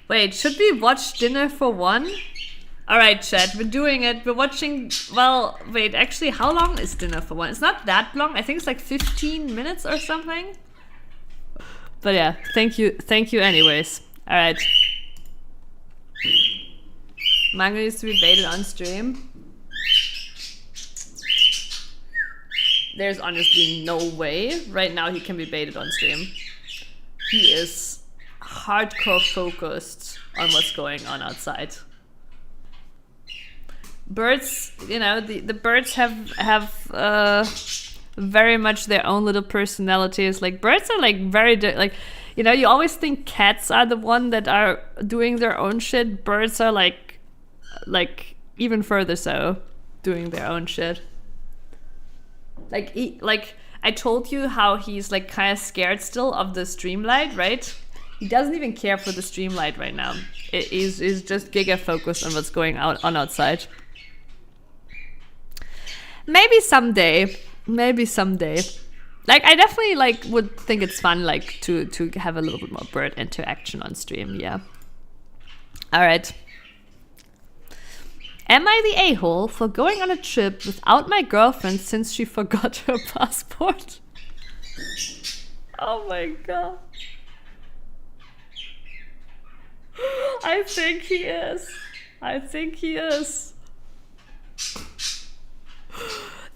A: Wait, should we watch Dinner for One? Alright, chat, we're doing it. We're watching, well, wait, actually, how long is Dinner for One? It's not that long. I think it's like 15 minutes or something. But yeah, thank you anyways. Alright. Mango used to be baited on stream. There's honestly no way right now he can be baited on stream. He is hardcore focused on what's going on outside. Birds, you know, the birds have very much their own little personalities. Like birds are like very like, you know, you always think cats are the one that are doing their own shit. Birds are like even further so, doing their own shit. Like I told you how he's like kind of scared still of the streamlight, right? He doesn't even care for the streamlight right now. He's just giga focused on what's going on outside. Maybe someday. Like I definitely like would think it's fun like to have a little bit more bird interaction on stream, yeah. Alright. Am I the a-hole for going on a trip without my girlfriend since she forgot her passport? Oh my god. I think he is.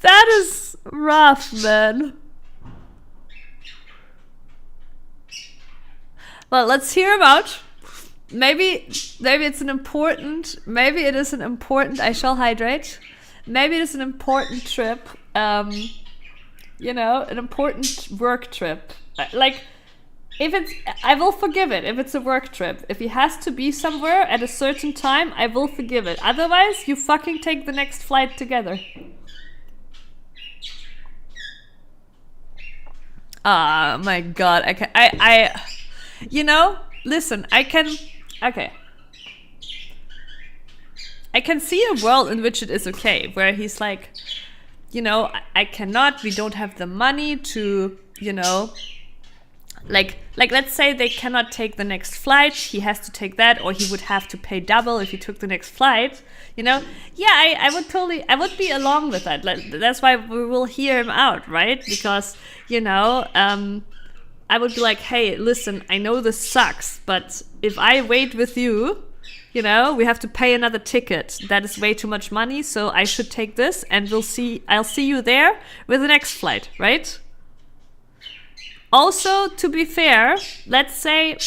A: That is rough, man. Well, let's hear him out. maybe it's maybe it is an important, I shall hydrate. Maybe it is an important trip, you know, an important work trip. Like, I will forgive it if it's a work trip. If he has to be somewhere at a certain time, I will forgive it. Otherwise, you fucking take the next flight together. Ah, my God. You know, listen, okay. I can see a world in which it is okay, where he's like, you know, I cannot, we don't have the money to, you know, like let's say they cannot take the next flight, he has to take that, or he would have to pay double if he took the next flight, you know. Yeah, I would be along with that. Like, that's why we will hear him out, right? Because, you know, I would be like, hey, listen, I know this sucks, but if I wait with you, you know, we have to pay another ticket. That is way too much money, so I should take this, and I'll see you there with the next flight, right? Also, to be fair, let's say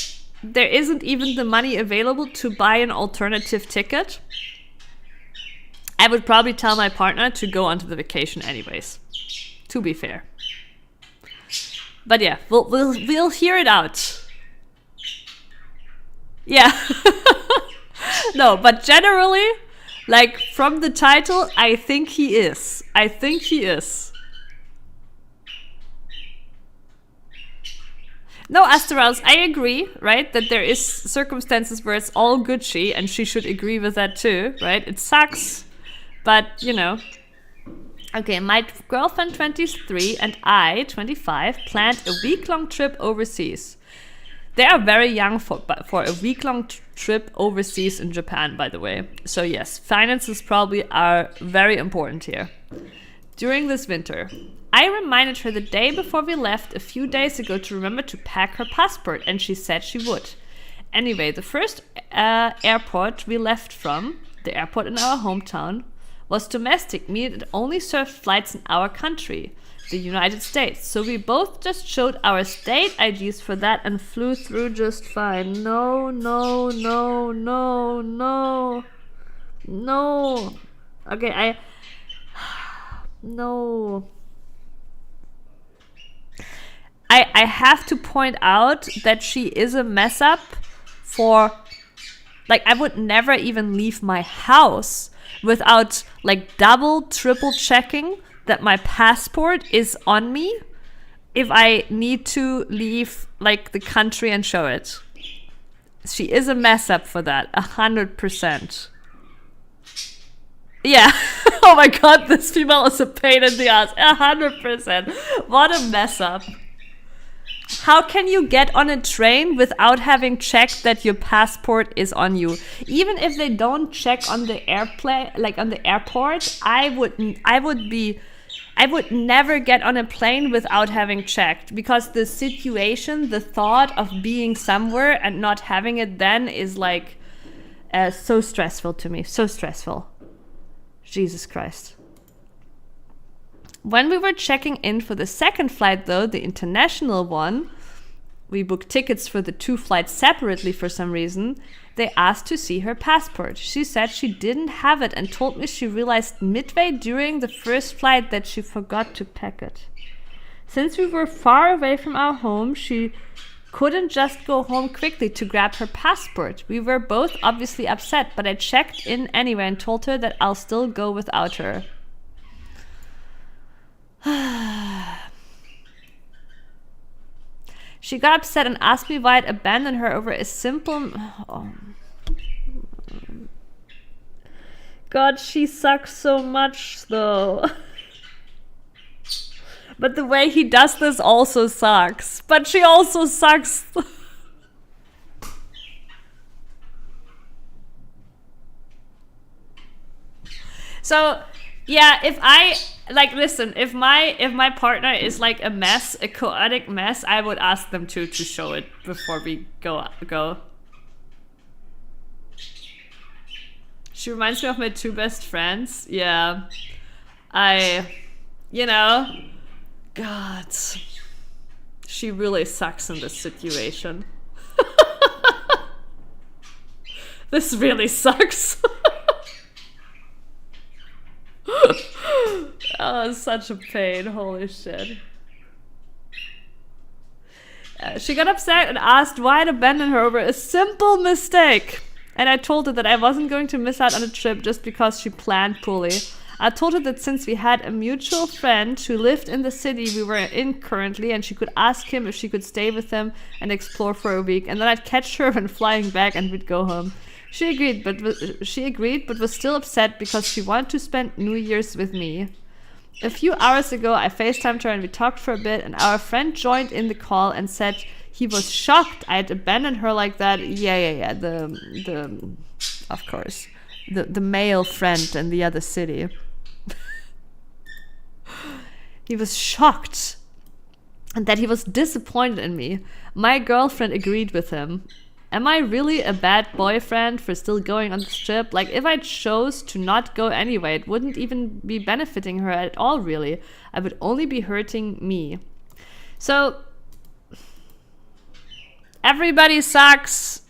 A: there isn't even the money available to buy an alternative ticket. I would probably tell my partner to go onto the vacation anyways, to be fair. But yeah, we'll hear it out. Yeah. No, but generally, like, from the title, I think he is. No, Asterals, I agree, right? That there is circumstances where it's all Gucci, and she should agree with that too, right? It sucks, but, you know. Okay, my girlfriend, 23, and I, 25, planned a week-long trip overseas. They are very young for a week-long trip overseas in Japan, by the way. So yes, finances probably are very important here. During this winter, I reminded her the day before we left a few days ago to remember to pack her passport, and she said she would. Anyway, the first airport we left from, the airport in our hometown, was domestic, meaning it only served flights in our country, the United States. So we both just showed our state IDs for that and flew through just fine. No. Okay, no. I have to point out that she is a mess up for, like, I would never even leave my house without, like, double, triple checking that my passport is on me if I need to leave, like, the country and show it. She is a mess up for that, 100%. Yeah. Oh my God, this female is a pain in the ass, 100%. What a mess up. How can you get on a train without having checked that your passport is on you? Even if they don't check on the airplane, like on the airport, I would never get on a plane without having checked, because the situation, the thought of being somewhere and not having it then is like so stressful to me. So stressful. Jesus Christ. When we were checking in for the second flight, though, the international one, we booked tickets for the two flights separately for some reason, they asked to see her passport. She said she didn't have it and told me she realized midway during the first flight that she forgot to pack it. Since we were far away from our home, she couldn't just go home quickly to grab her passport. We were both obviously upset, but I checked in anyway and told her that I'll still go without her. She got upset and asked me why I'd abandoned her over a simple... Oh. God, she sucks so much, though. But the way he does this also sucks. But she also sucks. So... yeah, if I, like, listen, if my partner is like a mess, a chaotic mess, I would ask them to show it before we go. She reminds me of my two best friends. Yeah. You know, God, she really sucks in this situation. This really sucks. Oh, it's such a pain. Holy shit. She got upset and asked why I'd abandon her over a simple mistake. And I told her that I wasn't going to miss out on a trip just because she planned poorly. I told her that since we had a mutual friend who lived in the city we were in currently, and she could ask him if she could stay with him and explore for a week, and then I'd catch her when flying back and we'd go home. She agreed, but was still upset because she wanted to spend New Year's with me. A few hours ago, I FaceTimed her and we talked for a bit, and our friend joined in the call and said he was shocked I'd abandoned her like that. Yeah. Of course. The male friend in the other city. He was shocked and that he was disappointed in me. My girlfriend agreed with him. Am I really a bad boyfriend for still going on this trip? Like, if I chose to not go anyway, it wouldn't even be benefiting her at all, really. I would only be hurting me. So, everybody sucks.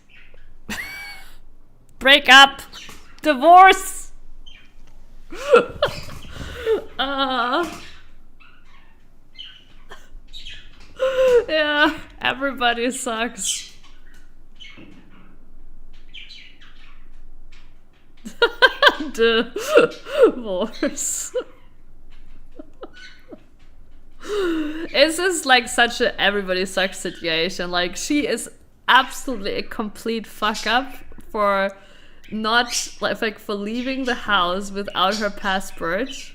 A: Break up. Divorce. Yeah, everybody sucks. Divorce. It's just like such a everybody sucks situation. Like, she is absolutely a complete fuck up for not like for leaving the house without her passport.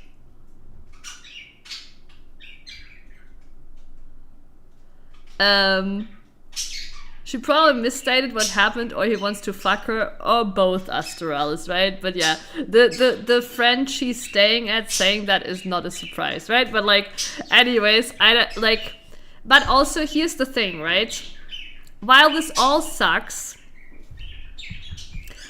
A: She probably misstated what happened, or he wants to fuck her, or both, Astralis, right? But yeah, the friend she's staying at saying that is not a surprise, right? But like, anyways, but also here's the thing, right? While this all sucks,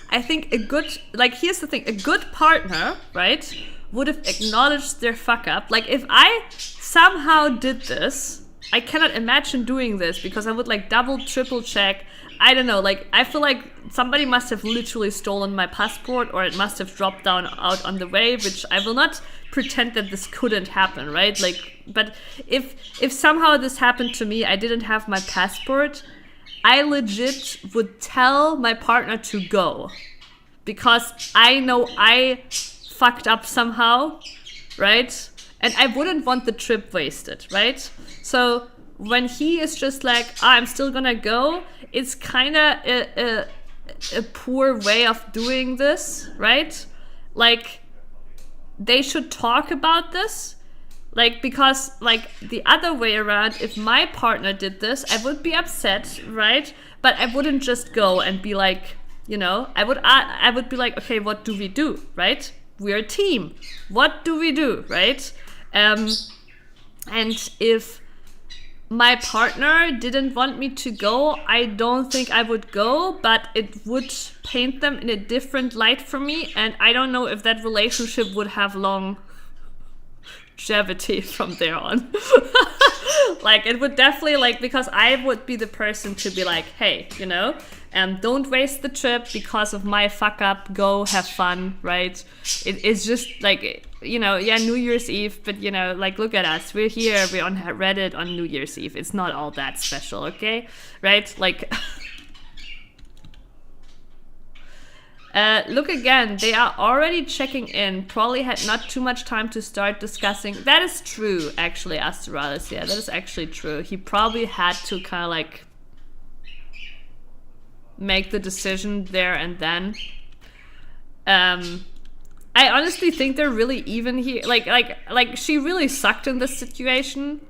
A: I think here's the thing, a good partner, right, would have acknowledged their fuck up. Like, if I somehow did this, I cannot imagine doing this because I would like double, triple check. I don't know, like, I feel like somebody must have literally stolen my passport, or it must have dropped down out on the way, which I will not pretend that this couldn't happen, right? Like, but if somehow this happened to me, I didn't have my passport, I legit would tell my partner to go. Because I know I fucked up somehow, right? And I wouldn't want the trip wasted, right? So when he is just like, I'm still gonna go, it's kind of a poor way of doing this, right? Like, they should talk about this. Like, because, like, the other way around, if my partner did this, I would be upset, right? But I wouldn't just go and be like, you know, I would be like, okay, what do we do, right? We're a team. What do we do, right? And if my partner didn't want me to go, I don't think I would go, but it would paint them in a different light for me, and I don't know if that relationship would have longevity from there on. Like, it would definitely, like, because I would be the person to be like, hey, you know, don't waste the trip because of my fuck up, go have fun, right? It's just like, you know, yeah, New Year's Eve, but, you know, like, look at us, we're here, we're on Reddit on New Year's Eve, it's not all that special, okay, right? Like, look again, they are already checking in, probably had not too much time to start discussing. That is true, actually, Astralis, yeah, that is actually true. He probably had to kind of like make the decision there and then. I honestly think they're really even here. Like she really sucked in this situation.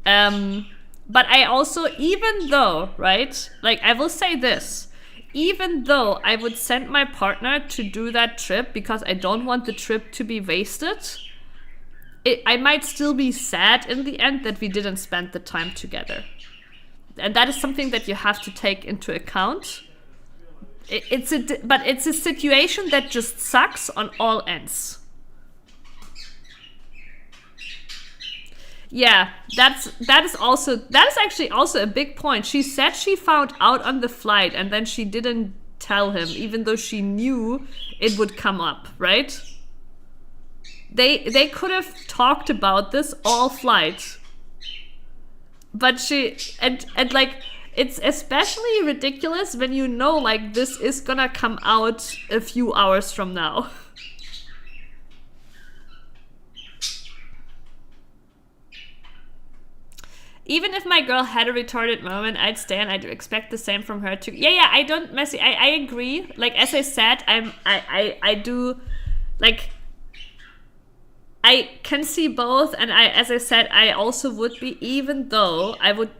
A: But I also, even though, right, like, I will say this, even though I would send my partner to do that trip because I don't want the trip to be wasted, I might still be sad in the end that we didn't spend the time together. And that is something that you have to take into account. But it's a situation that just sucks on all ends. Yeah, that is actually also a big point. She said she found out on the flight and then she didn't tell him, even though she knew it would come up, right? They could have talked about this all flight. But she, and like, it's especially ridiculous when you know, like, this is gonna come out a few hours from now. Even if my girl had a retarded moment, I'd stay, and I'd expect the same from her too. Yeah, I don't messy. I agree. Like, as I said, I do, like, I can see both, and as I said, I also would be, even though I would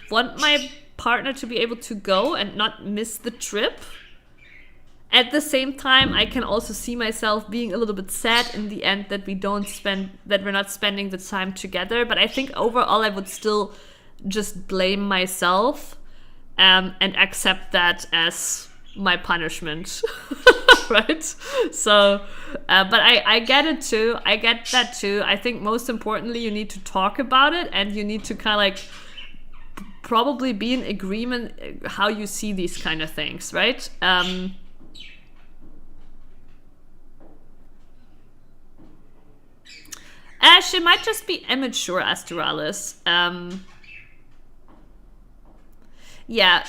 A: want my partner to be able to go and not miss the trip. At the same time, I can also see myself being a little bit sad in the end that we're not spending the time together. But I think overall I would still just blame myself and accept that as my punishment. Right? So, but I get it too. I get that too. I think most importantly, you need to talk about it, and you need to kind of like probably be in agreement how you see these kind of things, right? She might just be immature, Astralis. Yeah,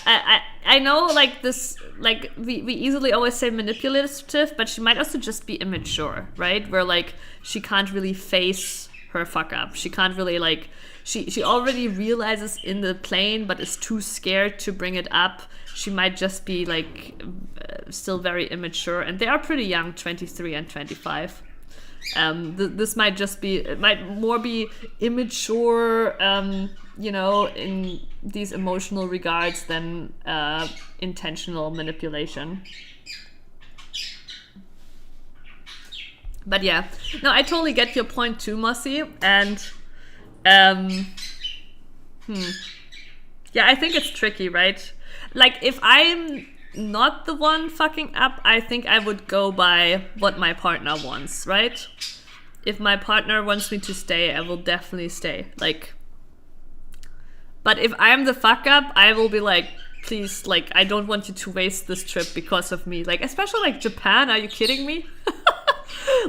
A: I know, like, this, like, we easily always say manipulative, but she might also just be immature, right? Where, like, she can't really face her fuck up. She can't really, like, she already realizes in the plane, but is too scared to bring it up. She might just be, like, still very immature. And they are pretty young, 23 and 25. This might just be, it might more be immature, you know, in these emotional regards than intentional manipulation. But yeah, no, I totally get your point too, Mossy. And yeah, I think it's tricky, right? Like, if I'm not the one fucking up, I think I would go by what my partner wants, right? If my partner wants me to stay, I will definitely stay. Like, but if I'm the fuck up, I will be like, please, like, I don't want you to waste this trip because of me. Like, especially like Japan, are you kidding me?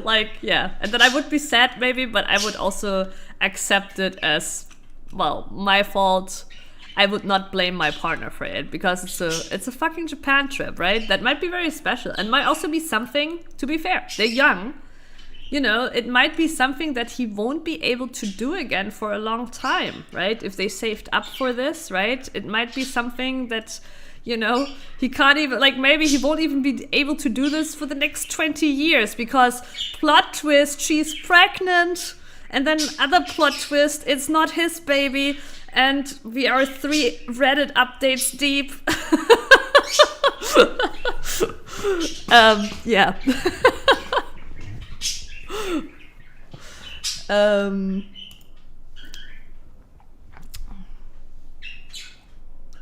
A: Like, yeah. And then I would be sad maybe, but I would also accept it as, well, my fault. I would not blame my partner for it, because it's a fucking Japan trip, right? That might be very special, and might also be something, to be fair, they're young. You know, it might be something that he won't be able to do again for a long time, right? If they saved up for this, right? It might be something that, you know, he can't even, like, maybe he won't even be able to do this for the next 20 years, because plot twist, she's pregnant, and then other plot twist, it's not his baby. And we are 3 Reddit updates deep. Yeah.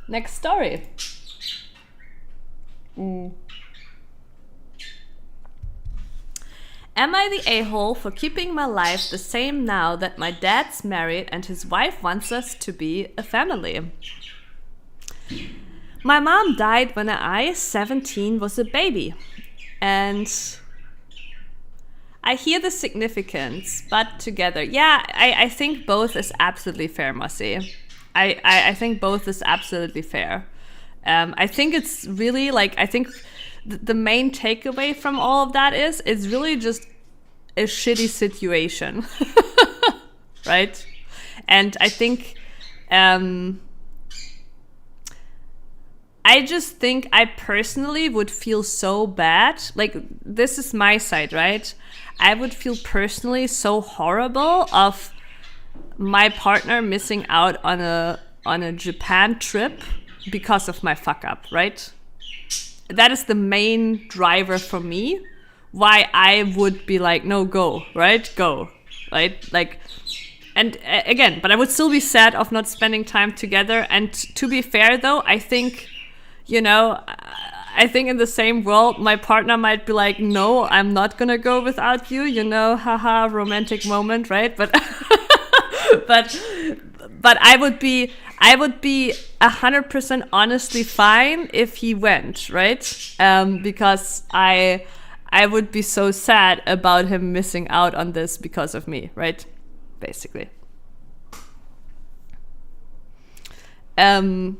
A: Next story. Am I the a-hole for keeping my life the same now that my dad's married and his wife wants us to be a family? My mom died when I, 17, was a baby. And I hear the significance, but together. Yeah, I think both is absolutely fair, Mossy. I think both is absolutely fair. I think it's really, like, I think the main takeaway from all of that is it's really just a shitty situation. Right? And I think I just think I personally would feel so bad. Like, this is my side, right? I would feel personally so horrible of my partner missing out on a Japan trip because of my fuck up, right? That is the main driver for me why I would be like, no, go, right? Go, right? Like, and again, but I would still be sad of not spending time together. And to be fair, though, I think, you know, I think in the same world, my partner might be like, no, I'm not gonna go without you, you know, haha, romantic moment, right? But, but I would be 100% honestly fine if he went, right? Because I would be so sad about him missing out on this because of me, right? Basically. My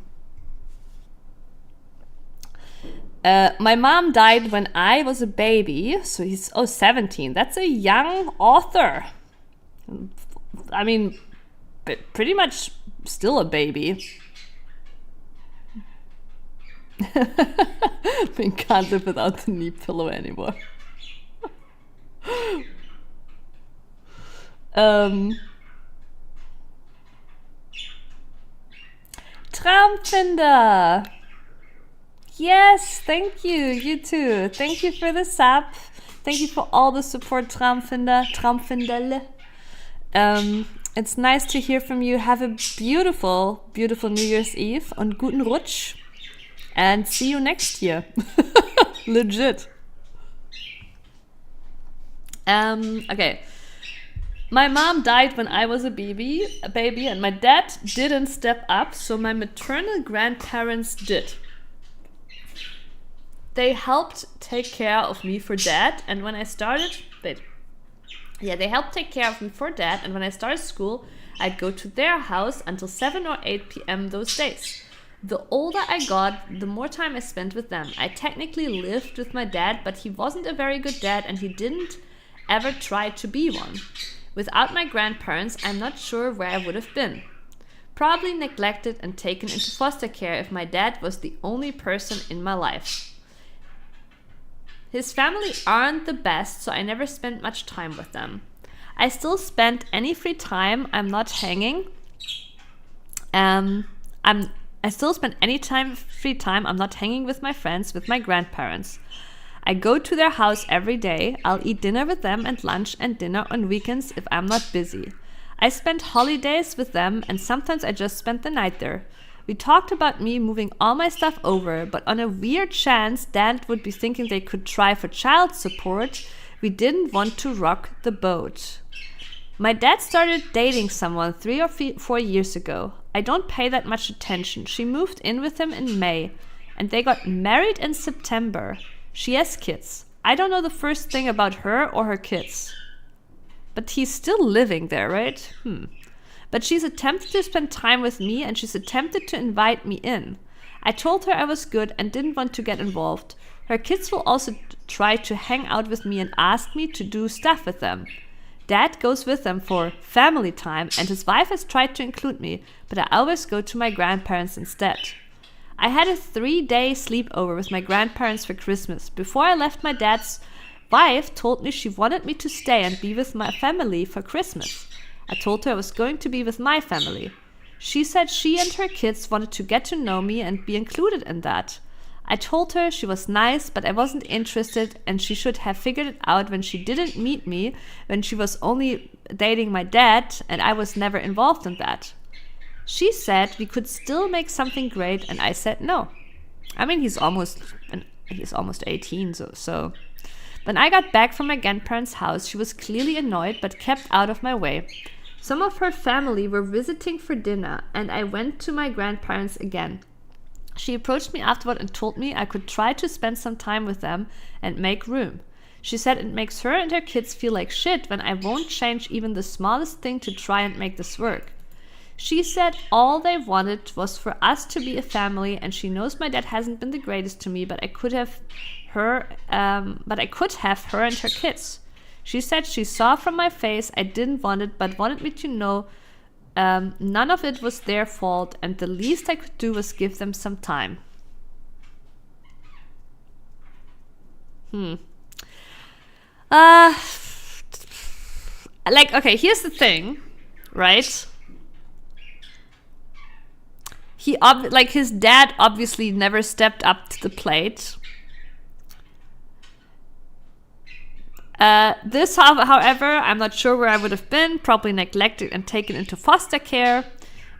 A: mom died when I was a baby, so he's 17. That's a young author. I mean, pretty much still a baby. I can't live without the knee pillow anymore. Traumfinder. Yes, thank you. You too. Thank you for the sub. Thank you for all the support, Traumfinderle. It's nice to hear from you. Have a beautiful, beautiful New Year's Eve und guten Rutsch. And see you next year. Legit. Okay. My mom died when I was a baby, and my dad didn't step up, so my maternal grandparents did. They helped take care of me for dad, and when I started, they helped take care of me for dad, and when I started school, I'd go to their house until 7 or 8 p.m. those days. The older I got, the more time I spent with them. I technically lived with my dad, but he wasn't a very good dad, and he didn't ever try to be one. Without my grandparents, I'm not sure where I would have been. Probably neglected and taken into foster care if my dad was the only person in my life. His family aren't the best, so I never spent much time with them. I still spend any free time I'm not hanging. I still spend any free time I'm not hanging with my friends, with my grandparents. I go to their house every day. I'll eat dinner with them and lunch and dinner on weekends if I'm not busy. I spend holidays with them, and sometimes I just spend the night there. We talked about me moving all my stuff over, but on a weird chance Dad would be thinking they could try for child support. We didn't want to rock the boat. My dad started dating someone 3 or 4 years ago. I don't pay that much attention. She moved in with him in May, and they got married in September. She has kids. I don't know the first thing about her or her kids. But he's still living there, right? But she's attempted to spend time with me, and she's attempted to invite me in. I told her I was good and didn't want to get involved. Her kids will also try to hang out with me and ask me to do stuff with them. Dad goes with them for family time, and his wife has tried to include me, but I always go to my grandparents instead. I had a 3-day sleepover with my grandparents for Christmas. Before I left, my dad's wife told me she wanted me to stay and be with my family for Christmas. I told her I was going to be with my family. She said she and her kids wanted to get to know me and be included in that. I told her she was nice, but I wasn't interested, and she should have figured it out when she didn't meet me, when she was only dating my dad, and I was never involved in that. She said we could still make something great, and I said no. I mean, he's almost 18, so. When I got back from my grandparents' house, she was clearly annoyed, but kept out of my way. Some of her family were visiting for dinner, and I went to my grandparents again. She approached me afterward and told me I could try to spend some time with them and make room. She said it makes her and her kids feel like shit when I won't change even the smallest thing to try and make this work. She said all they wanted was for us to be a family, and she knows my dad hasn't been the greatest to me, but I could have her and her kids. She said she saw from my face I didn't want it, but wanted me to know none of it was their fault, and the least I could do was give them some time. Okay, here's the thing, right? His dad obviously never stepped up to the plate. This, however, I'm not sure where I would have been. Probably neglected and taken into foster care.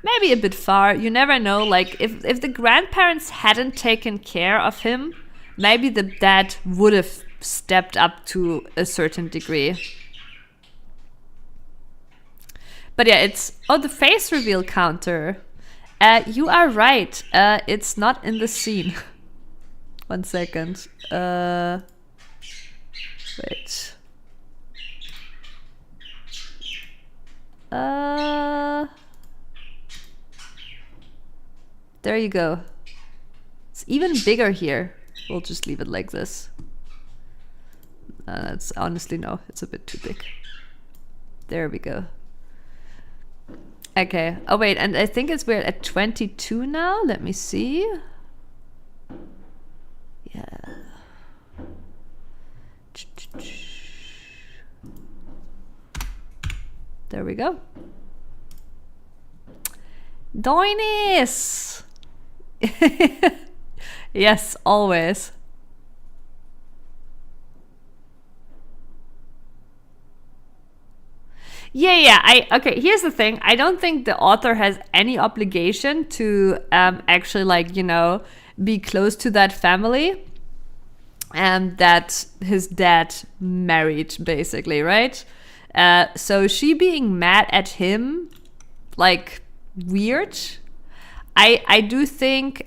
A: Maybe a bit far. You never know. Like, if the grandparents hadn't taken care of him, maybe the dad would have stepped up to a certain degree. But yeah, it's... Oh, the face reveal counter. You are right. It's not in the scene. 1 second. Wait. There you go. It's even bigger here. We'll just leave it like this. It's honestly, no, it's a bit too big. There we go. Okay. Oh wait, and I think we're at 22 now. Let me see. Yeah. There we go. Doinis! Yes, always. Yeah. Okay, here's the thing. I don't think the author has any obligation to actually, like, you know, be close to that family that his dad married, basically, right? So she being mad at him, like, weird. I do think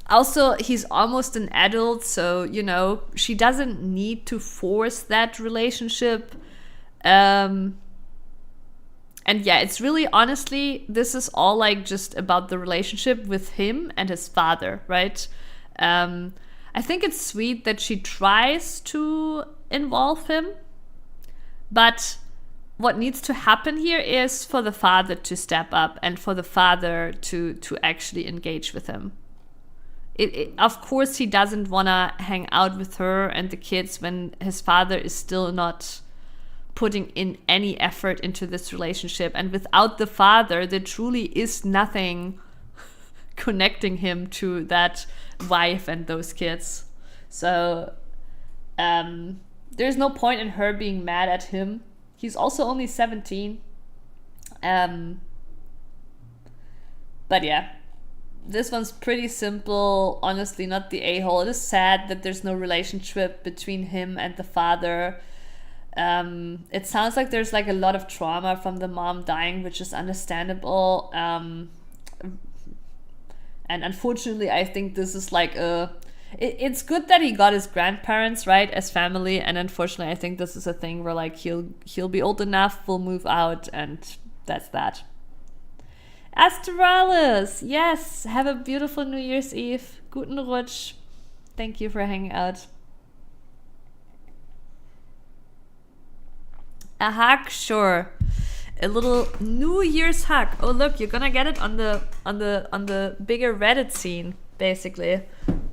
A: also he's almost an adult, so, you know, she doesn't need to force that relationship. And yeah, it's really, honestly, this is all like just about the relationship with him and his father, right? I think it's sweet that she tries to involve him, but what needs to happen here is for the father to step up and for the father to actually engage with him. Of course, he doesn't want to hang out with her and the kids when his father is still not putting in any effort into this relationship. And without the father, there truly is nothing connecting him to that wife and those kids. So there's no point in her being mad at him. He's also only 17. But yeah, this one's pretty simple. Honestly, not the a-hole. It is sad that there's no relationship between him and the father. It sounds like there's like a lot of trauma from the mom dying, which is understandable. And unfortunately, I think this is like it's good that he got his grandparents, right, as family. And unfortunately, I think this is a thing where like he'll be old enough, we'll move out, and that's that. Astralis, yes, have a beautiful New Year's Eve. Guten Rutsch. Thank you for hanging out. A hack, sure. A little New Year's hack. Oh look, you're gonna get it on the bigger Reddit scene, basically.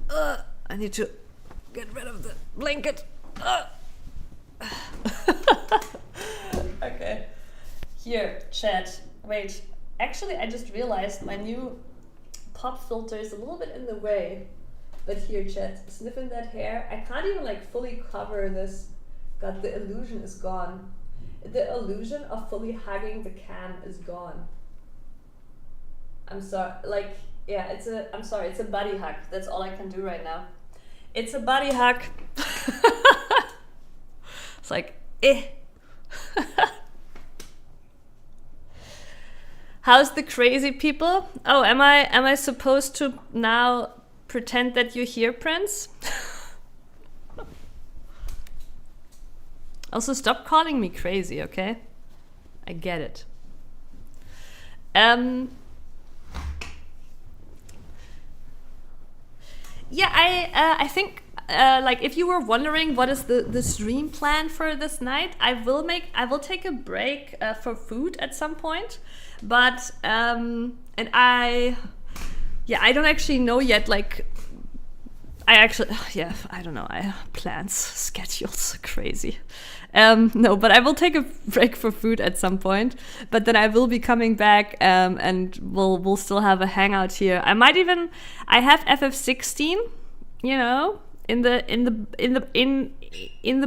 A: I need to get rid of the blanket. Okay. Here, chat. Wait. Actually, I just realized my new pop filter is a little bit in the way. But here, chat, sniffing that hair. I can't even like fully cover this. God, the illusion is gone. The illusion of fully hugging the cam is gone. I'm sorry, like, yeah, I'm sorry, it's a buddy hug. That's all I can do right now. It's a buddy hug. It's like, eh. How's the crazy people? Oh, am I supposed to now pretend that you're here, Prince? Also, stop calling me crazy, okay? I get it. Yeah, I think like if you were wondering what is the stream plan for this night, I will take a break for food at some point, but and I don't actually know yet, like I don't know. I plans, schedules, crazy. No, but I will take a break for food at some point. But then I will be coming back, and we'll still have a hangout here. I have FF16, you know, in the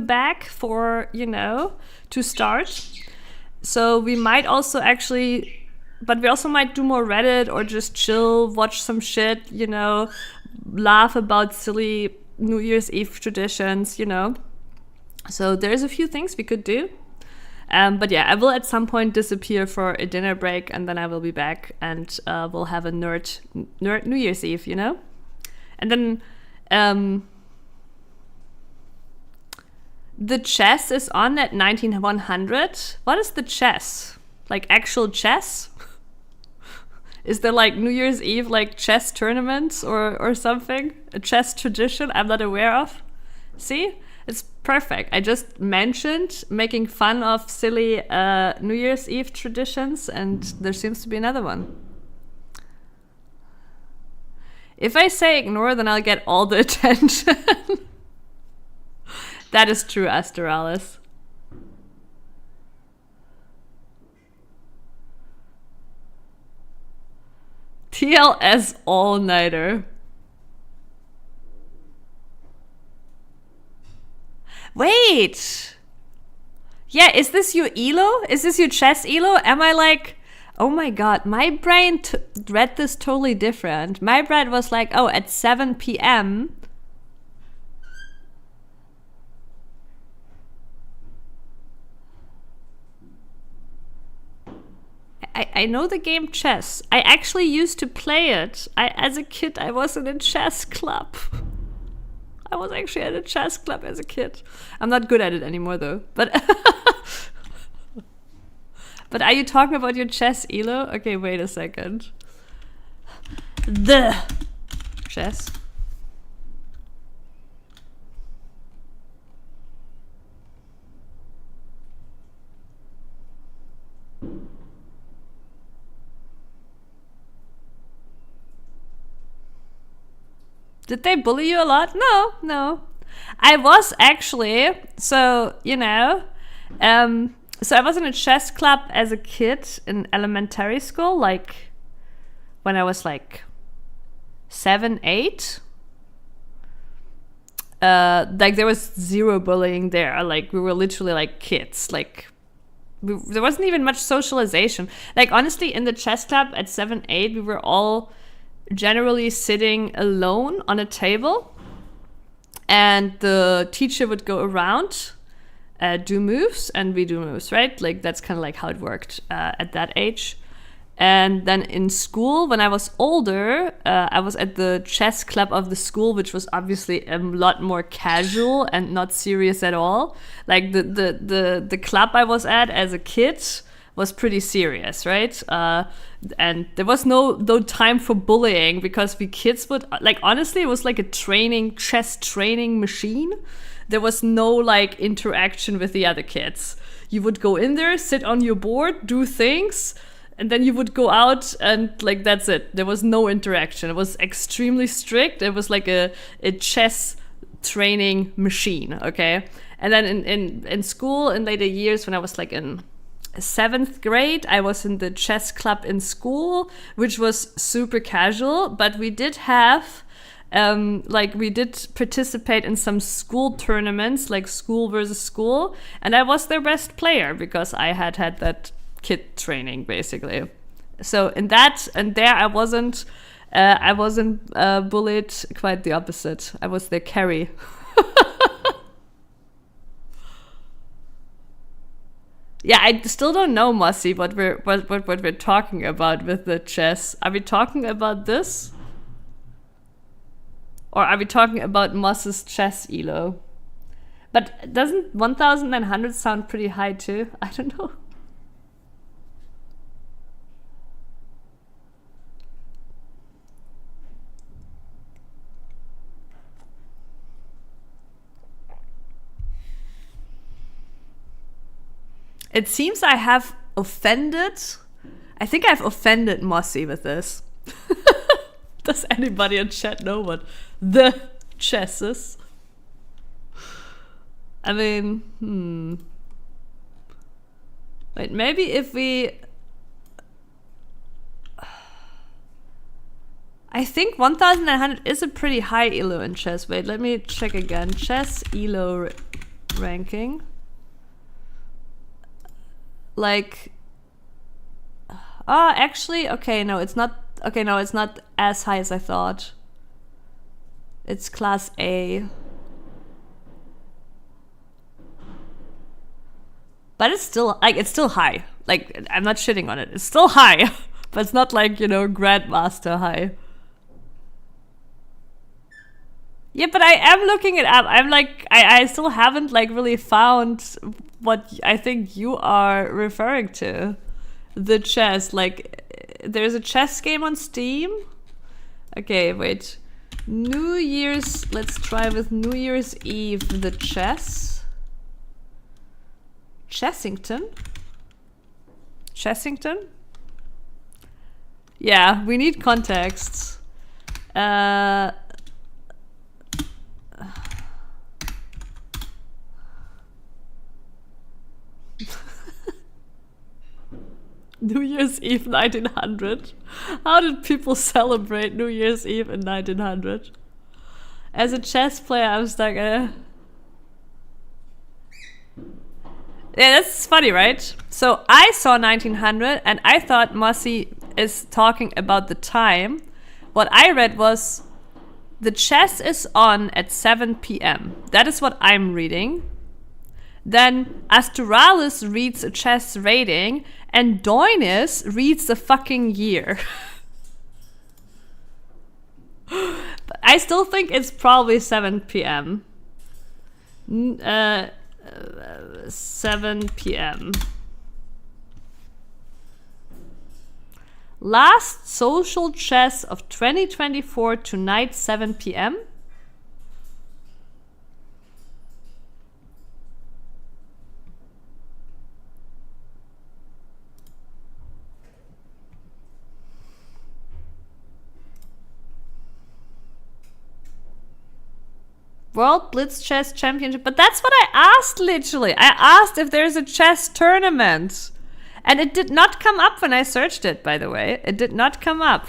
A: bag for, you know, to start. So we might also actually, but we also might do more Reddit or just chill, watch some shit, you know, laugh about silly New Year's Eve traditions, you know. So there's a few things we could do. But yeah, I will at some point disappear for a dinner break, and then I will be back, and we'll have a nerd New Year's Eve, you know? And then the chess is on at 19100. What is the chess? Like actual chess? Is there like New Year's Eve like chess tournaments or something? A chess tradition I'm not aware of? See? It's perfect. I just mentioned making fun of silly New Year's Eve traditions, and there seems to be another one. If I say ignore, then I'll get all the attention. That is true, Astralis. TLS all-nighter. Wait. Yeah, is this your ELO? Is this your chess ELO? Am I like... Oh my god, my brain read this totally different. My brain was like, oh, at 7 p.m. I know the game chess. I actually used to play it. As a kid, I was in a chess club. I was actually at a chess club as a kid. I'm not good at it anymore, though. But but are you talking about your chess, Elo? Okay, wait a second. The chess. Did they bully you a lot? No. I was actually, so, you know, so I was in a chess club as a kid in elementary school, like when I was like 7, 8. Like there was zero bullying there. Like we were literally like kids. Like there wasn't even much socialization. Like honestly, in the chess club at 7, 8, we were all generally sitting alone on a table, and the teacher would go around, do moves, and we do moves, right? Like that's kind of like how it worked at that age. And then in school, when I was older, I was at the chess club of the school, which was obviously a lot more casual and not serious at all. Like the club I was at as a kid was pretty serious, right? And there was no time for bullying, because we kids would, like, honestly, it was like a chess training machine. There was no like interaction with the other kids. You would go in there, sit on your board, do things, and then you would go out, and like that's it. There was no interaction. It was extremely strict. It was like a chess training machine, okay? And then in school, in later years, when I was like in 7th grade, I was in the chess club in school, which was super casual, but we did have we did participate in some school tournaments, like school versus school, and I was their best player because I had that kid training basically. So in that and there, I wasn't bullied. Quite the opposite. I was their carry. Yeah, I still don't know, Mossy, what we're talking about with the chess. Are we talking about this? Or are we talking about Moss's chess elo? But doesn't 1900 sound pretty high too? I don't know. It seems I have offended. I think I've offended Mossy with this. Does anybody in chat know what the chess is? I mean, Wait, maybe if we... I think 1900 is a pretty high elo in chess. Wait, let me check again. Chess elo ranking. Like... actually, okay, no, it's not... Okay, no, it's not as high as I thought. It's class A. But it's still high. Like, I'm not shitting on it. It's still high. But it's not like, grandmaster high. Yeah, but I am looking it up. I'm like, I still haven't like really found what I think you are referring to. The chess. Like, there's a chess game on Steam. Okay, wait. Let's try with New Year's Eve, the chess. Chessington? Yeah, we need context. New Year's Eve 1900. How did people celebrate New Year's Eve in 1900? As a chess player, I was like, yeah, that's funny, right? So I saw 1900 and I thought Mossy is talking about the time. What I read was the chess is on at 7 p.m. That is what I'm reading. Then Astralis reads a chess rating and Doinis reads the fucking year. But I still think it's probably 7 p.m. 7 p.m. Last social chess of 2024 tonight, 7 p.m. World Blitz Chess Championship. But that's what I asked, literally. I asked if there's a chess tournament. And it did not come up when I searched it, by the way. It did not come up.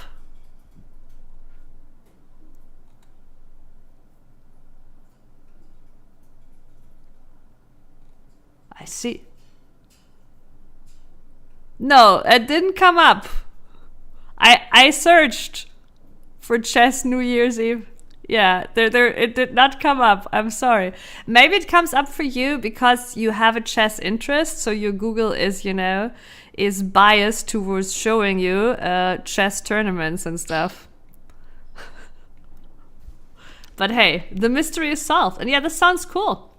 A: I see. No, it didn't come up. I searched for chess New Year's Eve. Yeah, it did not come up. I'm sorry. Maybe it comes up for you because you have a chess interest, so your Google is, is biased towards showing you chess tournaments and stuff. But hey, the mystery is solved. And yeah, this sounds cool.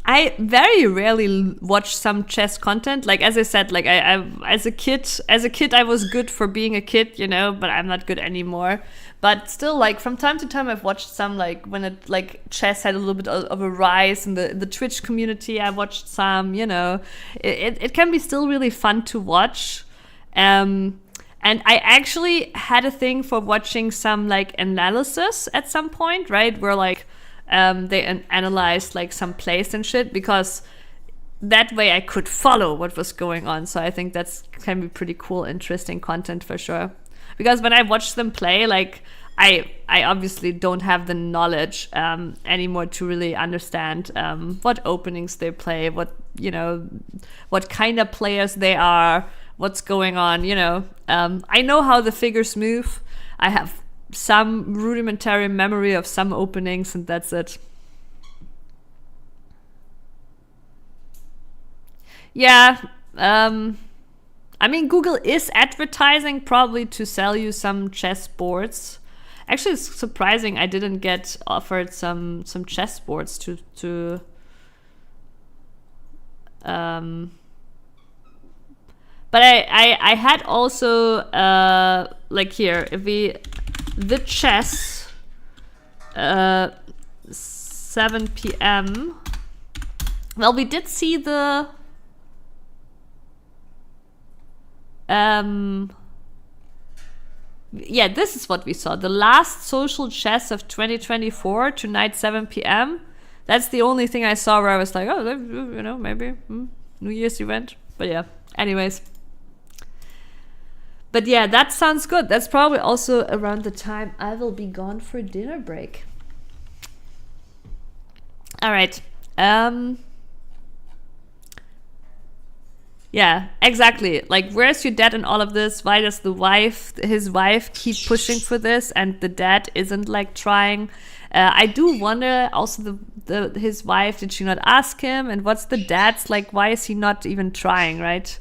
A: I very rarely watch some chess content. Like, as I said, like I as a kid I was good for being a kid, but I'm not good anymore. But still, like, from time to time I've watched some, like, when it, like, chess had a little bit of a rise in the Twitch community. I watched some, it can be still really fun to watch. And I actually had a thing for watching some, like, analysis at some point, right? Where, like, they analyzed, like, some plays and shit, because that way I could follow what was going on. So I think that's can be pretty cool, interesting content for sure. Because when I watch them play, like, I obviously don't have the knowledge anymore to really understand what openings they play, what kind of players they are, what's going on, I know how the figures move. I have some rudimentary memory of some openings, and that's it. Yeah, I mean, Google is advertising probably to sell you some chess boards. Actually, it's surprising I didn't get offered some chess boards to but I had also like here, if we the chess 7 p.m. Well, we did see the yeah, this is what we saw. The last social chess of 2024 tonight, 7 p.m. That's the only thing I saw where I was like, oh, maybe New Year's event. But yeah, anyways. But yeah, that sounds good. That's probably also around the time I will be gone for dinner break. All right. Yeah, exactly. Like, where's your dad in all of this? Why does his wife keep pushing for this, and the dad isn't, like, trying? I do wonder also his wife, did she not ask him? And what's the dad's like? Why is he not even trying, right?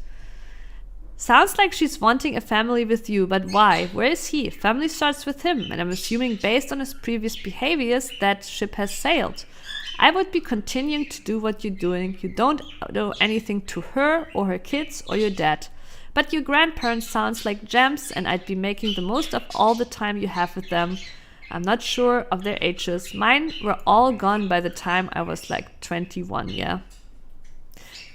A: Sounds like she's wanting a family with you, but why? Where is he? Family starts with him, and I'm assuming based on his previous behaviors, that ship has sailed. I would be continuing to do what you're doing. You don't owe anything to her or her kids or your dad. But your grandparents sounds like gems, and I'd be making the most of all the time you have with them. I'm not sure of their ages. Mine were all gone by the time I was like 21, yeah.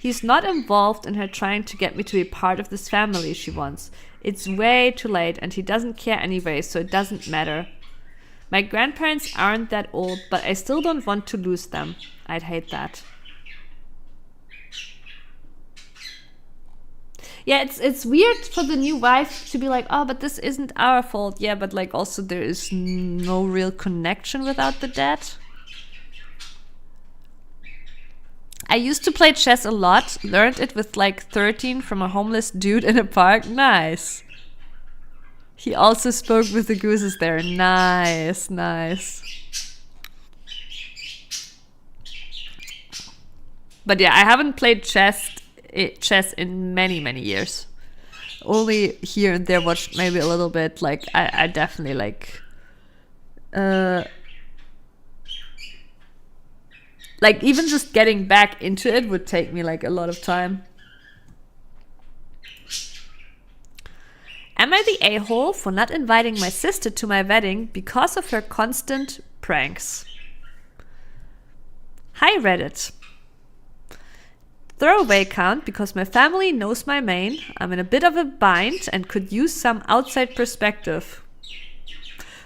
A: He's not involved in her trying to get me to be part of this family she wants. It's way too late, and he doesn't care anyway, so it doesn't matter. My grandparents aren't that old, but I still don't want to lose them. I'd hate that. Yeah, it's weird for the new wife to be like, oh, but this isn't our fault. Yeah, but like also there is no real connection without the dad. I used to play chess a lot, learned it with like 13 from a homeless dude in a park. Nice. He also spoke with the gooses there. Nice, nice. But yeah, I haven't played chess in many, many years. Only here and there watched maybe a little bit. Like I definitely like even just getting back into it would take me like a lot of time. Am I the a-hole for not inviting my sister to my wedding because of her constant pranks? Hi Reddit. Throwaway count because my family knows my main. I'm in a bit of a bind and could use some outside perspective.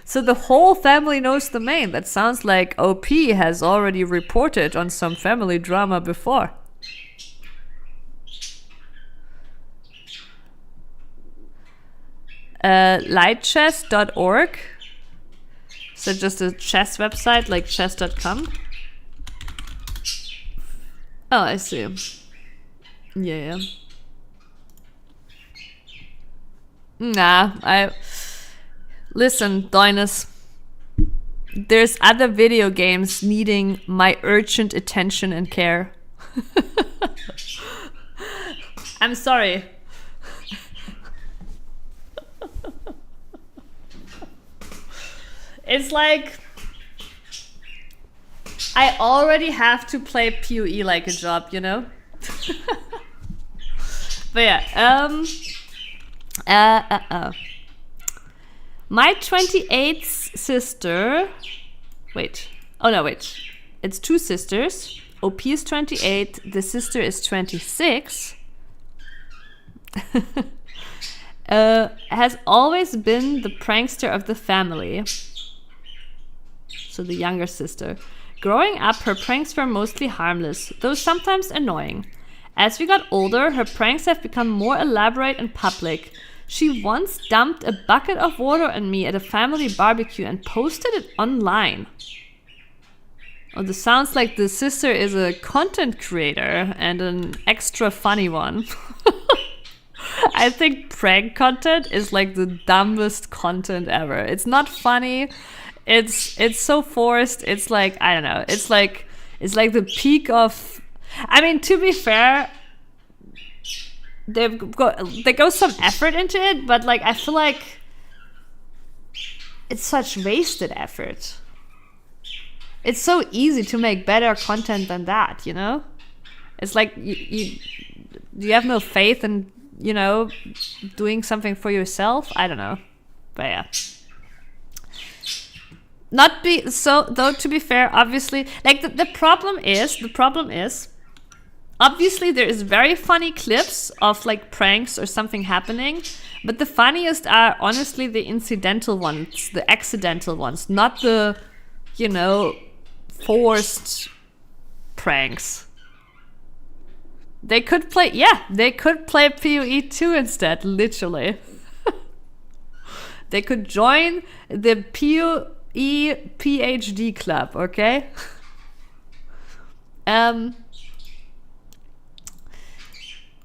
A: So the whole family knows the main. That sounds like OP has already reported on some family drama before. Lightchess.org. So just a chess website like chess.com. Oh, I see. Yeah. Nah, Listen, Doinus. There's other video games needing my urgent attention and care. I'm sorry. It's like I already have to play PoE like a job, you know? But yeah, my 28th sister... Wait. Oh, no, wait. It's two sisters. OP is 28. The sister is 26. Has always been the prankster of the family. So the younger sister. Growing up, her pranks were mostly harmless, though sometimes annoying. As we got older, her pranks have become more elaborate and public. She once dumped a bucket of water on me at a family barbecue and posted it online. Oh, this sounds like the sister is a content creator and an extra funny one. I think prank content is like the dumbest content ever. It's not funny. It's so forced. It's like, I don't know. It's like the peak of... I mean, to be fair, they go some effort into it, but like I feel like it's such wasted effort. It's so easy to make better content than that, you know? It's like you have no faith in, you know, doing something for yourself. I don't know, but yeah. Not be so though. To be fair, obviously, like the problem is. Obviously, there is very funny clips of like pranks or something happening, but the funniest are honestly the incidental ones, the accidental ones, not the, you know, forced pranks. They could play PoE 2 instead, literally. They could join the PoE PhD club, okay?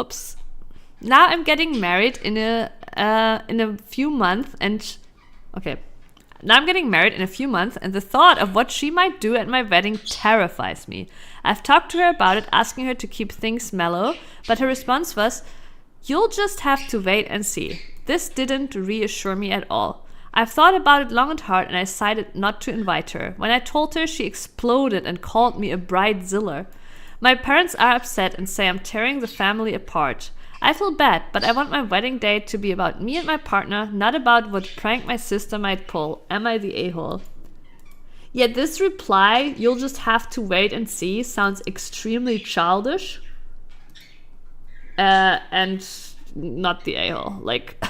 A: Oops. Now I'm getting married in a few months, and okay, Now I'm getting married in a few months, and the thought of what she might do at my wedding terrifies me. I've talked to her about it, asking her to keep things mellow, but her response was, "You'll just have to wait and see." This didn't reassure me at all. I've thought about it long and hard, and I decided not to invite her. When I told her, she exploded and called me a bridezilla. My parents are upset and say I'm tearing the family apart. I feel bad, but I want my wedding day to be about me and my partner, not about what prank my sister might pull. Am I the a-hole? Yeah, this reply, "You'll just have to wait and see," sounds extremely childish. And not the a-hole. Like,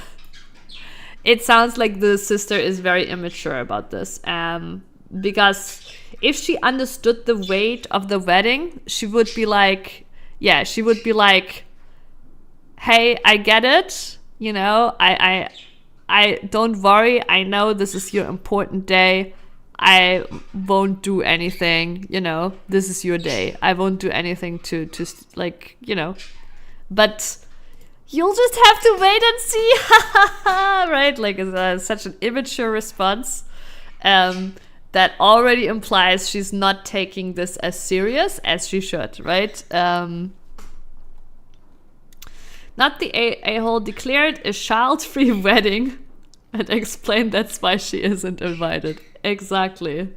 A: it sounds like the sister is very immature about this. Because if she understood the weight of the wedding, she would be like, "Hey, I get it. You know, I don't worry. I know this is your important day. I won't do anything. You know, this is your day. I won't do anything to like, you know, but you'll just have to wait and see." Right? Like, it's such an immature response. That already implies she's not taking this as serious as she should, right? Not the a-hole declared a child-free wedding and explained that's why she isn't invited. Exactly.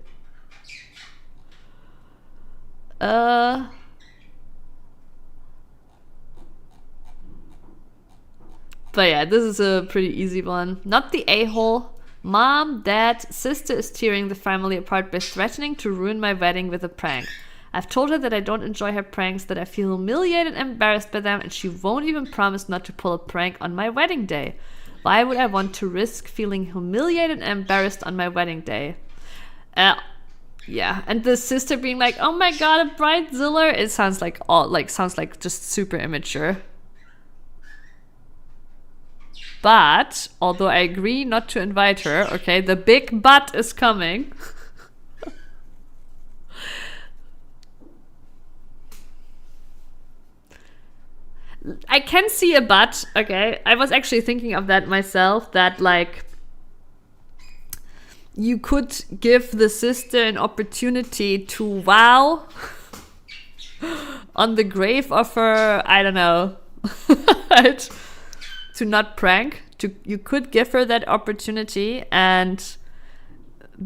A: But yeah, this is a pretty easy one. Not the a-hole. Mom, Dad, sister is tearing the family apart by threatening to ruin my wedding with a prank. I've told her that I don't enjoy her pranks, that I feel humiliated and embarrassed by them, and she won't even promise not to pull a prank on my wedding day. Why would I want to risk feeling humiliated and embarrassed on my wedding day? Yeah, and the sister being like, "Oh my god, a bridezilla," it sounds like just super immature. But although I agree not to invite her, okay, the big but is coming. I can see a but, okay? I was actually thinking of that myself, that like you could give the sister an opportunity to wow on the grave of her, I don't know, right? To not prank. You could give her that opportunity and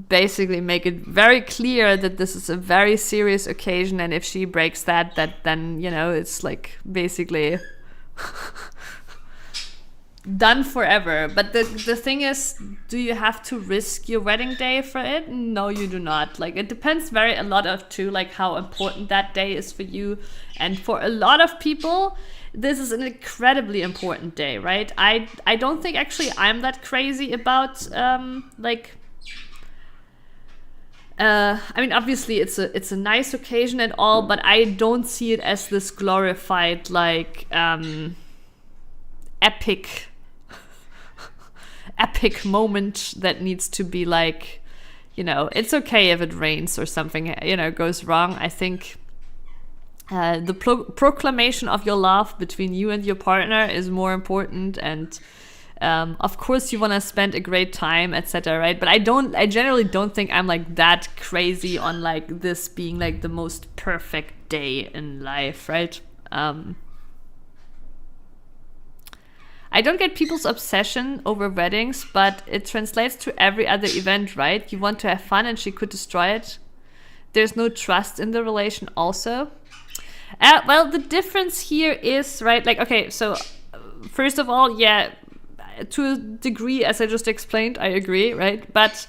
A: basically make it very clear that this is a very serious occasion, and if she breaks that then, you know, it's like basically done forever. But the thing is, do you have to risk your wedding day for it? No, you do not. Like, it depends a lot of too, like how important that day is for you. And for a lot of people, this is an incredibly important day, right? I don't think actually I'm that crazy about I mean, obviously it's a nice occasion and all, but I don't see it as this glorified like epic moment that needs to be like, you know, it's okay if it rains or something, you know, goes wrong. I think the proclamation of your love between you and your partner is more important, and of course you want to spend a great time, etc., right? But I generally don't think I'm like that crazy on like this being like the most perfect day in life, right? I don't get people's obsession over weddings, but it translates to every other event, right? You want to have fun and she could destroy it. There's no trust in the relation also. Well, the difference here is, right, like, okay, so first of all, yeah, to a degree, as I just explained, I agree, right? But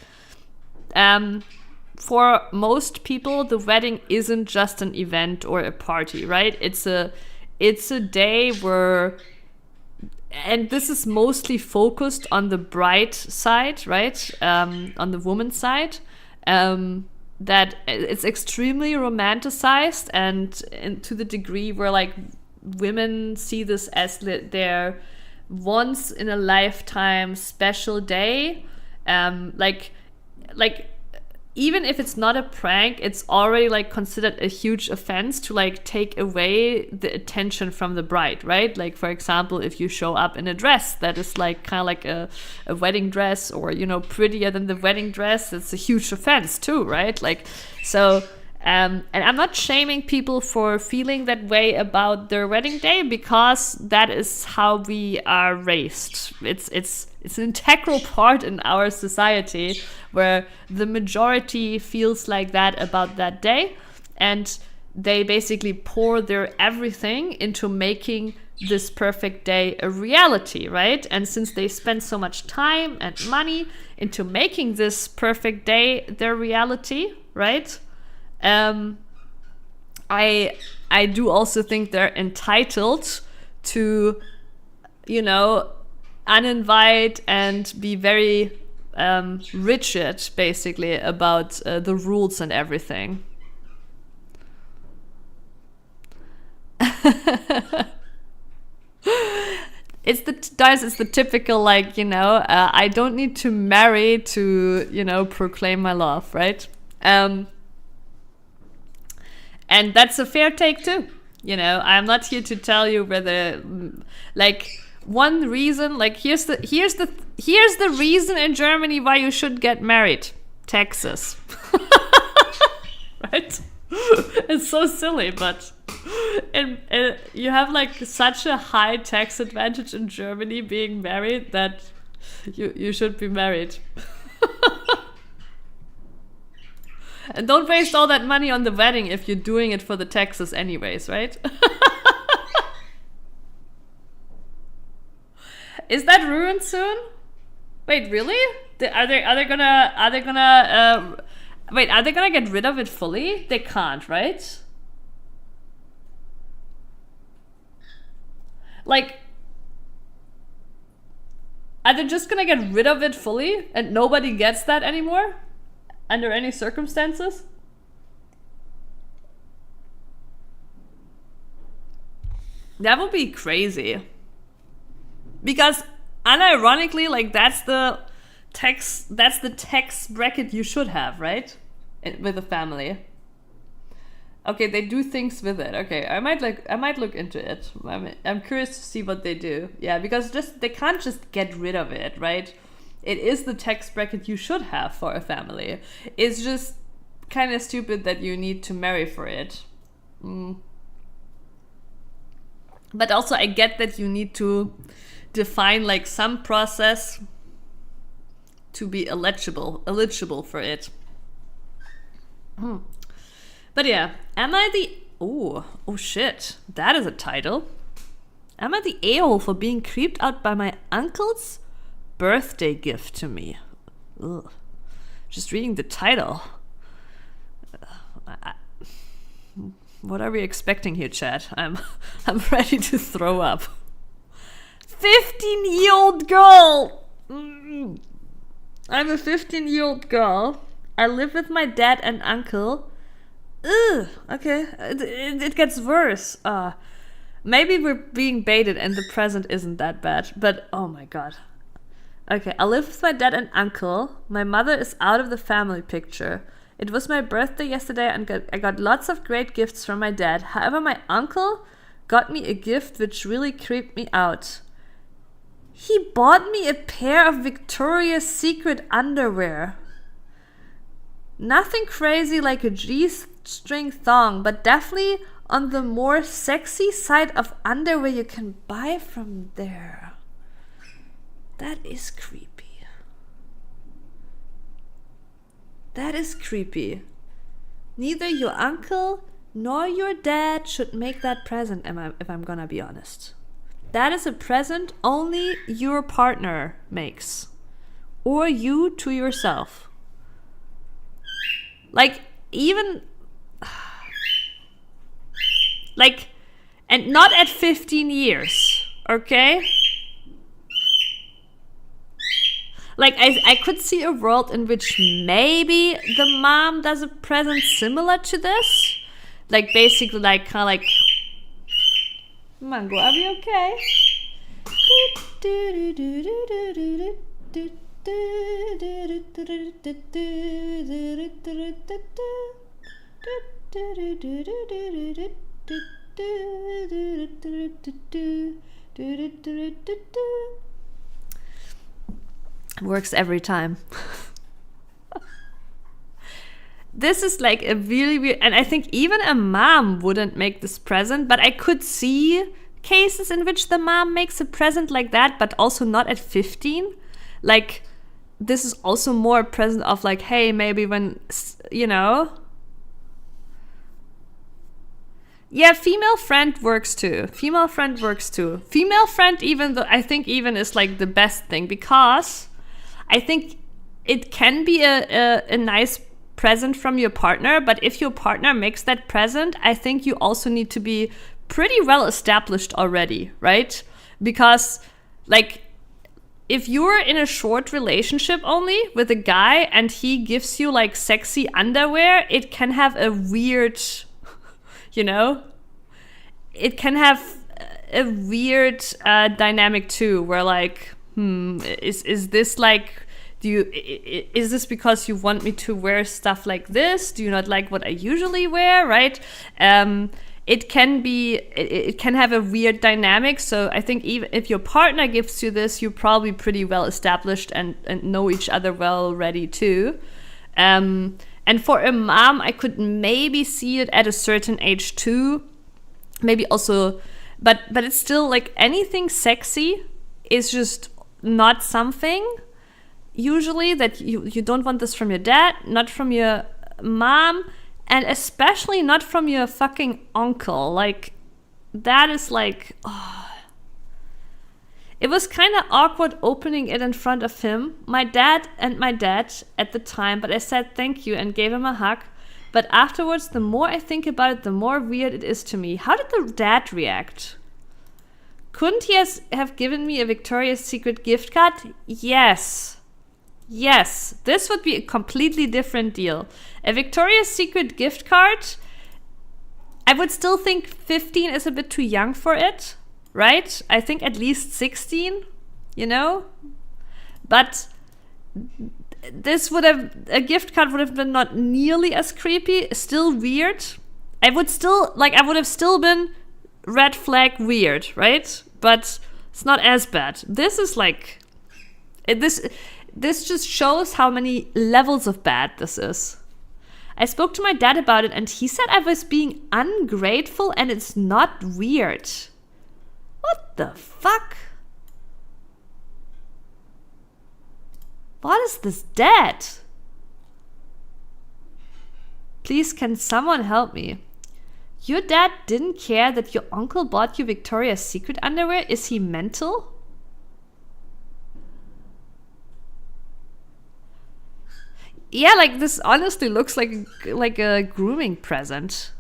A: for most people, the wedding isn't just an event or a party, right? It's a day where, and this is mostly focused on the bride side, right? On the woman's side. That it's extremely romanticized, and to the degree where like women see this as their once in a lifetime special day. Like even if it's not a prank, it's already like considered a huge offense to like take away the attention from the bride, right? Like, for example, if you show up in a dress that is like kind of like a wedding dress, or, you know, prettier than the wedding dress, it's a huge offense too, right? Like, so and I'm not shaming people for feeling that way about their wedding day, because that is how we are raised. It's an integral part in our society where the majority feels like that about that day, and they basically pour their everything into making this perfect day a reality, right? And since they spend so much time and money into making this perfect day their reality, right? I do also think they're entitled to, you know, uninvite and be very rigid, basically, about the rules and everything. It's the typical, like, you know, I don't need to marry to, you know, proclaim my love, right? And that's a fair take too. You know, I'm not here to tell you whether, like, one reason, like, here's the reason in Germany why you should get married. Taxes. Right? It's so silly, but you have like such a high tax advantage in Germany being married that you should be married. And don't waste all that money on the wedding if you're doing it for the taxes anyways, right? Is that ruined soon? Wait, really? Are they gonna get rid of it fully? They can't, right? Like, are they just gonna get rid of it fully and nobody gets that anymore? Under any circumstances? That would be crazy. Because unironically, like, that's the tax bracket you should have, right? With a family. Okay, they do things with it. Okay, I might look into it. I'm curious to see what they do. Yeah, because they can't just get rid of it, right? It is the tax bracket you should have for a family. It's just kind of stupid that you need to marry for it. But also, I get that you need to define like some process to be eligible for it. But yeah, am I the... Oh shit, that is a title. Am I the a-hole for being creeped out by my uncle's birthday gift to me? Ugh. Just reading the title. What are we expecting here, chat? I'm ready to throw up. 15-year-old girl! I'm a 15-year-old girl. I live with my dad and uncle. Ugh, okay. It gets worse. Maybe we're being baited and the present isn't that bad. But, oh my god. Okay, I live with my dad and uncle. My mother is out of the family picture. It was my birthday yesterday and I got lots of great gifts from my dad. However, my uncle got me a gift which really creeped me out. He bought me a pair of Victoria's Secret underwear. Nothing crazy like a G-string thong, but definitely on the more sexy side of underwear you can buy from there. That is creepy. That is creepy. Neither your uncle nor your dad should make that present, if I'm gonna be honest. That is a present only your partner makes. Or you to yourself. Like, even... Like, and not at 15 years, okay? Like, I could see a world in which maybe the mom does a present similar to this. Like, basically, like, kind of like... Mango, are we okay? Works every time. This is like a really weird, and I think even a mom wouldn't make this present, but I could see cases in which the mom makes a present like that, but also not at 15. Like, this is also more a present of like, hey, maybe when, you know. Yeah, female friend works too. Female friend, even though I think even is like the best thing, because I think it can be a nice present from your partner, but if your partner makes that present, I think you also need to be pretty well established already, right? Because like, if you're in a short relationship only with a guy and he gives you like sexy underwear, it can have a weird, you know, it can have a weird dynamic too, where like, is this like, is this because you want me to wear stuff like this? Do you not like what I usually wear, right? It can have a weird dynamic. So I think even if your partner gives you this, you're probably pretty well established and know each other well already too. And for a mom, I could maybe see it at a certain age too. Maybe also, but it's still like anything sexy is just not something usually that you don't want this from your dad, not from your mom, and especially not from your fucking uncle. Like, that is like, oh. It was kind of awkward opening it in front of him, my dad at the time, but I said thank you and gave him a hug. But afterwards, the more I think about it, the more weird it is to me. How did the dad react? Couldn't he have given me a Victoria's Secret gift card? Yes, this would be a completely different deal. A Victoria's Secret gift card, I would still think 15 is a bit too young for it, right? I think at least 16, you know? But a gift card would have been not nearly as creepy, still weird. I would have still been red flag weird, right? But it's not as bad. This is like, this just shows how many levels of bad this is. I spoke to my dad about it and he said I was being ungrateful and it's not weird. What the fuck? What is this dad? Please, can someone help me? Your dad didn't care that your uncle bought you Victoria's Secret underwear? Is he mental? Yeah, like, this honestly looks like a grooming present.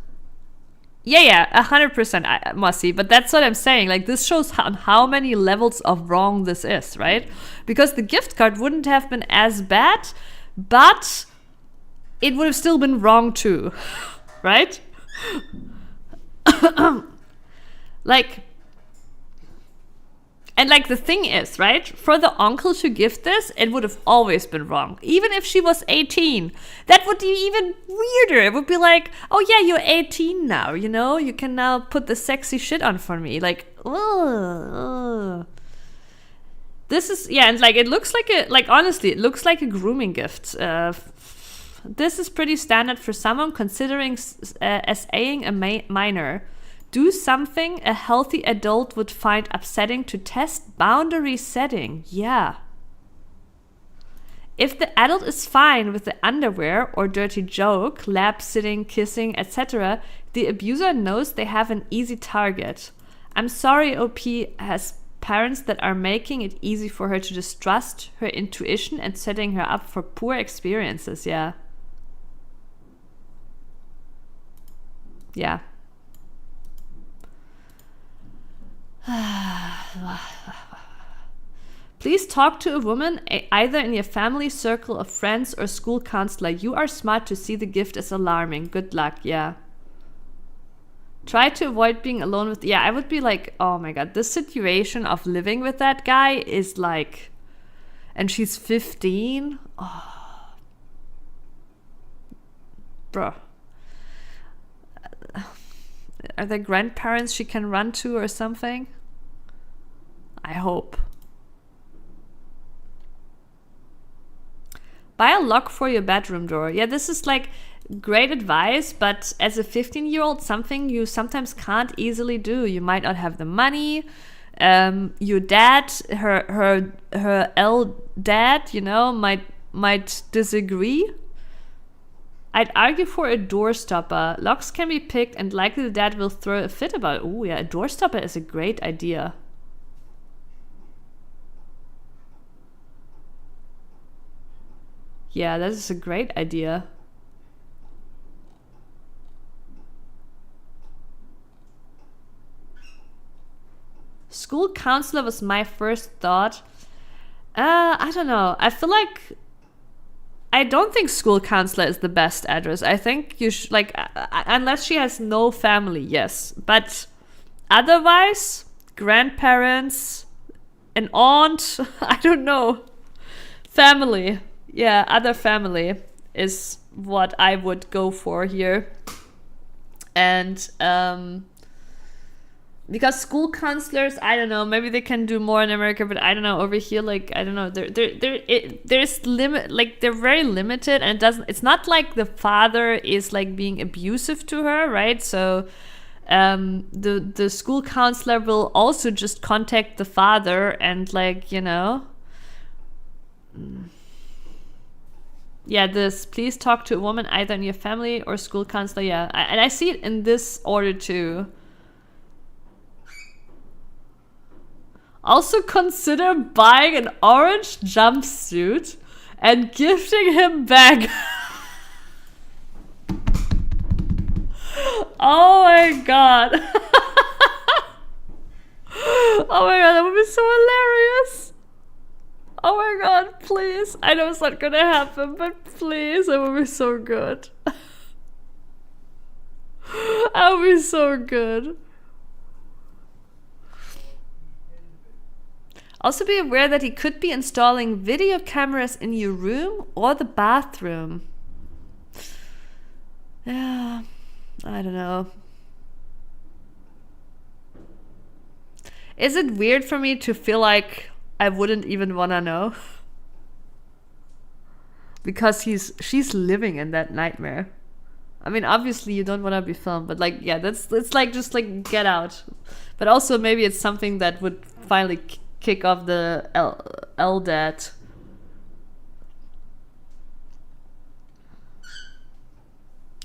A: Yeah, 100%, Mossy. But that's what I'm saying. Like, this shows how many levels of wrong this is, right? Because the gift card wouldn't have been as bad, but it would have still been wrong too, right? Like, and like, the thing is, right? For the uncle to gift this, it would have always been wrong. Even if she was 18, that would be even weirder. It would be like, oh yeah, you're 18 now, you know? You can now put the sexy shit on for me. Like, ugh. This is, yeah, and like, it looks like honestly, it looks like a grooming gift. This is pretty standard for someone considering SAing a minor. Do something a healthy adult would find upsetting to test boundary setting. Yeah. If the adult is fine with the underwear or dirty joke, lap sitting, kissing, etc., the abuser knows they have an easy target. I'm sorry OP has parents that are making it easy for her to distrust her intuition and setting her up for poor experiences. Yeah. Yeah. Please talk to a woman, either in your family circle of friends or school counselor. You are smart to see the gift as alarming. Good luck. Yeah. Try to avoid being alone with... Yeah, I would be like, oh my god, this situation of living with that guy is like... and she's 15. Oh, bro. Are there grandparents she can run to or something? I hope. Buy a lock for your bedroom door. Yeah, this is like great advice, but as a 15-year-old, something you sometimes can't easily do. You might not have the money. Your dad, her dad, you know, might disagree. I'd argue for a door stopper. Locks can be picked, and likely the dad will throw a fit about it. Oh yeah, a door stopper is a great idea. Yeah, that is a great idea. School counselor was my first thought. I don't know. I feel like I don't think school counselor is the best address. I think you should, like, unless she has no family, yes. But otherwise, grandparents, an aunt, I don't know. Family. Yeah, other family is what I would go for here. And because school counselors, I don't know, maybe they can do more in America, but I don't know, over here, like, I don't know, there's limit, like, they're very limited, and it's not like the father is like being abusive to her, right? So the school counselor will also just contact the father and, like, you know, yeah, this, please talk to a woman either in your family or school counselor. Yeah, and I see it in this order too. Also consider buying an orange jumpsuit and gifting him back. Oh my god. Oh my god, that would be so hilarious. Oh my god, please. I know it's not gonna happen, but please, that would be so good. That would be so good. Also be aware that he could be installing video cameras in your room or the bathroom. Yeah, I don't know. Is it weird for me to feel like I wouldn't even wanna know? Because she's living in that nightmare. I mean, obviously you don't wanna be filmed, but like, yeah, it's like, just like, get out. But also maybe it's something that would finally kick off the LDAT.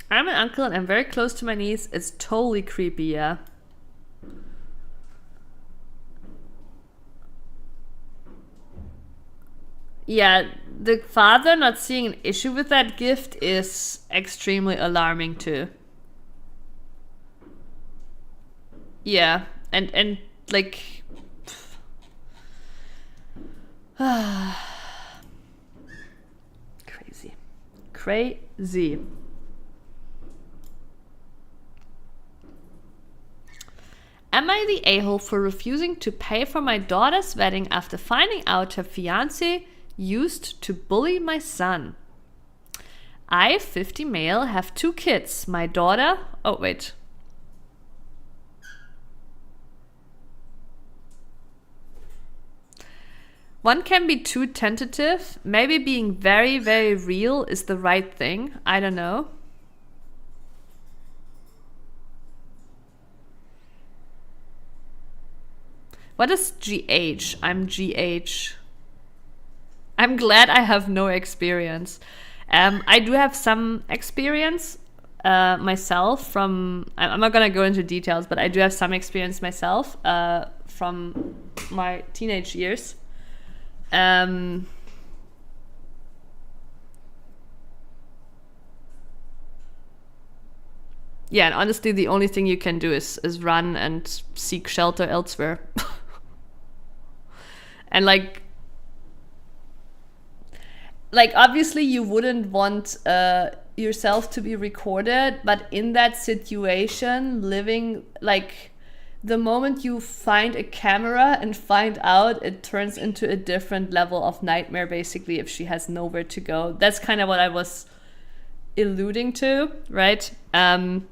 A: I'm an uncle and I'm very close to my niece. It's totally creepy, yeah. Yeah, the father not seeing an issue with that gift is extremely alarming too. Yeah, and like, crazy. Am I the a-hole for refusing to pay for my daughter's wedding after finding out her fiancé used to bully my son? I, 50 male, have 2 kids. My daughter... Oh, wait. One can be too tentative. Maybe being very, very real is the right thing. I don't know. What is GH? I'm GH. I'm glad I have no experience. I do have some experience myself from... I'm not going to go into details, but I do have some experience myself from my teenage years. Yeah, and honestly, the only thing you can do is run and seek shelter elsewhere. And like obviously you wouldn't want yourself to be recorded, but in that situation, living like the moment you find a camera and find out, it turns into a different level of nightmare, basically, if she has nowhere to go. That's kind of what I was alluding to, right? But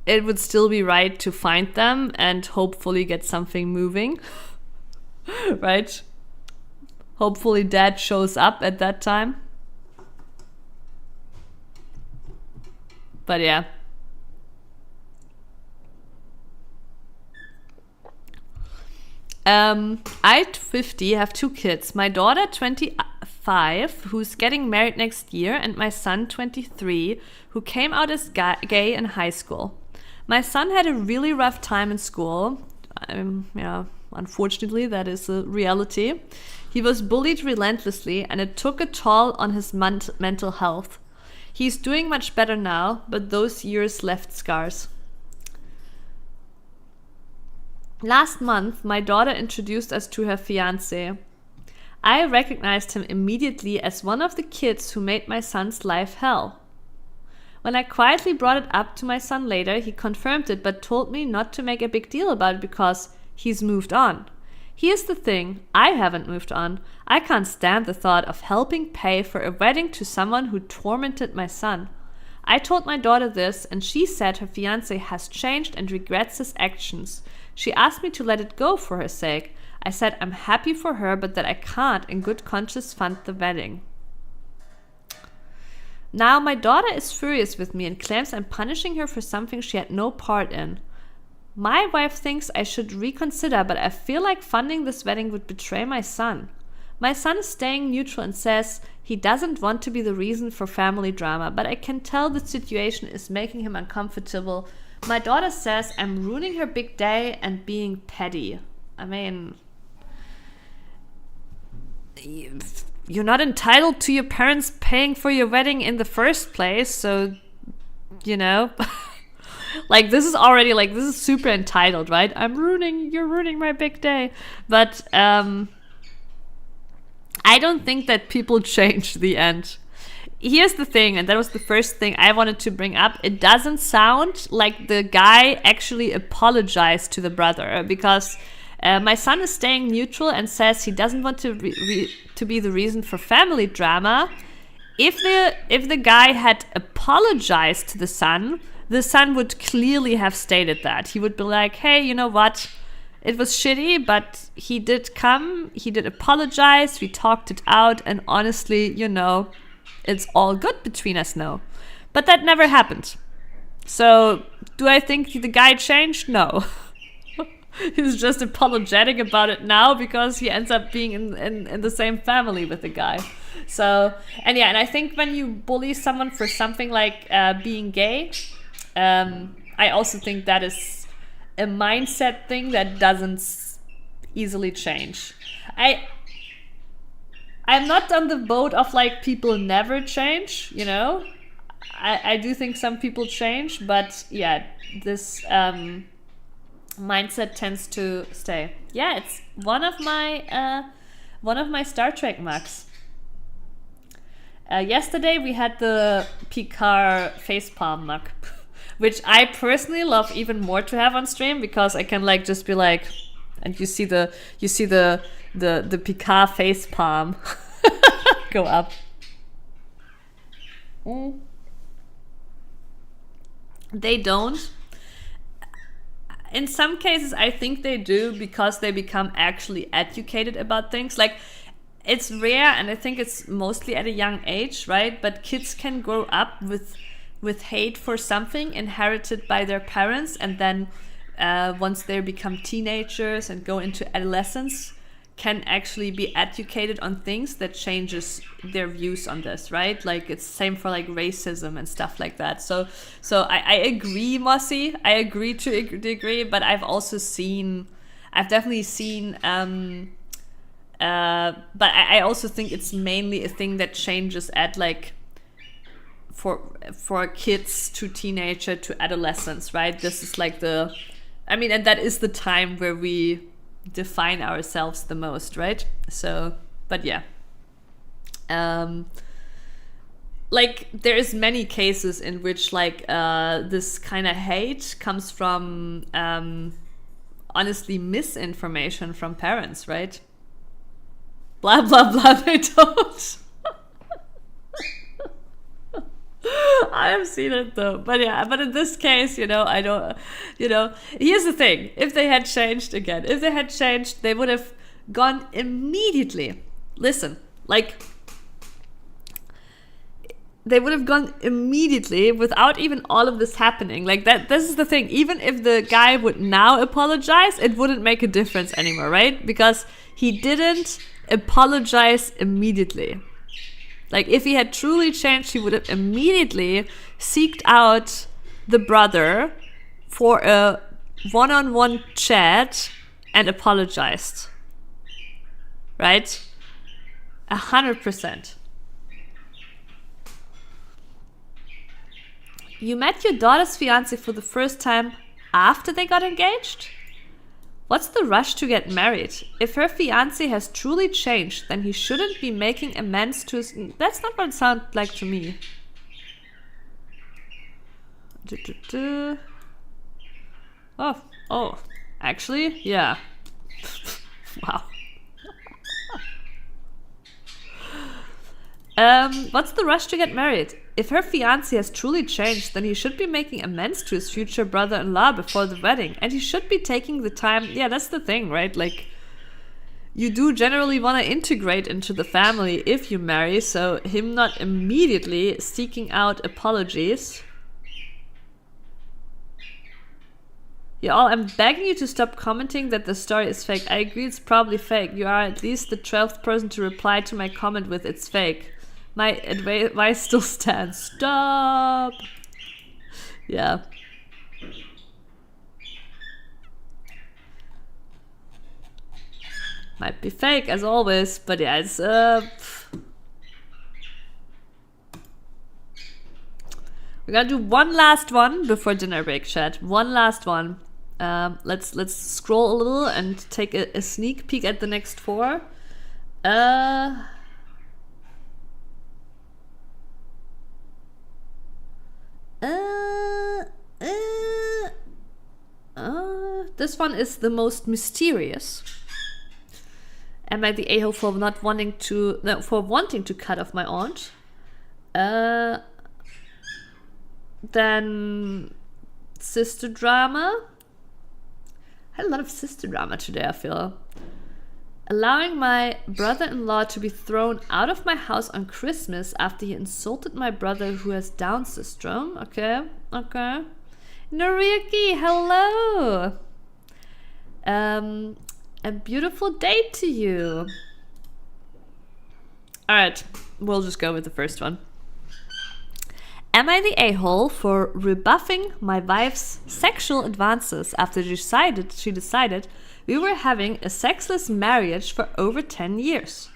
A: it would still be right to find them and hopefully get something moving, right? Hopefully dad shows up at that time. But yeah. I, 50, have 2 kids. My daughter, 25, who's getting married next year, and my son, 23, who came out as gay in high school. My son had a really rough time in school. Unfortunately, that is a reality. He was bullied relentlessly, and it took a toll on his mental health. He's doing much better now, but those years left scars. Last month, my daughter introduced us to her fiancé. I recognized him immediately as one of the kids who made my son's life hell. When I quietly brought it up to my son later, he confirmed it but told me not to make a big deal about it because he's moved on. Here's the thing, I haven't moved on. I can't stand the thought of helping pay for a wedding to someone who tormented my son. I told my daughter this, and she said her fiancé has changed and regrets his actions. She asked me to let it go for her sake. I said I'm happy for her, but that I can't in good conscience fund the wedding. Now my daughter is furious with me and claims I'm punishing her for something she had no part in. My wife thinks I should reconsider, but I feel like funding this wedding would betray my son. My son is staying neutral and says he doesn't want to be the reason for family drama, but I can tell the situation is making him uncomfortable. My daughter says I'm ruining her big day and being petty. I mean, you're not entitled to your parents paying for your wedding in the first place, so, you know, like this is super entitled, right? You're ruining my big day. But I don't think that people change the end. Here's the thing, and that was the first thing I wanted to bring up. It doesn't sound like the guy actually apologized to the brother, because my son is staying neutral and says he doesn't want to be the reason for family drama. If the guy had apologized to the son would clearly have stated that. He would be like, hey, you know what? It was shitty, but he did come, he did apologize, we talked it out, and honestly, you know, it's all good between us now. But that never happened. So, do I think the guy changed? No. He's just apologetic about it now because he ends up being in the same family with the guy. So, and I think when you bully someone for something like being gay, I also think that is a mindset thing that doesn't easily change. I'm not on the boat of like people never change, you know. I do think some people change, but yeah, this mindset tends to stay. Yeah, it's one of my Star Trek mugs. Yesterday we had the Picard facepalm mug, which I personally love even more to have on stream, because I can like just be like, and you see the Picard facepalm go up. They don't. In some cases, I think they do, because they become actually educated about things. Like, it's rare, and I think it's mostly at a young age, right? But kids can grow up with hate for something inherited by their parents, and then once they become teenagers and go into adolescence, can actually be educated on things that changes their views on this, right? Like, it's same for like racism and stuff like that. So I agree, Mossy. I agree to a degree, but I've definitely seen, but I also think it's mainly a thing that changes at like, for kids to teenager to adolescence, right? This is like and that is the time where we define ourselves the most, right? So, but yeah. like there's many cases in which like this kind of hate comes from honestly misinformation from parents, right? Blah blah blah. They don't. I have seen it though, but yeah, but in this case, I don't, here's the thing: if they had changed, they would have gone immediately. Listen, like, they would have gone immediately without even all of this happening. Like that. This is the thing. Even if the guy would now apologize, it wouldn't make a difference anymore, right? Because he didn't apologize immediately. Like, if he had truly changed, he would have immediately seeked out the brother for a one-on-one chat and apologized. Right? 100%. You met your daughter's fiancé for the first time after they got engaged? What's the rush to get married? If her fiancé has truly changed, then he shouldn't be making amends to his... That's not what it sounds like to me. Oh, actually, yeah. Wow. What's the rush to get married? If her fiancé has truly changed, then he should be making amends to his future brother-in-law before the wedding. And he should be taking the time... Yeah, that's the thing, right? Like, you do generally want to integrate into the family if you marry, so him not immediately seeking out apologies. Y'all, I'm begging you to stop commenting that the story is fake. I agree it's probably fake. You are at least the 12th person to reply to my comment with it's fake. My advice still stands. Stop. Yeah. Might be fake as always, but yeah, it's we're gonna do one last one before dinner break, chat. One last one. Let's scroll a little and take a sneak peek at the next four. This one is the most mysterious. Am I the a-hole for wanting to cut off my aunt? Then sister drama. I had a lot of sister drama today, I feel. Allowing my brother-in-law to be thrown out of my house on Christmas after he insulted my brother who has Down syndrome. Okay. Noriyuki, hello. A beautiful day to you. Alright, we'll just go with the first one. Am I the a-hole for rebuffing my wife's sexual advances after she decided we were having a sexless marriage for over 10 years?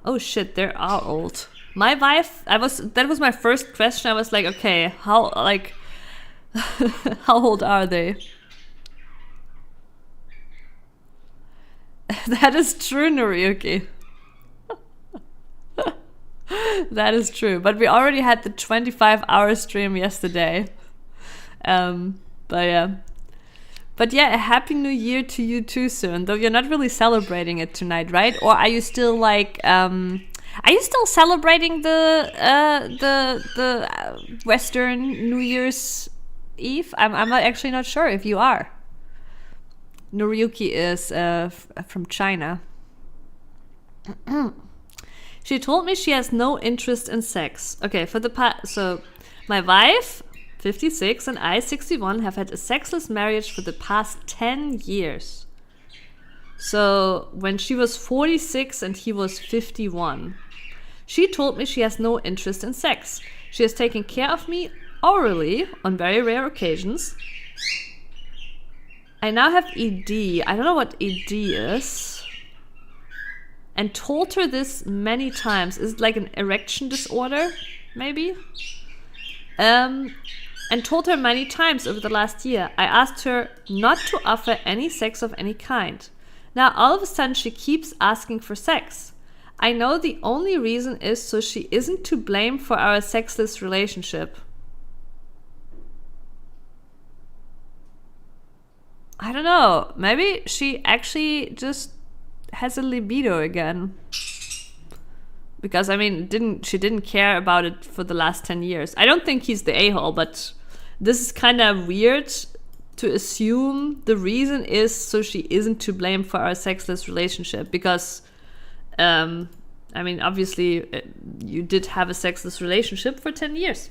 A: Oh shit, they are old. My wife, that was my first question. I was like, okay, how old are they? That is true, Noriyuki. That is true. But we already had the 25-hour stream yesterday. But yeah. But yeah, a happy new year to you too soon. Though you're not really celebrating it tonight, right? Or are you still like are you still celebrating the Western New Year's Eve? I'm actually not sure if you are. Noriyuki is from China. She told me she has no interest in sex. Okay, so my wife, 56, and I, 61, have had a sexless marriage for the past 10 years. So when she was 46 and he was 51, she told me she has no interest in sex. She has taken care of me orally on very rare occasions. I now have ED. I don't know what ED is. And told her this many times. Is it like an erection disorder? Maybe? And told her many times over the last year. I asked her not to offer any sex of any kind. Now all of a sudden she keeps asking for sex. I know the only reason is so she isn't to blame for our sexless relationship. I don't know. Maybe she actually just has a libido again. Because, I mean, she didn't care about it for the last 10 years. I don't think he's the a-hole, but this is kind of weird to assume the reason is so she isn't to blame for our sexless relationship. Because, I mean, obviously, you did have a sexless relationship for 10 years.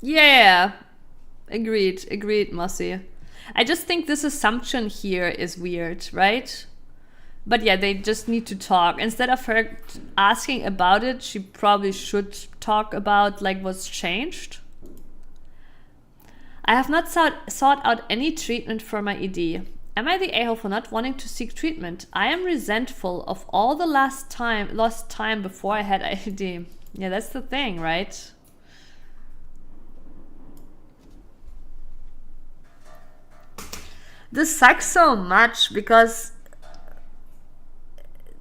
A: Yeah, agreed, Mossy. I just think this assumption here is weird, right? But yeah, they just need to talk. Instead of her asking about it, she probably should talk about like what's changed. I have not sought out any treatment for my ED. Am I the a-hole for not wanting to seek treatment? I am resentful of all the lost time before I had ED. Yeah, that's the thing, right? This sucks so much because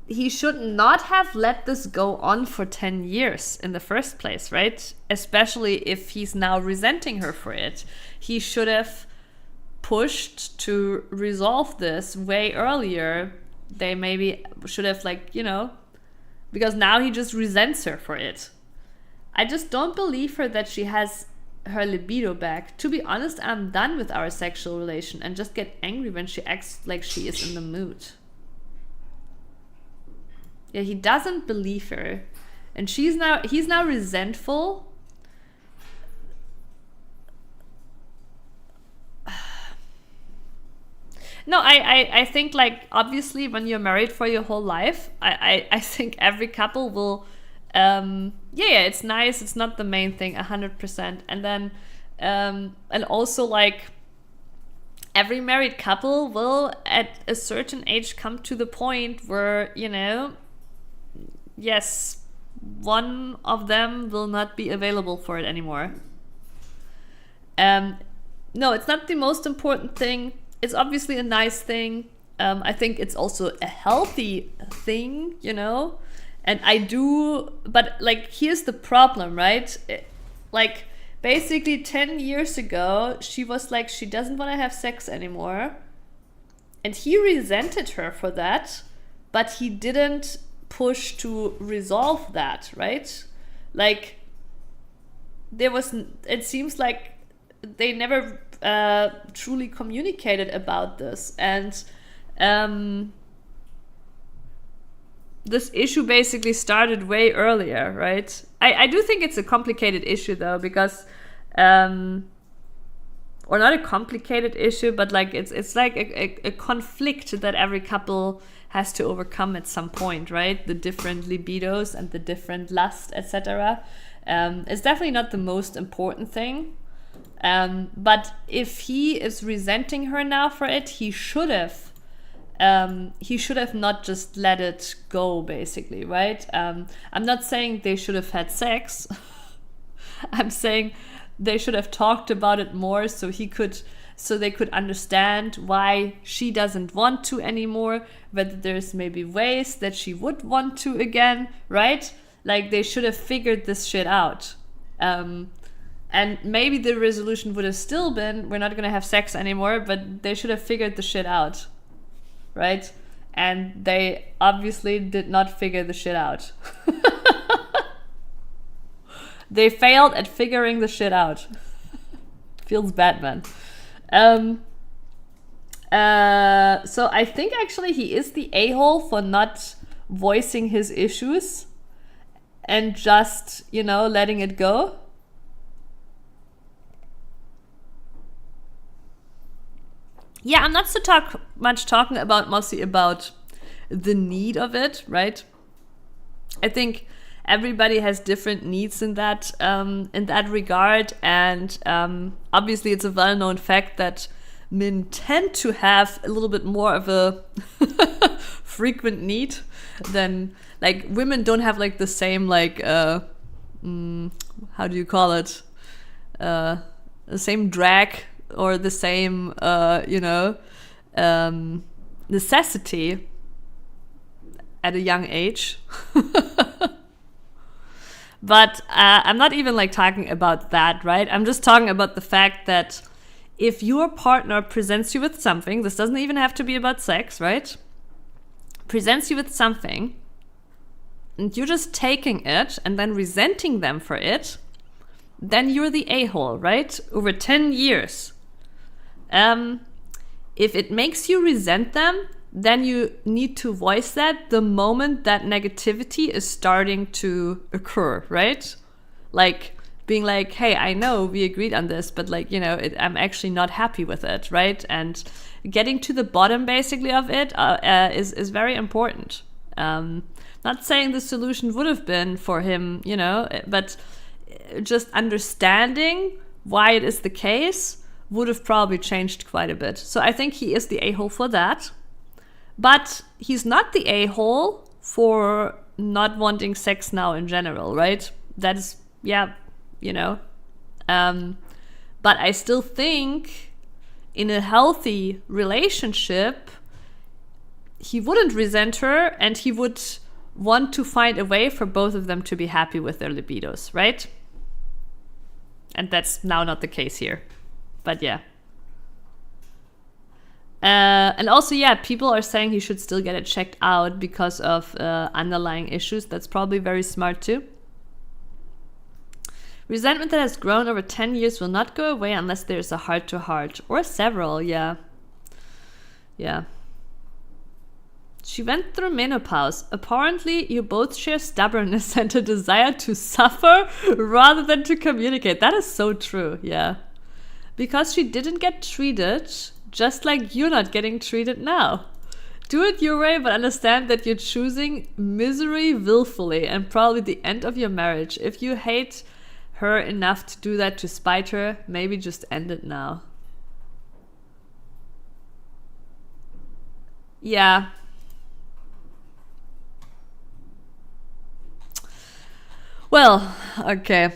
A: he should not have let this go on for 10 years in the first place, right? Especially if he's now resenting her for it. He should have pushed to resolve this way earlier. They maybe should have, like, because now he just resents her for it. I just don't believe her that she has her libido back. To be honest, I'm done with our sexual relation and just get angry when she acts like she is in the mood. Yeah, he doesn't believe her. And he's now resentful. No, I think, like, obviously when you're married for your whole life, I think every couple will, it's nice. It's not the main thing, 100%. And then, and also, like, every married couple will at a certain age come to the point where, yes, one of them will not be available for it anymore. No, it's not the most important thing. It's obviously a nice thing. I think it's also a healthy thing, And but like, here's the problem, right? Like, basically 10 years ago, she was like, she doesn't want to have sex anymore. And he resented her for that, but he didn't push to resolve that, right? Like, it seems like they never truly communicated about this. And this issue basically started way earlier, right? I do think it's a complicated issue, though, because or not a complicated issue, but like it's like a conflict that every couple has to overcome at some point, right? The different libidos and the different lust, etc. It's definitely not the most important thing. But if he is resenting her now for it, he should have not just let it go, basically, right? I'm not saying they should have had sex. I'm saying they should have talked about it more so they could understand why she doesn't want to anymore, whether there's maybe ways that she would want to again, right? Like, they should have figured this shit out. And maybe the resolution would have still been, we're not going to have sex anymore, but they should have figured the shit out, right? And they obviously did not figure the shit out. They failed at figuring the shit out. Feels bad, man. So I think actually he is the a-hole for not voicing his issues and just, letting it go. Yeah, I'm not so talking about Mossy about the need of it, right? I think everybody has different needs in that regard, and obviously it's a well-known fact that men tend to have a little bit more of a frequent need than, like, women don't have like the same, like, how do you call it, the same drag or the same necessity at a young age. But I'm not even like talking about that, right? I'm just talking about the fact that if your partner presents you with something, this doesn't even have to be about sex, right? Presents you with something, and you're just taking it and then resenting them for it, then you're the a-hole, right? Over 10 years. If it makes you resent them, then you need to voice that the moment that negativity is starting to occur, right? Like being like, hey, I know we agreed on this, but like, I'm actually not happy with it, right? And getting to the bottom basically of it is very important. Not saying the solution would have been for him, but just understanding why it is the case would have probably changed quite a bit. So I think he is the a-hole for that. But he's not the a-hole for not wanting sex now in general, right? That is, but I still think in a healthy relationship, he wouldn't resent her and he would want to find a way for both of them to be happy with their libidos, right? And that's now not the case here. But yeah. And also, people are saying he should still get it checked out because of underlying issues. That's probably very smart too. Resentment that has grown over 10 years will not go away unless there's a heart-to-heart. Or several, yeah. Yeah. She went through menopause. Apparently, you both share stubbornness and a desire to suffer rather than to communicate. That is so true, yeah. Because she didn't get treated, just like you're not getting treated now. Do it your way, but understand that you're choosing misery willfully and probably the end of your marriage. If you hate her enough to do that to spite her, maybe just end it now. Yeah. Well, okay.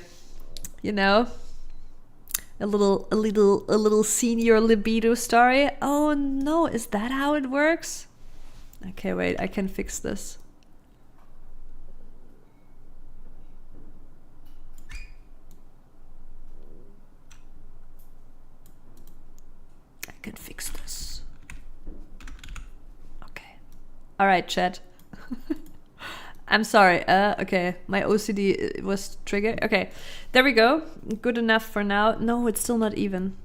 A: A little senior libido story. Oh no, is that how it works? Okay, wait, I can fix this. I can fix this. Okay. All right, chat. I'm sorry. Okay, my OCD was triggered. Okay, there we go. Good enough for now. No, it's still not even.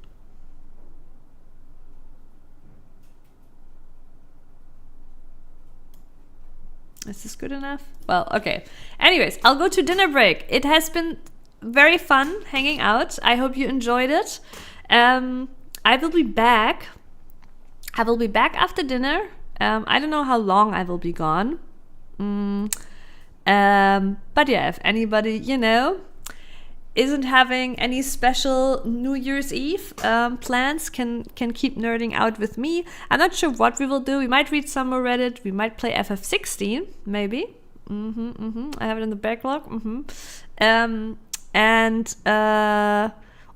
A: Is this good enough? Well, okay. Anyways, I'll go to dinner break. It has been very fun hanging out. I hope you enjoyed it. I will be back. I will be back after dinner. I don't know how long I will be gone. But yeah, if anybody, isn't having any special New Year's Eve plans, can keep nerding out with me. I'm not sure what we will do. We might read some more Reddit. We might play FF16, maybe. I have it in the backlog.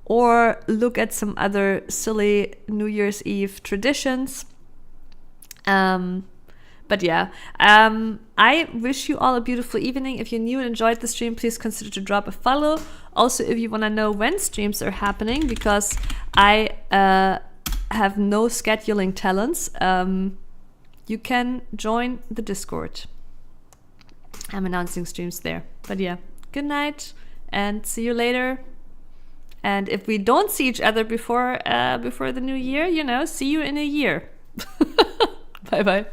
A: Or look at some other silly New Year's Eve traditions. But yeah, I wish you all a beautiful evening. If you're new and enjoyed the stream, please consider to drop a follow. Also, if you want to know when streams are happening, because I have no scheduling talents, you can join the Discord. I'm announcing streams there. But yeah, good night and see you later. And if we don't see each other before the new year, see you in a year. Bye-bye.